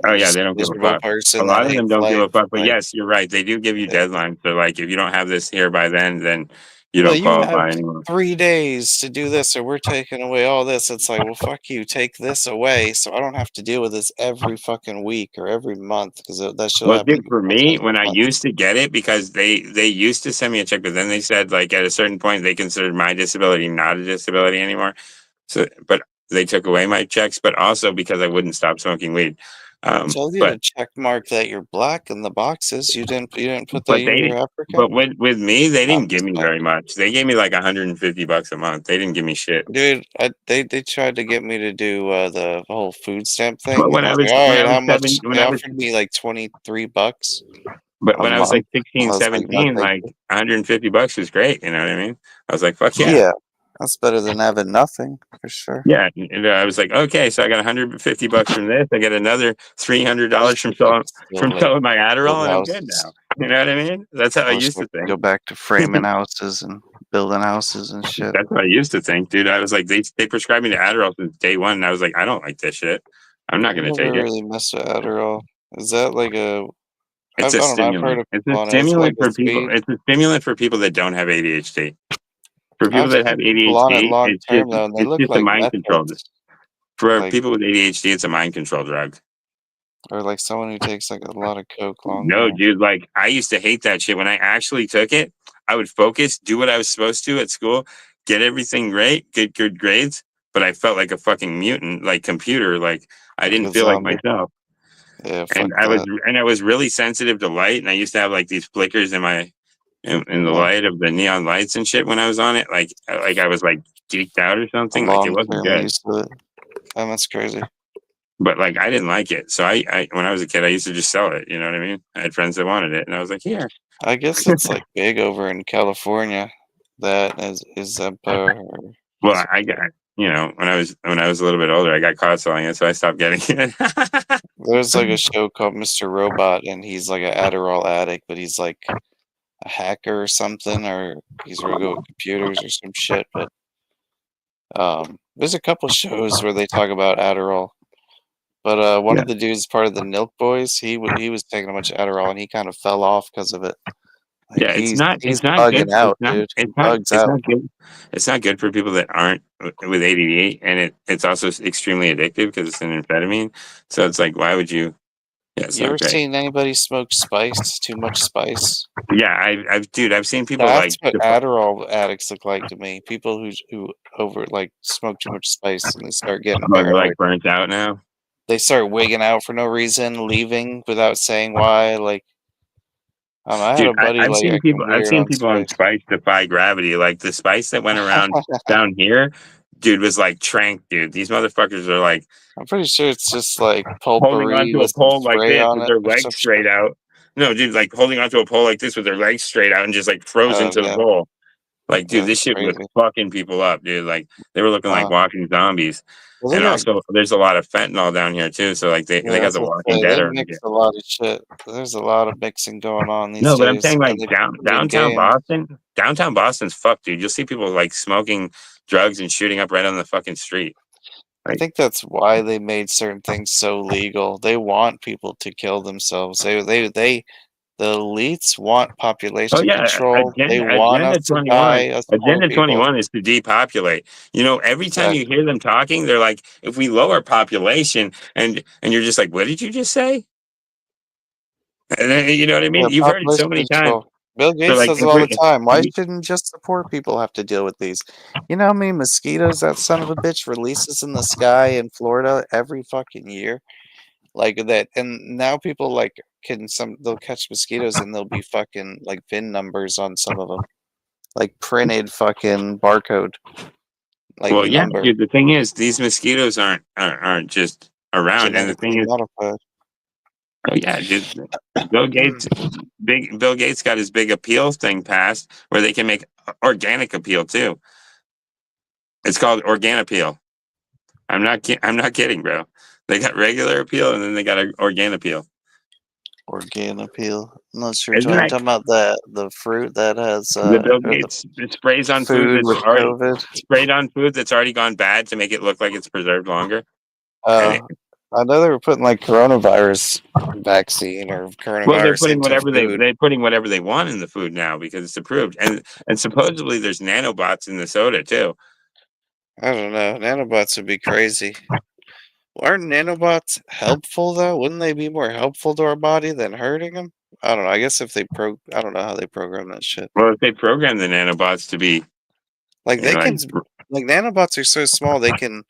Oh and yeah, just they a don't give a miserable fuck. A person that lot of them hates don't give life, a fuck. But like yes, you're right. They do give you eh, deadlines. So like, if you don't have this here by then you well, don't you have qualify anymore. 3 days to do this, or we're taking away all this. It's like, well, fuck you, take this away, so I don't have to deal with this every fucking week or every month because that should Well, happen to dude, me for 4 me, times when I a month. used to get it, because they used to send me a check, but then they said like at a certain point they considered my disability not a disability anymore. So, but they took away my checks, but also because I wouldn't stop smoking weed. I told you But to check mark that you're black in the boxes. You didn't put that but you're but African. with me, they I'm didn't give just me playing. very much. They gave me like $150 a month. They didn't give me shit. Dude, they tried to get me to do the whole food stamp But thing, and I was like, all when I right, was how much? when They I was offered me like $23 but a when I was month. like I 16, was like, no, 17, thank like you. $150 was great. You know what I mean? I was like, fuck yeah. Yeah, That's better than having nothing for sure. Yeah, and I was like, okay, so I got $150 from this. I get another I $300 just from wish I could still like selling my build Adderall, and I'm good houses. now. You know what I mean? That's how I I wish used I to could think. go back to framing houses and building houses and shit. That's what I used to think, dude. I was like, they prescribed me the Adderall since day one, and I was like, I don't like this shit. I'm not I gonna never take it. really messed with Adderall. Is that like a? I It's a don't know. I've heard stimulant. of It's a people on it. Is it like stimulant a for people. speed? It's a stimulant for people that don't have ADHD. For people I've that have seen people on it ADHD, long term though, and they it's look just a like mind meth control. heads, For like people with ADHD, it's a mind control drug. or like someone who takes like a lot of coke long No, term. dude, like I used to hate that shit. When I actually took it, I would focus, do what I was supposed to at school, get everything great, get good grades, but I felt like a fucking mutant, like computer, like I Like didn't a feel like zombie. myself. Yeah, And fuck that. I was really sensitive to light, and I used to have like these flickers in the Yeah, light of the neon lights and shit when I was on it, like I was like geeked out or a something. Like it long wasn't term good. use of it. And that's crazy. But like I didn't like it. So I when I was a kid, I used to just sell it. You know what I mean? I had friends that wanted it, and I was like, here. I guess it's like big over in California. That is Zempa or Well, I got something. when I was a little bit older, I got caught selling it, so I stopped getting it. There's like a show called Mr. Robot, and he's like an Adderall addict, but he's like a hacker or something, or he's really good with computers or some shit. But there's a couple shows where they talk about Adderall. But one Yeah, of the dudes, part of the Nilk Boys, he was taking a bunch of Adderall, and he kind of fell off because of it. Like yeah. he's It's not good. bugging out, dude. He bugs It's out. not good. It's not good for people that aren't with ADD, and it's also extremely addictive because it's an amphetamine. So it's like, why would you? Yeah, it's You not ever great. seen anybody smoke spice? Too much spice? Yeah, dude, I've seen people That's like, what Adderall addicts look like to me. People who over like smoke too much spice and they start getting oh, they're like paranoid. burnt out now. They start wigging out for no reason, leaving without saying why. Like I don't know. I had Dude, a buddy like acting I've weird seen on people on spice. Spice defy gravity. Like the Spice that went around down here, dude, was like trank, dude. These motherfuckers are like I'm pretty sure it's just like holding potpourri onto a with some pole like spray this on with it their or legs some straight shit. out. No, dude, like holding onto a pole like this with their legs straight out and just like frozen Oh to the yeah, pole. Like, dude, that's this shit was crazy. fucking people up, dude. Like they were looking like Uh, walking zombies. well, they And got also there's a lot of fentanyl down here too. So like they yeah. got That's the what Walking I say. Dead They around here. mix a lot of shit. There's a lot of mixing going on these No, but I'm days, saying and like they play a big downtown game. Boston, downtown Boston's fucked, dude. You'll see people like smoking drugs and shooting up right on the fucking street. I Like, think that's why they made certain things so legal. They want people to kill themselves. The elites want oh population yeah, control. They want us to die, us poor Agenda people. 21 is to depopulate. You know, every time you Exactly. hear them talking, they're like, if we lower population, and you're just like, what did you just say? And then, you know what I mean? Yeah, You've heard it so population many times. control. Bill They're Gates like, says it all the time. if Why we shouldn't just the poor people have to deal with these? You know how many mosquitoes that son of a bitch releases in the sky in Florida every fucking year? Like that, and now people like they'll catch mosquitoes and there'll be fucking like VIN numbers on some of them, like printed fucking barcode, like well, yeah, number dude, the thing is, these mosquitoes aren't just around, and the thing genetically is, modified. oh yeah, dude. Bill Gates, Bill Gates got his big appeal thing passed where they can make organic appeal too. It's called organ appeal. I'm not kidding, bro. They got regular appeal and then they got an organ appeal. Organ appeal. I'm not sure. Isn't You're that talking about the fruit that has the Bill or the Gates it sprays on food food that's with already COVID. sprayed on food that's already gone bad to make it look like it's preserved longer? And Uh, I know they were putting like coronavirus vaccine or well, coronavirus into food. they're putting whatever they want in the food now because it's approved, and supposedly there's nanobots in the soda too. I don't know. Nanobots would be crazy. Aren't nanobots helpful though? Wouldn't they be more helpful to our body than hurting them? I don't know. I guess if I don't know how they program that shit. Well, if they program the nanobots to be Like you know, they can, like nanobots are so small they can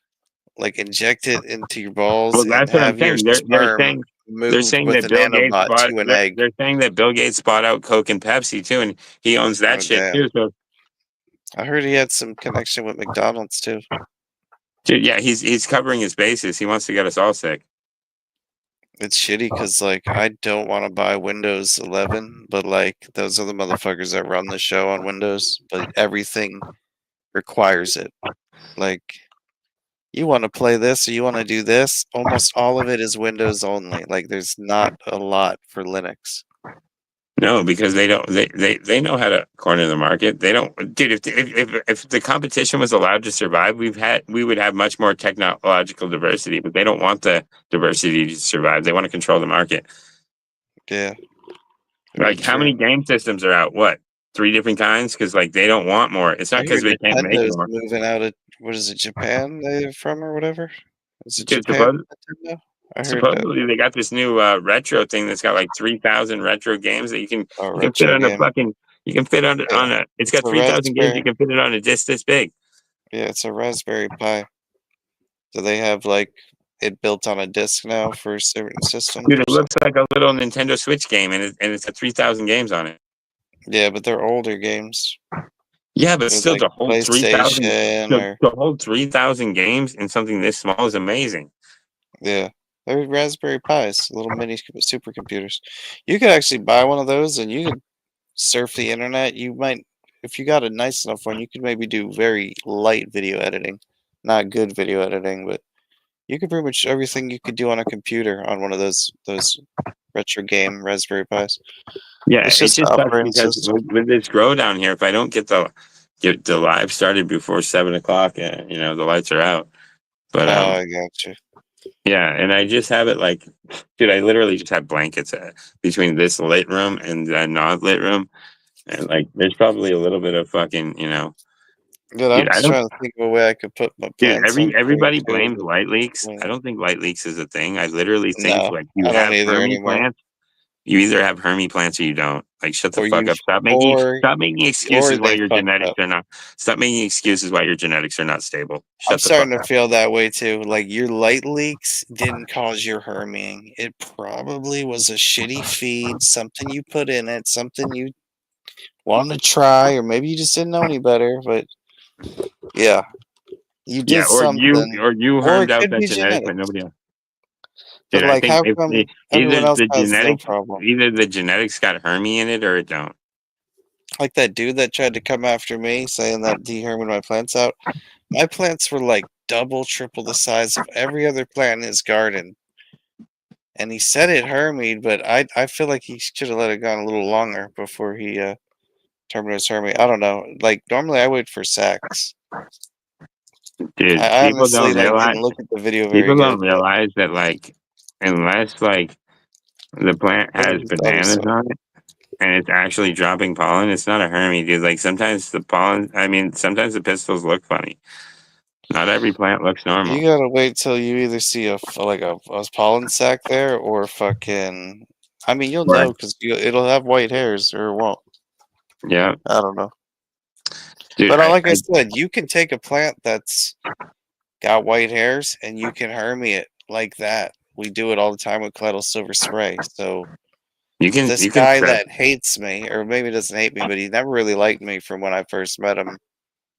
like inject it into your balls well, and that's what I'm have your saying. sperm They're move saying with that a nanobot to an egg. they're saying that Bill Gates bought out Coke and Pepsi too, and he owns that Oh shit damn! too. So, I heard he had some connection with McDonald's too. dude, yeah, he's covering his bases. He wants to get us all sick. It's shitty because like I don't want to buy Windows 11, but like those are the motherfuckers that run the show on Windows. But everything requires it. Like, you want to play this or you want to do this, almost all of it is Windows only. Like, there's not a lot for Linux. No, because they don't. They know how to corner the market. They don't, dude. If the competition was allowed to survive, we would have much more technological diversity. But they don't want the diversity to survive. They want to control the market. Yeah. Like, how many game systems are out? What, 3 different kinds? Because like they don't want more. It's not I hear because they can't make Nintendo's more. moving out of, what is it, Japan they're from or whatever? Is it Dude, Japan Nintendo? I heard that. supposedly they got this new retro thing that's got like 3,000 retro games that you can fit Retro on a game. fucking you can fit on Yeah. a. It's It's got a 3,000 games. You Raspberry. can fit it on a disc this big. Yeah, it's a Raspberry Pi. So they have like it built on a disc now for certain systems Dude, or it looks something. like a little Nintendo Switch game, and it's got 3,000 games on it. Yeah, but they're older games. Yeah, but They're still, like to hold 3,000 PlayStation or to hold 3,000 games in something this small is amazing. yeah. They're Raspberry Pis, little mini supercomputers. You could actually buy one of those and you could surf the internet. You might, if you got a nice enough one, you could maybe do very light video editing. Not good video editing, but you could pretty much everything you could do on a computer on one of those retro game Raspberry Pis. Yeah, It's it just the just sucks operating because system. with this grow down here, if I don't get the live started before 7 o'clock, the lights are out. But Oh, I got you. yeah, and I just have it like, dude, I literally just have blankets between this lit room and the not lit room, and like, there's probably a little bit of fucking, Good. I'm dude, I just don't, trying to think of a way I could put my dude, plants on here everybody too. blames light leaks. I don't think light leaks is a thing. I literally think No, like you I don't have either Hermie anymore. plants. You either have Hermie plants or you don't. Like, shut the Or fuck you, up. or Stop making excuses why they your fucked genetics up. are not. Stop making excuses why your genetics are not stable. I'm Shut the fuck starting to up. feel that way too. Like your light leaks didn't cause your herming. It probably was a shitty feed, something you put in it, something you wanted to try, or maybe you just didn't know any better. But yeah, you Yeah, did something, or you or hermed it out could that be genetic, but genetics. nobody else. But Dude, I like, think how if come everyone else has no problem? either the genetics got Hermie in it or it don't. Like that dude that tried to come after me saying that he hermed my plants out. My plants were like double, triple the size of every other plant in his garden. And he said it hermied, but I feel like he should have let it go a little longer before he terminated his hermit. I don't know. Like normally I wait for sacks. Dude, I honestly like didn't look at the video very people don't good, but realize that, like, unless like the plant I has just thought bananas so. on it and it's actually dropping pollen, it's not a Hermie, dude. Like, sometimes sometimes the pistils look funny. Not every plant looks normal. You gotta wait till you either see a pollen sac there or fucking. I mean, you'll Right. know because it'll have white hairs or it won't. Yeah, I don't know. dude. But like I said, you can take a plant that's got white hairs and you can hermie it like that. We do it all the time with Cladle Silver Spray. So this you can guy stress. that hates me, or maybe doesn't hate me, but he never really liked me from when I first met him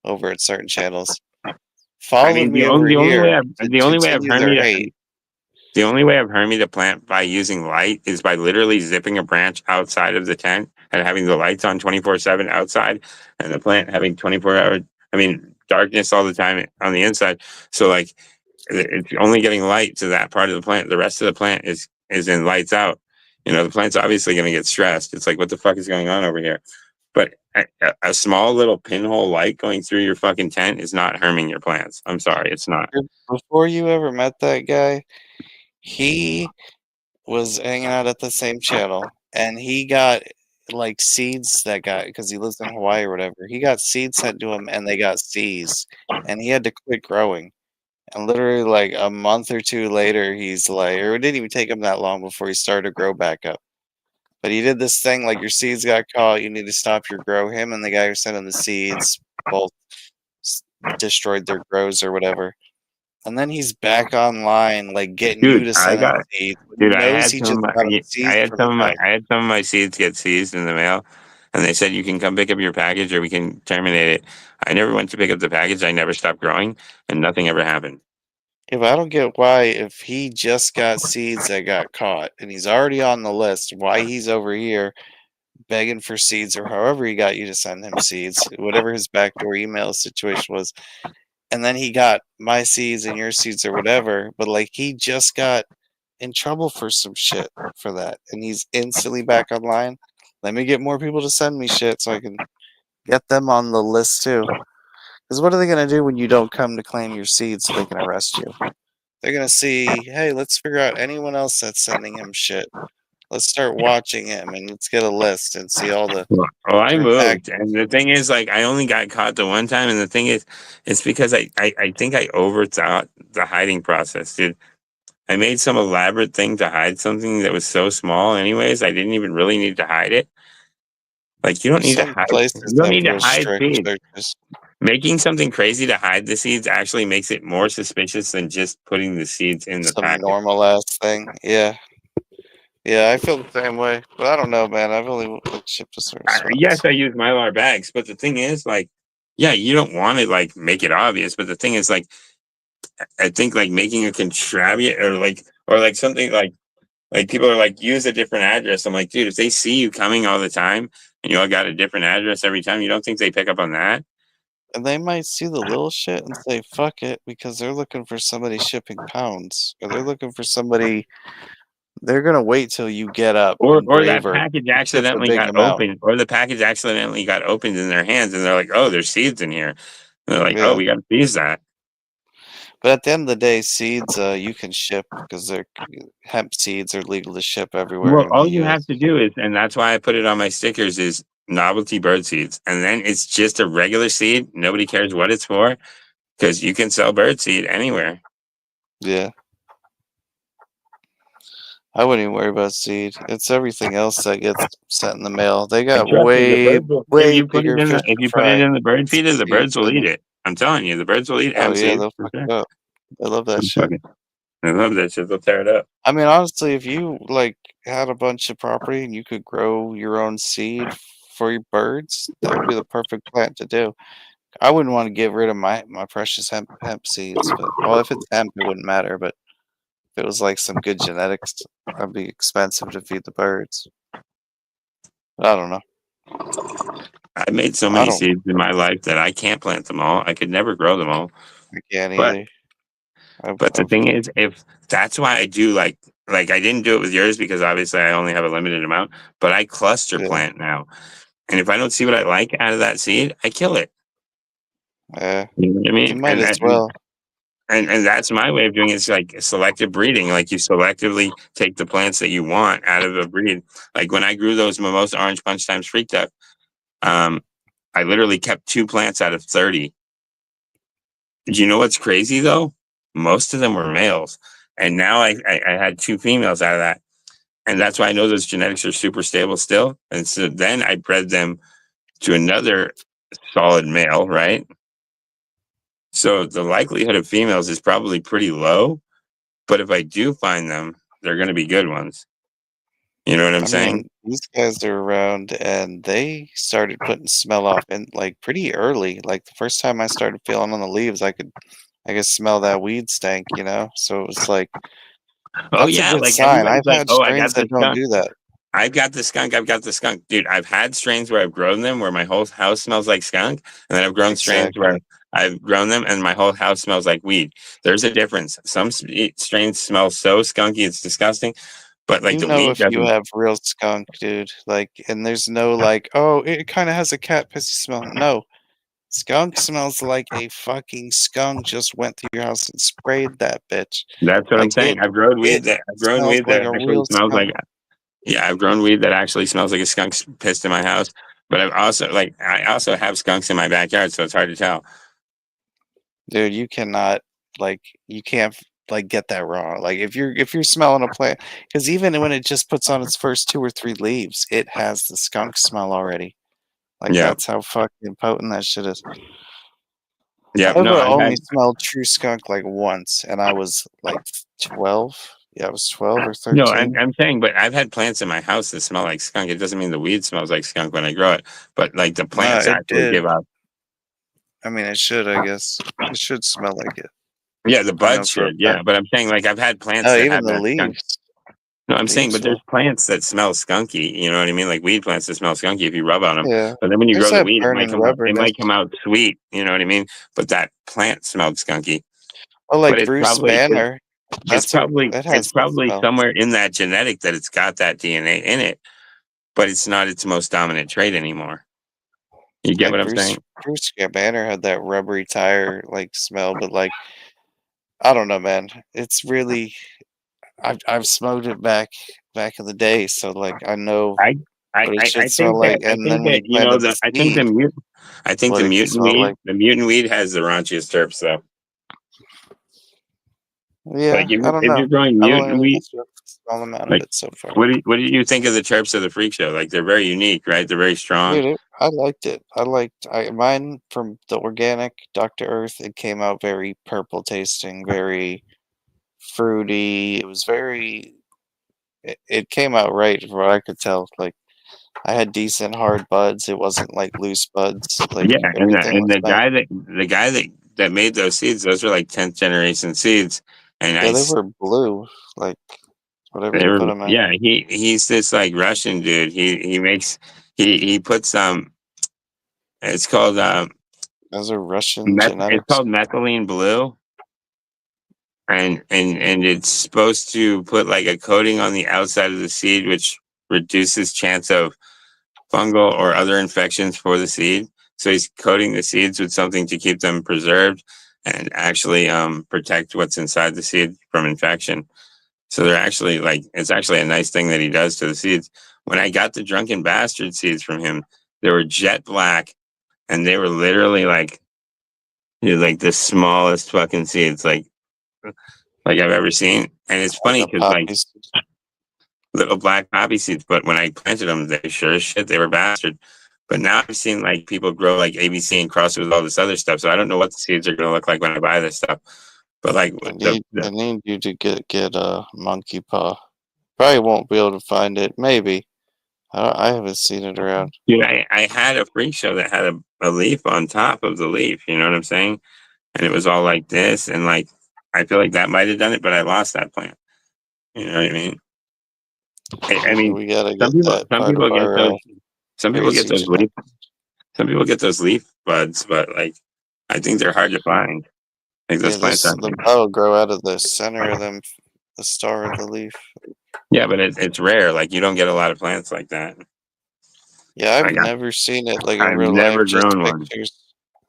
over at certain channels, I followed mean, me over here to the only way I've continue their Hermie hate. the only way I've Hermied a plant by using light is by literally zipping a branch outside of the tent and having the lights on 24/7 outside, and the plant having 24-hour, darkness all the time on the inside. So like, it's only getting light to that part of the plant. The rest of the plant is in lights out. The plant's obviously going to get stressed. It's like, what the fuck is going on over here? But a small little pinhole light going through your fucking tent is not harming your plants. I'm sorry, it's not. Before you ever met that guy, he was hanging out at the same channel, and he got like seeds that got because he lives in Hawaii or whatever. He got seeds sent to him, and they got seeds, and he had to quit growing. And literally, like a month or two later, he's like, or it didn't even take him that long before he started to grow back up. But he did this thing like your seeds got caught, you need to stop your grow. Him and the guy who sent him the seeds both destroyed their grows or whatever. And then he's back online, like getting you Dude, to send him seeds. When he dude, knows he just got him seeds from the guy. I had some of my seeds get seized in the mail, and they said you can come pick up your package or we can terminate it. I never went to pick up the package. I never stopped growing, and nothing ever happened. If I don't get why, if he just got seeds that got caught and he's already on the list, why he's over here begging for seeds or however he got you to send him seeds, whatever his backdoor email situation was. And then he got my seeds and your seeds or whatever, but like he just got in trouble for some shit for that. And he's instantly back online. Let me get more people to send me shit so I can get them on the list too. Because what are they going to do when you don't come to claim your seeds so they can arrest you? They're going to see, hey, let's figure out anyone else that's sending him shit. Let's start watching him and let's get a list and see all the Well, I different moved, and the thing is, like, I only got caught the one time, and the thing is, it's because I think I overthought the hiding process, dude. I made some elaborate thing to hide something that was so small, anyways. I didn't even really need to hide it. Like, you don't need to some hide. places You don't have need to real hide strict seeds. searches. Making something crazy to hide the seeds actually makes it more suspicious than just putting the seeds in the Some packet. normal ass thing. Yeah. Yeah, I feel the same way. But I don't know, man. I've only shipped to certain Yes, spots. I use Mylar bags, but the thing is, like, yeah, you don't want to like make it obvious, but the thing is, like, I think like making a contrarian or like something like people are like use a different address. I'm like, dude, if they see you coming all the time and you all got a different address every time, you don't think they pick up on that? And they might see the little shit and say, fuck it, because they're looking for somebody shipping pounds. Or they're looking for somebody. They're going to wait till you get up and Or that braver package and ship a accidentally big got amount. opened, or the package accidentally got opened in their hands, and they're like, "Oh, there's seeds in here." And they're like, "Oh, Yeah. we got to seize that." But at the end of the day, seeds you can ship because they're hemp seeds are legal to ship everywhere Well, in the all you have U.S. to do is, and that's why I put it on my stickers, is novelty bird seeds, and then it's just a regular seed. Nobody cares what it's for because you can sell bird seed anywhere. Yeah. I wouldn't even worry about seed. It's everything else that gets sent in the mail. They And got trust me, the way, birds will. If way you put it bigger in fish the if to you put it fry. in the bird feeder, the Seeds birds will than eat the, it. I'm telling you, the birds will eat oh hemp yeah, seeds they'll for fuck sure. it up. They love that shit. I love that shit. They'll tear it up. I mean, honestly, if you like had a bunch of property and you could grow your own seed for your birds, that would be the perfect plant to do. I wouldn't want to get rid of my precious hemp seeds, but well, if it's hemp, it wouldn't matter. But if it was like some good genetics, that'd be expensive to feed the birds. But I don't know. I made so I many don't. seeds in my life that I can't plant them all. I could never grow them all. I can't But either. I've, but the I've, thing is, if that's why I do like I didn't do it with yours because obviously I only have a limited amount. But I cluster yeah, plant now, and if I don't see what I like out of that seed, I kill it. yeah. You know what I You mean? might as well. And that's my way of doing it. It's like selective breeding. Like you selectively take the plants that you want out of a breed. Like when I grew those mimosa orange punch times freak duck, um, I literally kept 2 plants out of 30. Do you know what's crazy though? Most of them were males, and now I had 2 females out of that, and that's why I know those genetics are super stable still. And so then I bred them to another solid male, right? So the likelihood of females is probably pretty low. But if I do find them, they're going to be good ones. You know what I'm I saying? mean, these guys are around, and they started putting smell off and like pretty early. Like the first time I started feeling on the leaves, I could smell that weed stank, you know. So it was like Oh that's a yeah, good like sign. everybody's I've like, had "Oh, I strains got the that don't skunk. do that. I've got the skunk. I've got the skunk." Dude, I've had strains where I've grown them where my whole house smells like skunk, and then I've grown strains where Exactly. I've grown them and my whole house smells like weed. There's a difference. Some strains smell so skunky it's disgusting, but like You the know weed if you doesn't. have real skunk, dude. Like, and there's no like, oh, it kind of has a cat pissy smell. No, skunk smells like a fucking skunk just went through your house and sprayed that bitch. That's what I'm Like saying. it I've grown smells weed like that a actually real smells skunk. like. Yeah, I've grown weed that actually smells like a skunk pissed in my house. But I also have skunks in my backyard, so it's hard to tell. Dude, you can't like get that wrong. Like if you're smelling a plant, because even when it just puts on its first 2 or 3 leaves, it has the skunk smell already. Like Yeah, that's how fucking potent that shit is. yeah. I've No, I've only had smelled true skunk like once, and I was like 12. Yeah, I was 12 or no. 13. I'm saying, but I've had plants in my house that smell like skunk. It doesn't mean the weed smells like skunk when I grow it, but like the No, plants it actually did. give out. I mean, it should, I guess. It should smell like it. Yeah, the I know buds for a should. fact. Yeah, but I'm saying like I've had plants No, that even have the that skunk. leaves. No, I'm saying, but there's Peaceful. plants that smell skunky. You know what I mean? Like weed plants that smell skunky if you rub on them. Yeah. But then when you There's grow the that weed, burning it rubberness. might come out sweet. You know what I mean? But that plant smelled skunky. Well, But like Bruce Banner, that it's has that probably smell. somewhere in that genetic that it's got that DNA in it, but it's not its most dominant trait anymore. You get Like what I'm saying? Bruce Banner had that rubbery tire like smell, but like I don't know, man. It's really I've smoked it back in the day, so like I know I what it should smell like. I And think then when that you planted the seed, I think what the it could smell like. mutant weed has the raunchiest terps though. Yeah, Like I don't if know. you're growing I've only mutant really weed, messed with a small amount of like it so far. what do you think of the terps of the freak show? Like they're very unique, right? They're very strong. Dude, I liked it. Mine from the organic Dr. Earth. It came out very purple tasting, very fruity. It was very. It came out right from what I could tell. Like I had decent hard buds. It wasn't like loose buds. Like Yeah, everything and was nice. the guy that made those seeds, those were like 10th generation seeds, and Yeah, they were blue. Like whatever you put them in. yeah, he's this like Russian dude. He makes he puts it's called Those are Russian genetics. methylene blue, and it's supposed to put like a coating on the outside of the seed, which reduces chance of fungal or other infections for the seed. So he's coating the seeds with something to keep them preserved and actually protect what's inside the seed from infection. So they're actually like it's actually a nice thing that he does to the seeds. When I got the drunken bastard seeds from him, they were jet black and they were literally like like the smallest fucking seeds like I've ever seen. And it's Like funny the because like poppies. little black poppy seeds, but when I planted them, they sure as shit they were bastard. But now I've seen like people grow like ABC and cross it with all this other stuff. So I don't know what the seeds are gonna look like when I buy this stuff. But like I need you to get a monkey paw. Probably won't be able to find it. Maybe. I haven't seen it around. dude, I had a freak show that had a leaf on top of the leaf, you know what I'm saying? And it was all like this, and like I feel like that might have done it, but I lost that plant. You know what I mean? I mean, We gotta get that some part of people get our those, some people get crazy those genetic. some people get those leaf buds, but like I think they're hard to find. Like those Yeah, plants aren't. the bud will grow out of the center of them, the star of the leaf. Yeah, but it's rare. Like you don't get a lot of plants like that. Yeah, I've Like never seen it like in I've real life, never just grown one. pictures.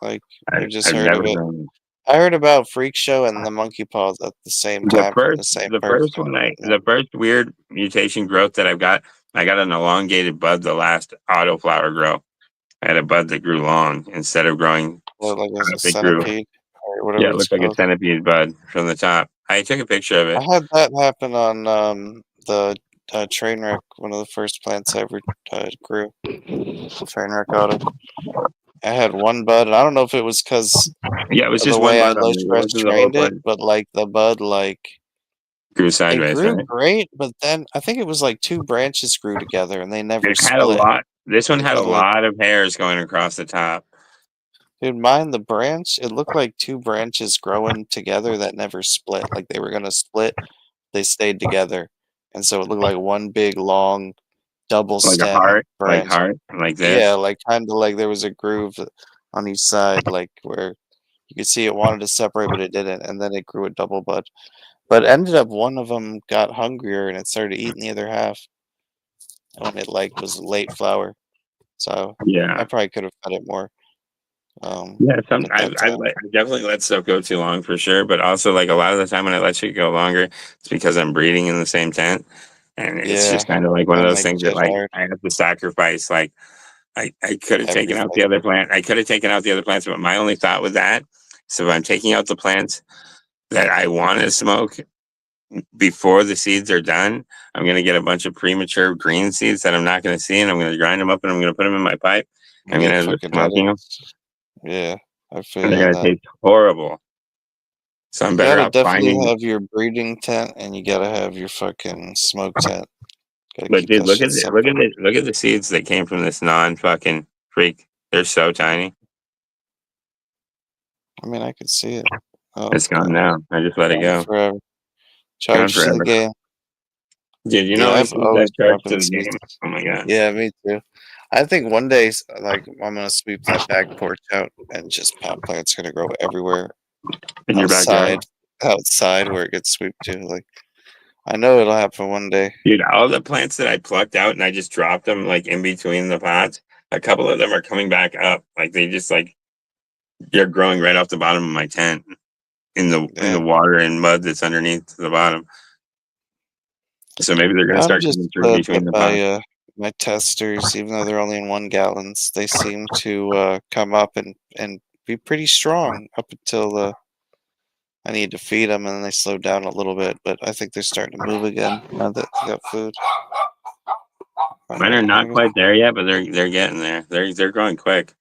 Like I just I've heard of never it. grown one. I heard about Freak Show and the monkey paws at the same time from the same person. The first weird mutation growth that I got an elongated bud the last autoflower grow. I had a bud that grew long instead of growing. Or like as a It grew. centipede or Yeah, whatever it it's looked like a called. centipede bud from the top. I took a picture of I it. had that happen on the train wreck, one of the first plants I ever grew. Train wreck auto. I had one bud, and I don't know if it was because Yeah, it was of the just one way I bud on low it. It stress wasn't the whole trained it, bud. but like the bud, like Grew it sideways, grew right? great, but then I think it was like two branches grew together and they never It had a split. lot. This one It had a had like, lot of hairs going across the top. dude, mine, the branch, it looked like two branches growing together that never split. Like they were gonna split, they stayed together. And so it looked like one big long double Like a stem branch. heart, like Yeah, this. like kind of like there was a groove on each side, like where you could see it wanted to separate, but it didn't, and then it grew a double bud. But ended up one of them got hungrier and it started eating the other half when it like was late flower. So I Yeah. probably could have fed it more Yeah, at that time. I definitely let stuff go too long for sure, but also like a lot of the time when I let shit go longer, it's because I'm breeding in the same tent, and it's Yeah, just kind of like one of that those makes things that it like hard. I have to sacrifice. Like I could have taken out the Everything. other plant, I could have taken out the other plants, but my only thought with that, so if I'm taking out the plants that I want to smoke before the seeds are done, I'm gonna get a bunch of premature green seeds that I'm not gonna see, and I'm gonna grind them up and I'm gonna put them in my pipe. I'm gonna Get end up fucking smoking them, headaches. Yeah, I feel and you they're on gonna that. taste horrible. So I'm You better gotta off definitely finding. have your breeding tent and you gotta have your fucking smoke tent. Gotta But keep dude, that shit separate. look at the seeds that came from this non fucking freak. They're so tiny. I mean, I could see it. Oh, It's it's gone gone. now. I just let it Gone go. forever. Gone Charge to the forever. game. Dude, you know Yeah, how many I've seeds always I've charged dropping to the game? seeds. Oh my god. Yeah, me too. I think one day, like, I'm gonna sweep that back porch out, and just pot plants gonna grow everywhere In your backyard. outside, outside where it gets swept to. Like, I know it'll happen one day. Dude, all the plants that I plucked out and I just dropped them like in between the pots, a couple of them are coming back up. Like they just like they're growing right off the bottom of my tent in the Yeah, water and mud that's underneath the bottom. So maybe they're gonna I'm start just coming through glad between that the pots. my testers, even though they're only in 1 gallons, they seem to come up and be pretty strong up until I need to feed them, and then they slow down a little bit. But I think they're starting to move again now that they got food. Mine are not quite there yet, but they're getting there. They're growing quick.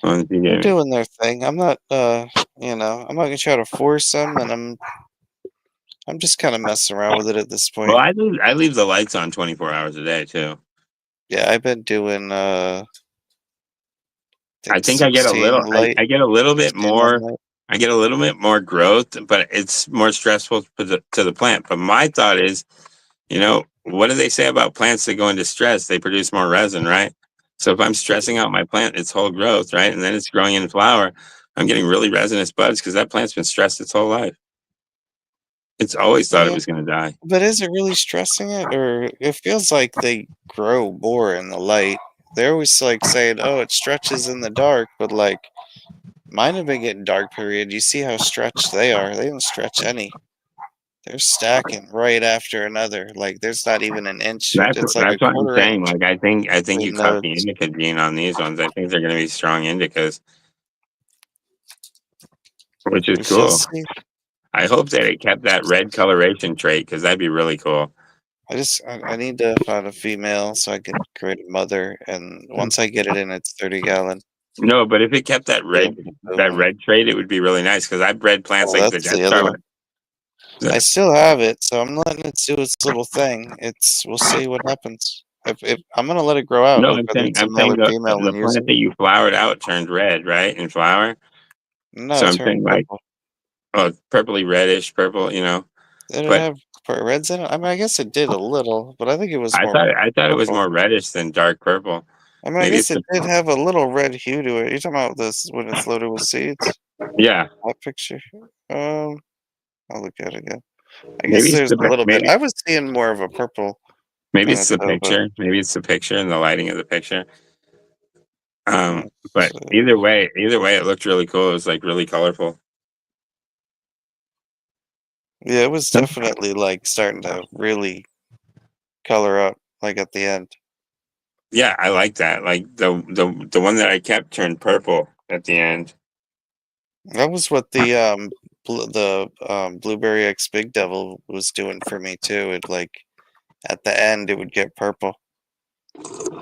Ones you They're gave me. doing their thing. I'm not, I'm not gonna try to force them, and I'm just kind of messing around with it at this Well, point. I leave the lights on 24 hours a day too. Yeah, I've been doing, I I think think I get a 16 little light, I get a little bit 16 on more light. I get a little bit more growth, but it's more stressful to the plant. But my thought is, what do they say about plants that go into stress? They produce more resin, right? So if I'm stressing out my plant, its whole growth, right, and then it's growing in flower, I'm getting really resinous buds because that plant's been stressed its whole life. It's always thought it Yeah, was going to die. but is it really stressing it, or it feels like they grow more in the light? They're always like saying, "Oh, it stretches in the dark," but like mine have been getting dark period. You see how stretched they are? They don't stretch any. They're stacking right after another. Like there's not even an inch. It's like a That's what I'm quarter saying. inch Like I think you between caught the nodes. indica gene on these ones. I think they're going to be strong indicas, which is We shall cool. see. I hope that it kept that red coloration trait because that'd be really cool. I need to find a female so I can create a mother, and once I get it in its 30 gallon, No, but if it kept be able to boom that 'em. red trait, it would be really nice because I've bred plants Oh, like the that's Death the other Star. one. I still have it, so I'm letting it do its little thing. We'll see what happens. If I'm gonna let it grow out, No, whether it's a I'm male saying or female, the and use plant it. that you flowered out turned red, right, in flower. No, So it I'm turned saying like, purple. oh, purpley reddish purple, Did it But have reds in it? I mean, I guess it did a little, but I think it was more I thought it was purple. more reddish than dark purple. I mean, I Maybe guess it's it did have a little red hue to it. You're talking about this when it's loaded with seeds? yeah, That picture? Um, I'll look at it again. I maybe guess it's there's a little bit. maybe I was seeing more of a purple maybe in it's it the though, but picture. Maybe it's the picture and the lighting of the picture. But let's, either way, it looked really cool. It was like really colorful. yeah, it was definitely like starting to really color up, like at the end. Yeah, I like that. Like the one that I kept turned purple at the end. That was what the Blueberry X Big Devil was doing for me too. It like at the end it would get purple.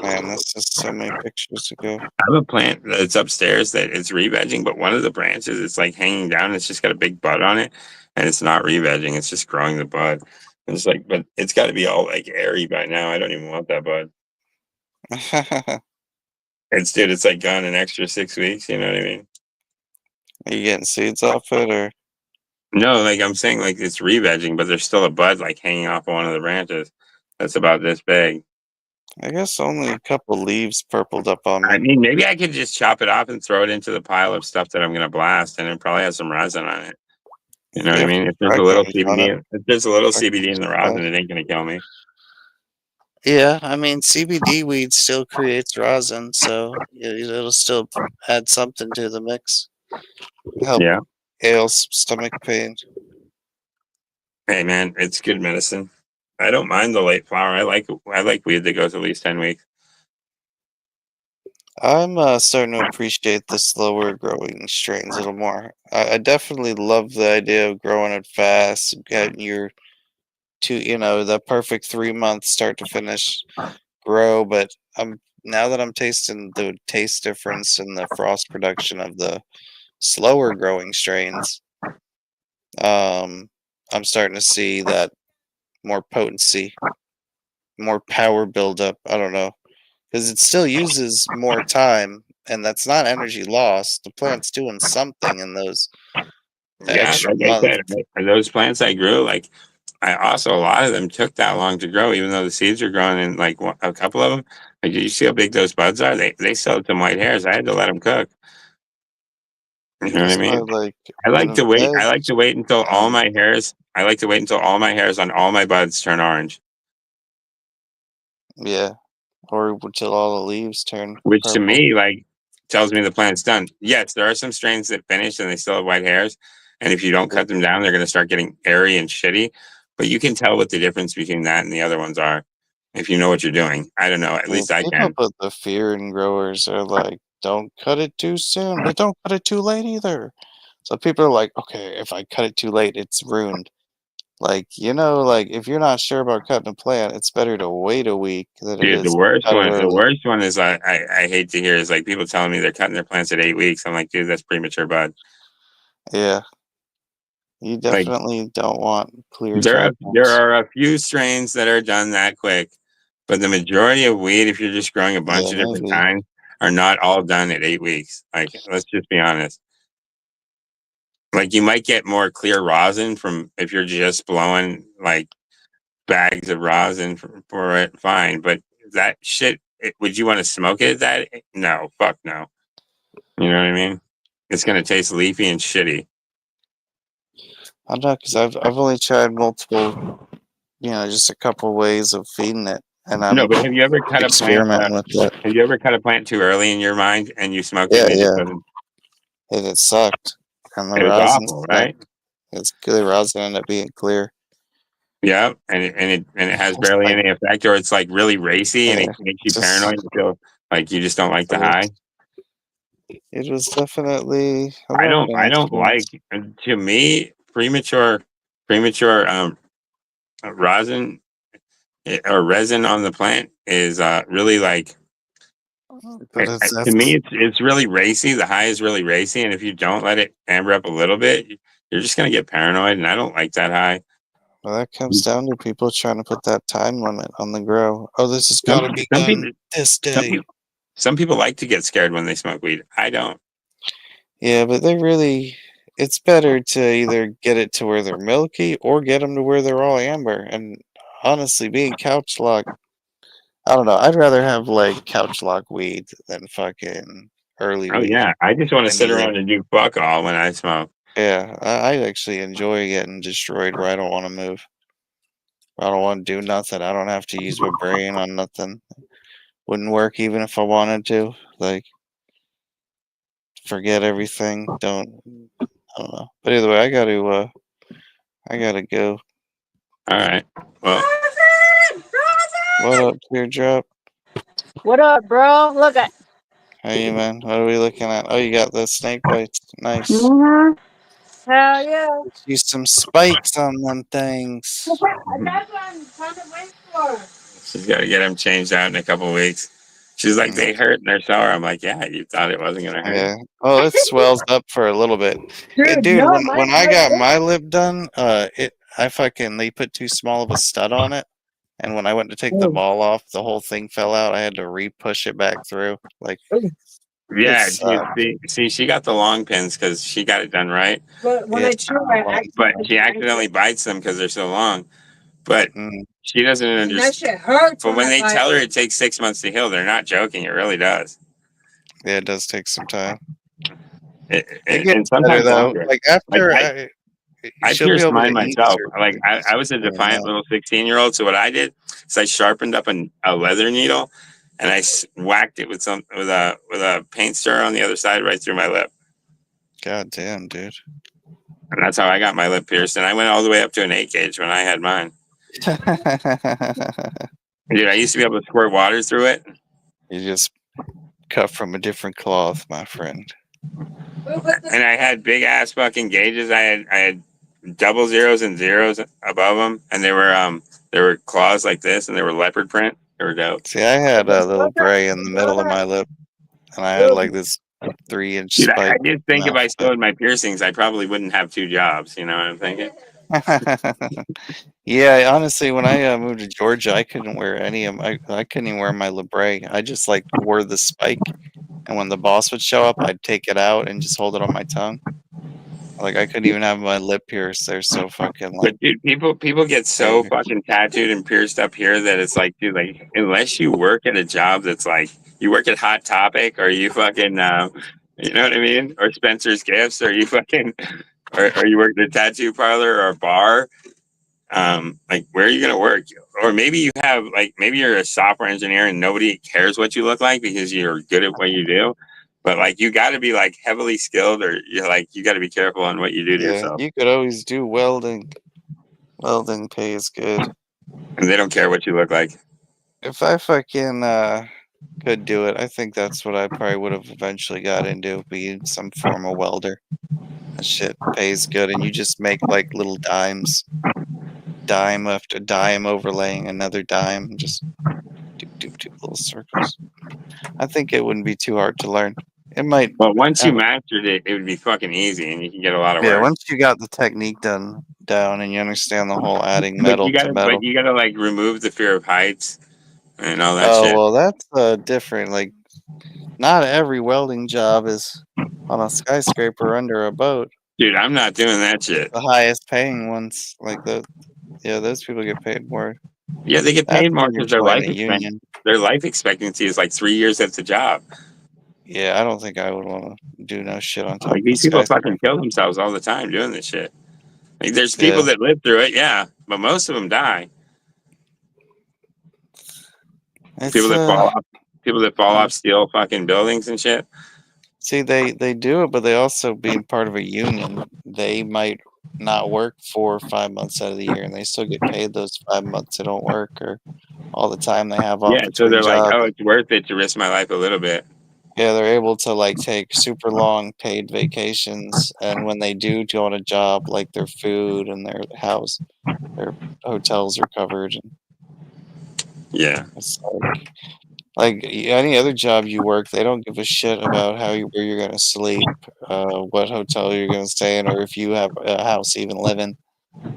Man, that's just so many pictures ago. I have a plant that's upstairs that it's re-vegging, but one of the branches it's like hanging down. It's just got a big bud on it, and it's not re-vegging. It's just growing the bud. And it's like, but it's got to be all like airy by now. I don't even want that bud. Are It's like gone an extra 6 weeks. You know what I mean? you getting seeds off it, or No, like I'm saying, like it's re-vegging, but there's still a bud like hanging off of one of the branches. That's about this big. I guess only a couple leaves purpled up on I me. mean, maybe I could just chop it off and throw it into the pile of stuff that I'm gonna blast, and it probably has some resin on it. You know what I Yeah, mean? If there's a little breadcrumbs on CBD, it. if there's a little CBD in Breadcrumbs the are rosin, fine. it ain't gonna kill me. Yeah, I mean CBD weed still creates rosin, so it'll still add something to the mix. Help Yeah. ails stomach pain. Hey man, it's good medicine. I don't mind the late flower. I like weed that goes at least 10 weeks. I'm starting to appreciate the slower growing strains a little more. I definitely love the idea of growing it fast, getting your the perfect 3 months start to finish grow. But now that I'm tasting the taste difference in the frost production of the slower growing strains, um, I'm starting to see that more potency, more power buildup. I don't know. Because it still uses more time, and that's not energy lost. The plant's doing something in those Yeah, extra like I months. said, those plants I grew, like a lot of them took that long to grow, even though the seeds are growing in like a couple of them. Like, did you see how big those buds are? They still have some white hairs. I had to let them cook. You know what I That's why, mean? like, I like in to wait. veg, I like to wait until all my hairs. I like to wait until all my hairs on all my buds turn orange, yeah, or until all the leaves turn which to purple. me like tells me the plant's done. Yes, there are some strains that finish and they still have white hairs, and if you don't cut them down, they're going to start getting airy and shitty. But you can tell what the difference between that and the other ones are if you know what you're doing. I don't know. At Yeah, least I people can. put the fear in growers are like, don't cut it too soon, but don't cut it too late either. So people are like, okay, if I cut it too late, it's ruined. Like, like if you're not sure about cutting a plant, it's better to wait a week than it Dude, is to cut it the early. worst one is I hate to hear is like people telling me they're cutting their plants at 8 weeks. I'm like, dude, that's premature, bud. Yeah, you Like definitely don't want clear time there frames. are a few strains that are done that quick, but the majority of weed, if you're just growing a Yeah, bunch of different maybe. kinds, are not all done at 8 weeks. Like, let's just be honest. Like, you might get more clear rosin from if you're just blowing like bags of rosin for it, fine. But that shit, would you want to smoke it? That no, fuck no. You know what I mean? It's gonna taste leafy and shitty. I don't know, because I've only tried multiple, just a couple ways of feeding it, and No, I'm but have you ever cut a plant? experimenting with it. Have you ever cut a plant too early in your mind and you smoked it Yeah, and it just yeah, wasn't? and it sucked, and the It was rosin awful, sucked. right? It's good. The rosin ended up being clear. Yeah, and it has It's barely like, any effect, or it's like really racy and yeah, it makes you just paranoid. You feel like you just don't like the high. it was definitely a learning I don't experience. like. To me, premature rosin or resin on the plant is really like But it's to me that's it's really racy. The high is really racy, and if you don't let it amber up a little bit, you're just gonna get paranoid, and I don't like that high. well, that comes down to people trying to put that time limit on the grow. Oh, this has got Some to be some done people this some day. people some people like to get scared when they smoke weed. I don't. Yeah, but they really. It's better to either get it to where they're milky or get them to where they're all amber. And honestly, being couch locked, I don't know. I'd rather have like couch lock weed than fucking early Oh weed. yeah, I just want to sit Anything. around and do fuck all when I smoke. Yeah, I actually enjoy getting destroyed where I don't want to move. I don't want to do nothing. I don't have to use my brain on nothing. Wouldn't work even if I wanted to. Like, forget everything. I don't know. But either way, I gotta go. All right. Well, What up, Teardrop? What up, bro? Look at. Hey, man. What are we looking at? Oh, you got the snake bites. Nice. Mhm. Hell yeah. Use some spikes on them things. That's what I'm trying to wait for. she's got to get them changed out in a couple weeks. She's like, Mm, they hurt and they're sore. I'm like, yeah, you thought it wasn't gonna hurt. yeah. Oh, it swells up for a little bit. Dude, Dude, no, when mine's I right got there. my lip done, they put too small of a stud on it. And when I went to take the ball off, the whole thing fell out. I had to re-push it back through. Like, Yeah, it's she got the long pins because she got it done right, But when yeah, I chew, I but accidentally she bite accidentally it. bites them because they're so long. But mm, she doesn't And that understand. shit hurts But when I they bite tell her it. it takes 6 months to heal, they're not joking. It really does. yeah, it does take some time. It And gets better sometimes though. longer. Like Like after I she'll be pierced able to mine eat myself. certain Like things. I was a Other than defiant that, little 16-year-old. So what I did is I sharpened up a leather needle and I whacked it with a paint stirrer on the other side right through my lip. god damn, dude. And that's how I got my lip pierced. And I went all the way up to an 8 gauge when I had mine. Dude, I used to be able to squirt water through it. You just cut from a different cloth, my friend. And I had big ass fucking gauges. I had double zeros and zeros above them, and they were claws like this, and they were leopard print. They were dope. See, I had a little gray in the middle of my lip, and I had like this 3-inch Dude, I spike just think coming if out I of sewed my piercings, I probably wouldn't have 2 jobs. You know what I'm thinking? it. Yeah, honestly, when I moved to Georgia, I couldn't wear I couldn't even wear my libre. I just like wore the spike, and when the boss would show up, I'd take it out and just hold it on my tongue. Like I couldn't even have my lip pierced. They're so fucking like But dude, people get so crazy. fucking tattooed and pierced up here that it's like, dude, like unless you work at a job that's like you work at Hot Topic or you fucking, you know what I mean, or Spencer's Gifts, or you fucking, or you work at a tattoo parlor or a bar. Like where are you gonna work? Or maybe you have like maybe you're a software engineer and nobody cares what you look like because you're good at what you do. But like you got to be like heavily skilled, or you're like you got to be careful on what you do to Yeah, yourself. you could always do welding. Welding pays good. And they don't care what you look like. If I fucking could do it, I think that's what I probably would have eventually got into, be some form of welder. That shit pays good, and you just make like little dimes, dime after dime, overlaying another dime, just do little circles. I think it wouldn't be too hard to learn. It might But once you have, mastered it, it would be fucking easy, and you can get a lot of yeah. work. Once you got the technique down, and you understand the whole adding metal to But metal. you gotta like remove the fear of heights and all that Oh shit. well, that's different. Like, not every welding job is on a skyscraper under a boat. Dude, I'm not doing that shit. The highest paying ones, like yeah, those people get paid more. Yeah, they get That's paid more when you because join the union. their life expectancy is like 3 years at the job. Yeah, I don't think I would want to do no shit on top Like of a these people skyscraper. fucking kill themselves all the time doing this shit. Like there's people Yeah, that live through it, yeah, but most of them die. it's People that fall off, people that fall off steel fucking buildings and shit. see, they do it, but they also, being part of a union, they might not work 4 or 5 months out of the year, and they still get paid those 5 months they don't work, or all the time they have off Yeah, so between they're like, jobs. oh, it's worth it to risk my life a little bit. Yeah, they're able to like take super long paid vacations, and when they do go on a job, like their food and their hotels are covered, and Yeah. it's like any other job you work, they don't give a shit about where you're gonna sleep, what hotel you're gonna stay in, or if you have a house to even live in.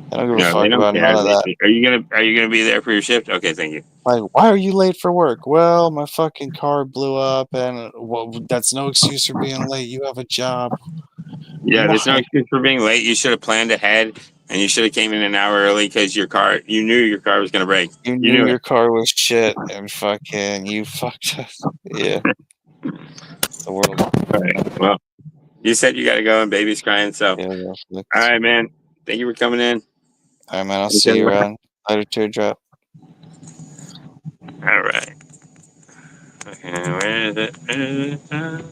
They don't give a No, they fuck don't about none care. of that. Are you gonna be there for your shift? Okay, thank you. Like, why are you late for work? Well, my fucking car blew up, and well, that's no excuse for being late. You have a job. Yeah, there's no Why? excuse for being late. You should have planned ahead, and you should have came in an hour early because you knew your car was gonna break. You You knew knew it. your car was shit, and fucking you fucked us. Yeah, it's the world. All right. Well, you said you got to go, and baby's crying. So, Yeah, all right, man. Thank you for coming in. all right, man. I'll see Okay, you around. Later, teardrop. all right. Okay, where is it?